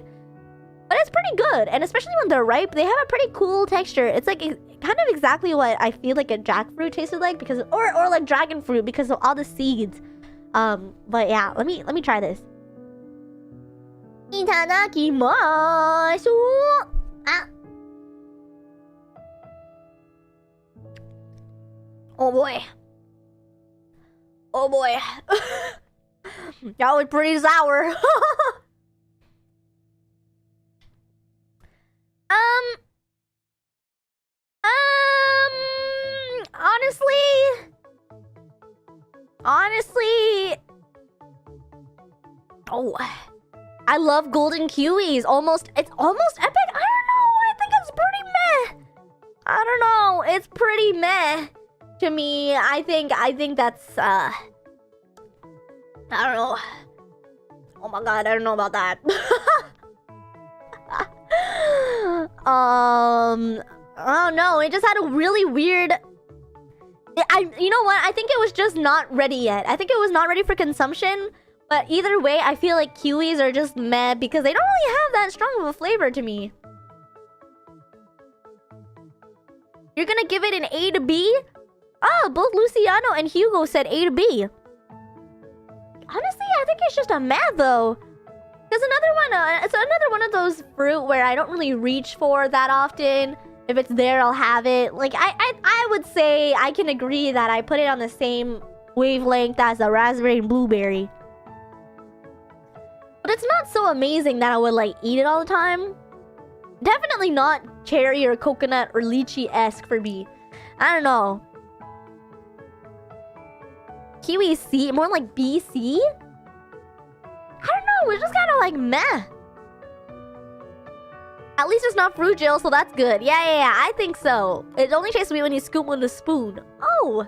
but it's pretty good. And especially when they're ripe, they have a pretty cool texture. It's like kind of exactly what I feel like a jackfruit tasted like, because or like dragon fruit because of all the seeds. But yeah, let me try this. Itadakimasu. Ah. Oh boy. Oh boy. That was pretty sour. Honestly, oh, I love golden kiwis. It's almost epic. I don't know. I think it's pretty meh. I don't know. It's pretty meh to me. I think that's I don't know. Oh my god, I don't know about that. I don't know. It just had a really weird. You know what? I think it was just not ready yet. I think it was not ready for consumption. But either way, I feel like kiwis are just meh because they don't really have that strong of a flavor to me. You're gonna give it an A to B? Oh, both Luciano and Hugo said A to B. Honestly, I think it's just a meh though. Because Because it's another one of those fruit where I don't really reach for that often. If it's there, I'll have it. Like, I would say I can agree that I put it on the same wavelength as a raspberry and blueberry. But it's not so amazing that I would, like, eat it all the time. Definitely not cherry or coconut or lychee-esque for me. I don't know. Kiwi C? More like BC? I don't know, it's just kind of like meh. At least it's not fruit gel, so that's good. Yeah, I think so. It only tastes sweet when you scoop with a spoon. Oh.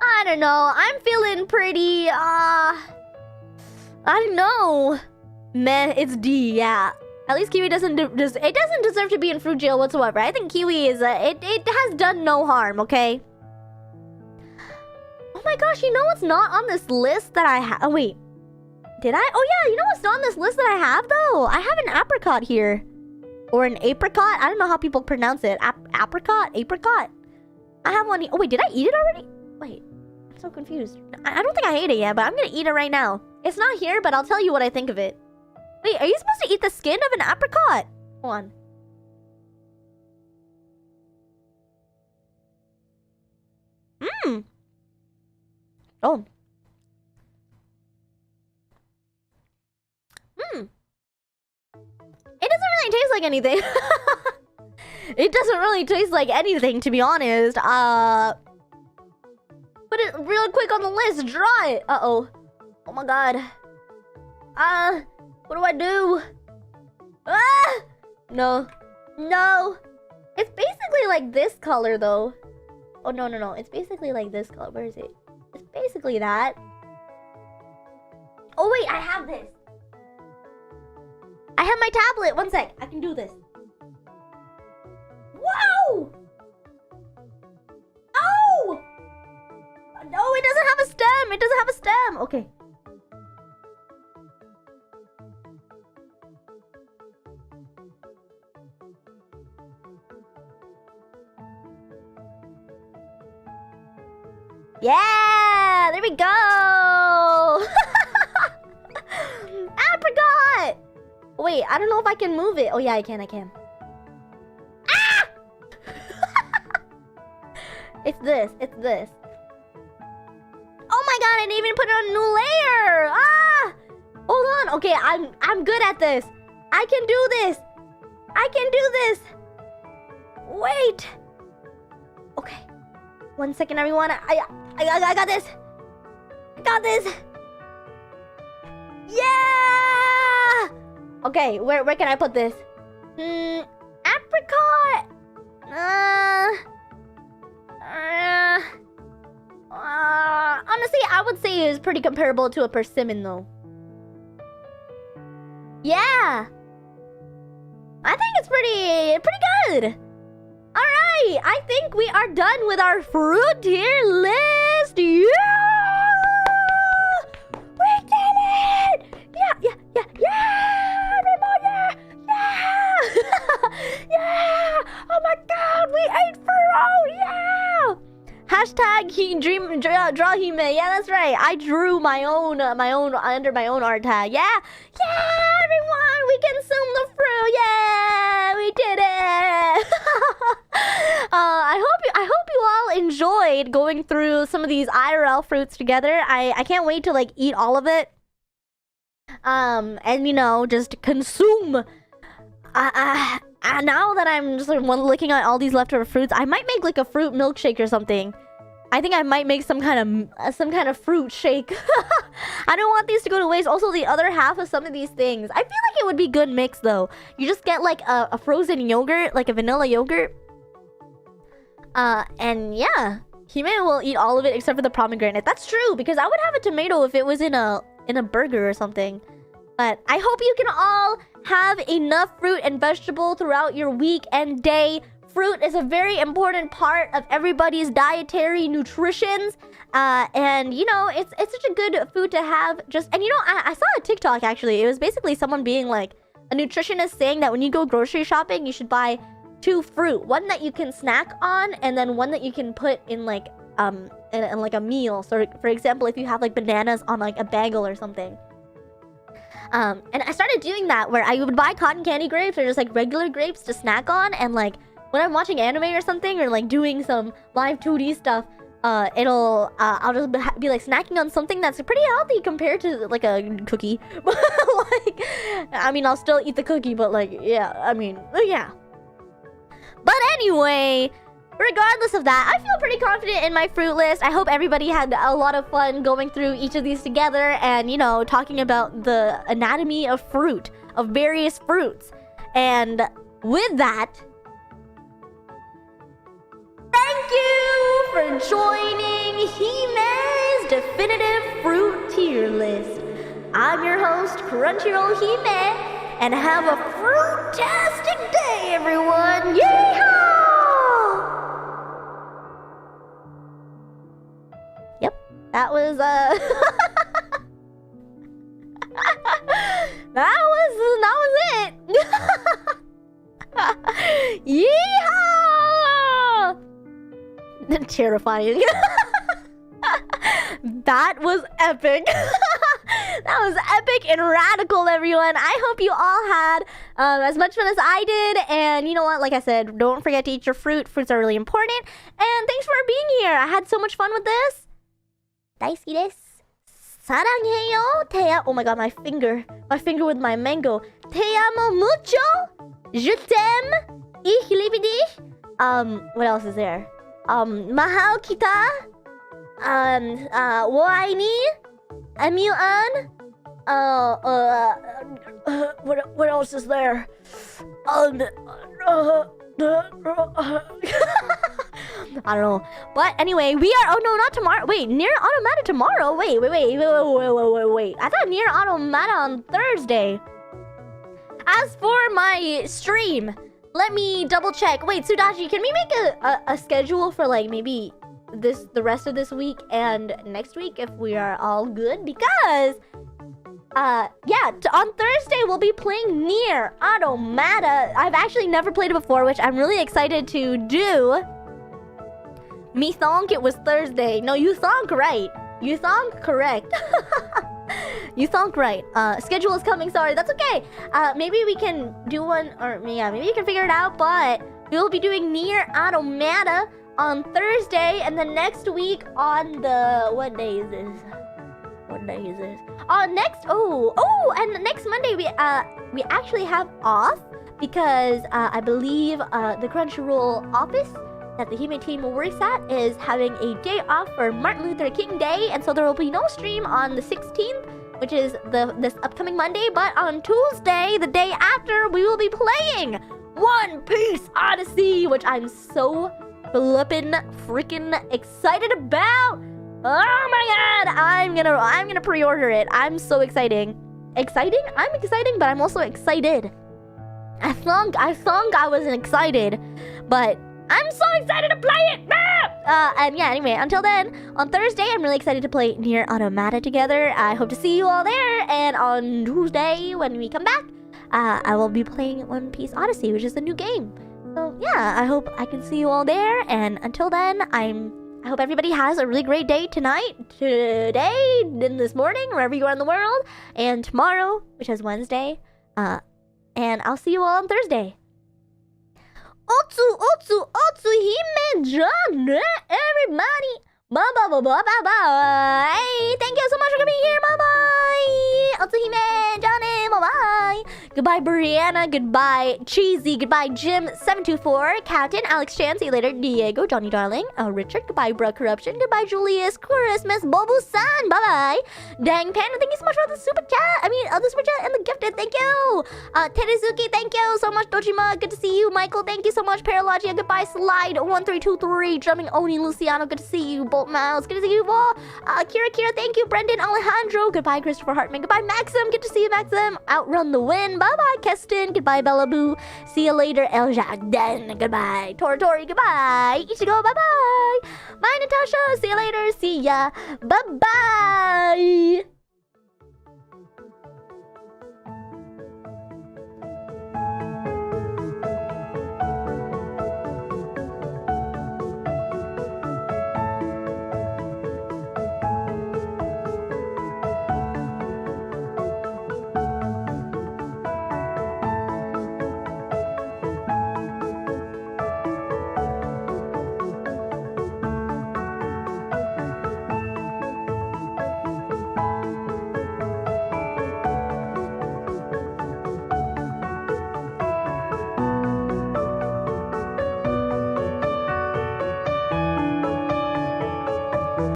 I don't know. I'm feeling pretty, I don't know. Meh, it's D, yeah. At least Kiwi doesn't deserve to be in fruit jail whatsoever. I think Kiwi is, it has done no harm, okay? Oh my gosh, you know what's not on this list that I have? Oh, wait. Did I? Oh, yeah, you know what's not on this list that I have, though? I have an apricot here. Or an apricot? I don't know how people pronounce it. Apricot? Apricot? I have one here. Oh, wait, did I eat it already? Wait, I'm so confused. I don't think I ate it yet, but I'm gonna eat it right now. It's not here, but I'll tell you what I think of it. Wait, are you supposed to eat the skin of an apricot? Hold on. Oh. It doesn't really taste like anything. It doesn't really taste like anything, to be honest. Put it real quick on the list. Draw it. Uh-oh. Oh my god. What do I do? No. It's basically like this color, though. Oh, no. It's basically like this color. Where is it? It's basically that. Oh, wait. I have this. I have my tablet. One sec. I can do this. Whoa! Oh! No, it doesn't have a stem. It doesn't have a stem. Okay. Yeah! There we go! Apricot! Wait, I don't know if I can move it. Oh, yeah, I can. Ah! It's this. Oh my god, I didn't even put it on a new layer! Ah! Hold on. Okay, I'm good at this. I can do this. Wait. Okay. 1 second, everyone. I got this. Yeah! Okay, where can I put this? Apricot. Honestly, I would say it's pretty comparable to a persimmon, though. Yeah. I think it's pretty good. All right, I think we are done with our fruit tier list. Yeah! We did it! Yeah! Everybody! Yeah! Yeah! Oh my god, we ate fruit! Yeah! Hashtag draw Hime. Yeah, that's right. I drew my own under my own art tag. Yeah, everyone, we consumed the fruit. Yeah, we did it. I hope you all enjoyed going through some of these IRL fruits together. I can't wait to like eat all of it. And you know, just consume. Now that I'm just looking at all these leftover fruits, I might make like a fruit milkshake or something. I think I might make some kind of fruit shake. I don't want these to go to waste. Also, the other half of some of these things, I feel like it would be good mix though. You just get like a frozen yogurt, like a vanilla yogurt. And yeah, Hime will eat all of it except for the pomegranate. That's true, because I would have a tomato if it was in a burger or something. But I hope you can all have enough fruit and vegetable throughout your week and day. Fruit is a very important part of everybody's dietary nutritions. And you know, it's such a good food to have. And you know, I saw a TikTok actually. It was basically someone being like, a nutritionist saying that when you go grocery shopping, you should buy 2 fruit. One that you can snack on, and then one that you can put in like in like a meal. So for example, if you have like bananas on like a bagel or something. And I started doing that where I would buy cotton candy grapes or just like regular grapes to snack on, and like when I'm watching anime or something or like doing some live 2D stuff, I'll just be like snacking on something that's pretty healthy compared to like a cookie. Like, I mean, I'll still eat the cookie, but like, yeah, I mean, yeah. But anyway, regardless of that, I feel pretty confident in my fruit list. I hope everybody had a lot of fun going through each of these together and, you know, talking about the anatomy of fruit, of various fruits. And with that, thank you for joining Hime's definitive fruit tier list. I'm your host, Crunchyroll-Hime, and have a fruit-tastic day, everyone! Yeehaw! Yep, that was, that was it! Yeehaw! Terrifying. That was epic. That was epic and radical, everyone. I hope you all had as much fun as I did. And you know what? Like I said, don't forget to eat your fruit. Fruits are really important. And thanks for being here. I had so much fun with this. Daisuki desu. Sarangheyo. Oh my god, my finger. My finger with my mango. Te amo mucho. Je t'aime. Ich liebe dich. What else is there? Mahal kita. Wo ni. Amilan. What else is there? I don't know. But anyway, we are. Oh no, not tomorrow. Wait, Nier Automata tomorrow. Wait. I thought Nier Automata on Thursday. As for my stream, let me double check. Wait, Sudachi, can we make a schedule for like maybe the rest of this week and next week if we are all good? Because yeah, on Thursday we'll be playing Nier Automata. I've actually never played it before, which I'm really excited to do. Me thonk, it was Thursday. No, you thonk right. You thonk correct. You thonk right. Schedule is coming, sorry. That's okay. Maybe we can do one, or yeah, maybe you can figure it out, but we will be doing Nier Automata on Thursday, and then next week on the, what day is this? What day is this? And next Monday we actually have off because I believe the Crunchyroll office that the Hime team works at is having a day off for Martin Luther King Day, and so there will be no stream on the 16th, which is this upcoming Monday. But on Tuesday, the day after, we will be playing One Piece Odyssey, which I'm so flippin' freaking excited about. Oh my god, I'm gonna pre-order it. I'm so exciting. Exciting? I'm exciting, but I'm also excited. I thought I wasn't excited, but I'm so excited to play it! And yeah, anyway, until then, on Thursday, I'm really excited to play Nier Automata together. I hope to see you all there. And on Tuesday, when we come back, I will be playing One Piece Odyssey, which is the new game. So yeah, I hope I can see you all there. And until then, I hope everybody has a really great day tonight, today, and this morning, wherever you are in the world, and tomorrow, which is Wednesday. And I'll see you all on Thursday. Otsu hime jane, everybody. Bye. Thank you so much for coming here. Bye. Otsu hime jane, bye. Goodbye, Brianna. Goodbye, Cheesy. Goodbye, Jim724. Captain, Alex Chan. See you later. Diego, Johnny Darling. Richard. Goodbye, Bruh Corruption. Goodbye, Julius. Christmas. Bobu-san. Bye. Dang Panda. Thank you so much for the super chat. The super chat and the gifted. Thank you. Teruzuki. Thank you so much. Dojima. Good to see you. Michael. Thank you so much. Paralogia. Goodbye, Slide1323. Drumming Oni. Luciano. Good to see you. Bolt Mouse. Good to see you all. Kira. Thank you. Brendan. Alejandro. Goodbye, Christopher Hartman. Goodbye, Maxim. Good to see you, Maxim. Outrun the wind. Bye-bye, Keston. Goodbye, Bella Boo. See you later, El Jardin. Goodbye, Tori. Goodbye, Ichigo. Bye-bye. Bye, Natasha. See you later. See ya. Bye-bye.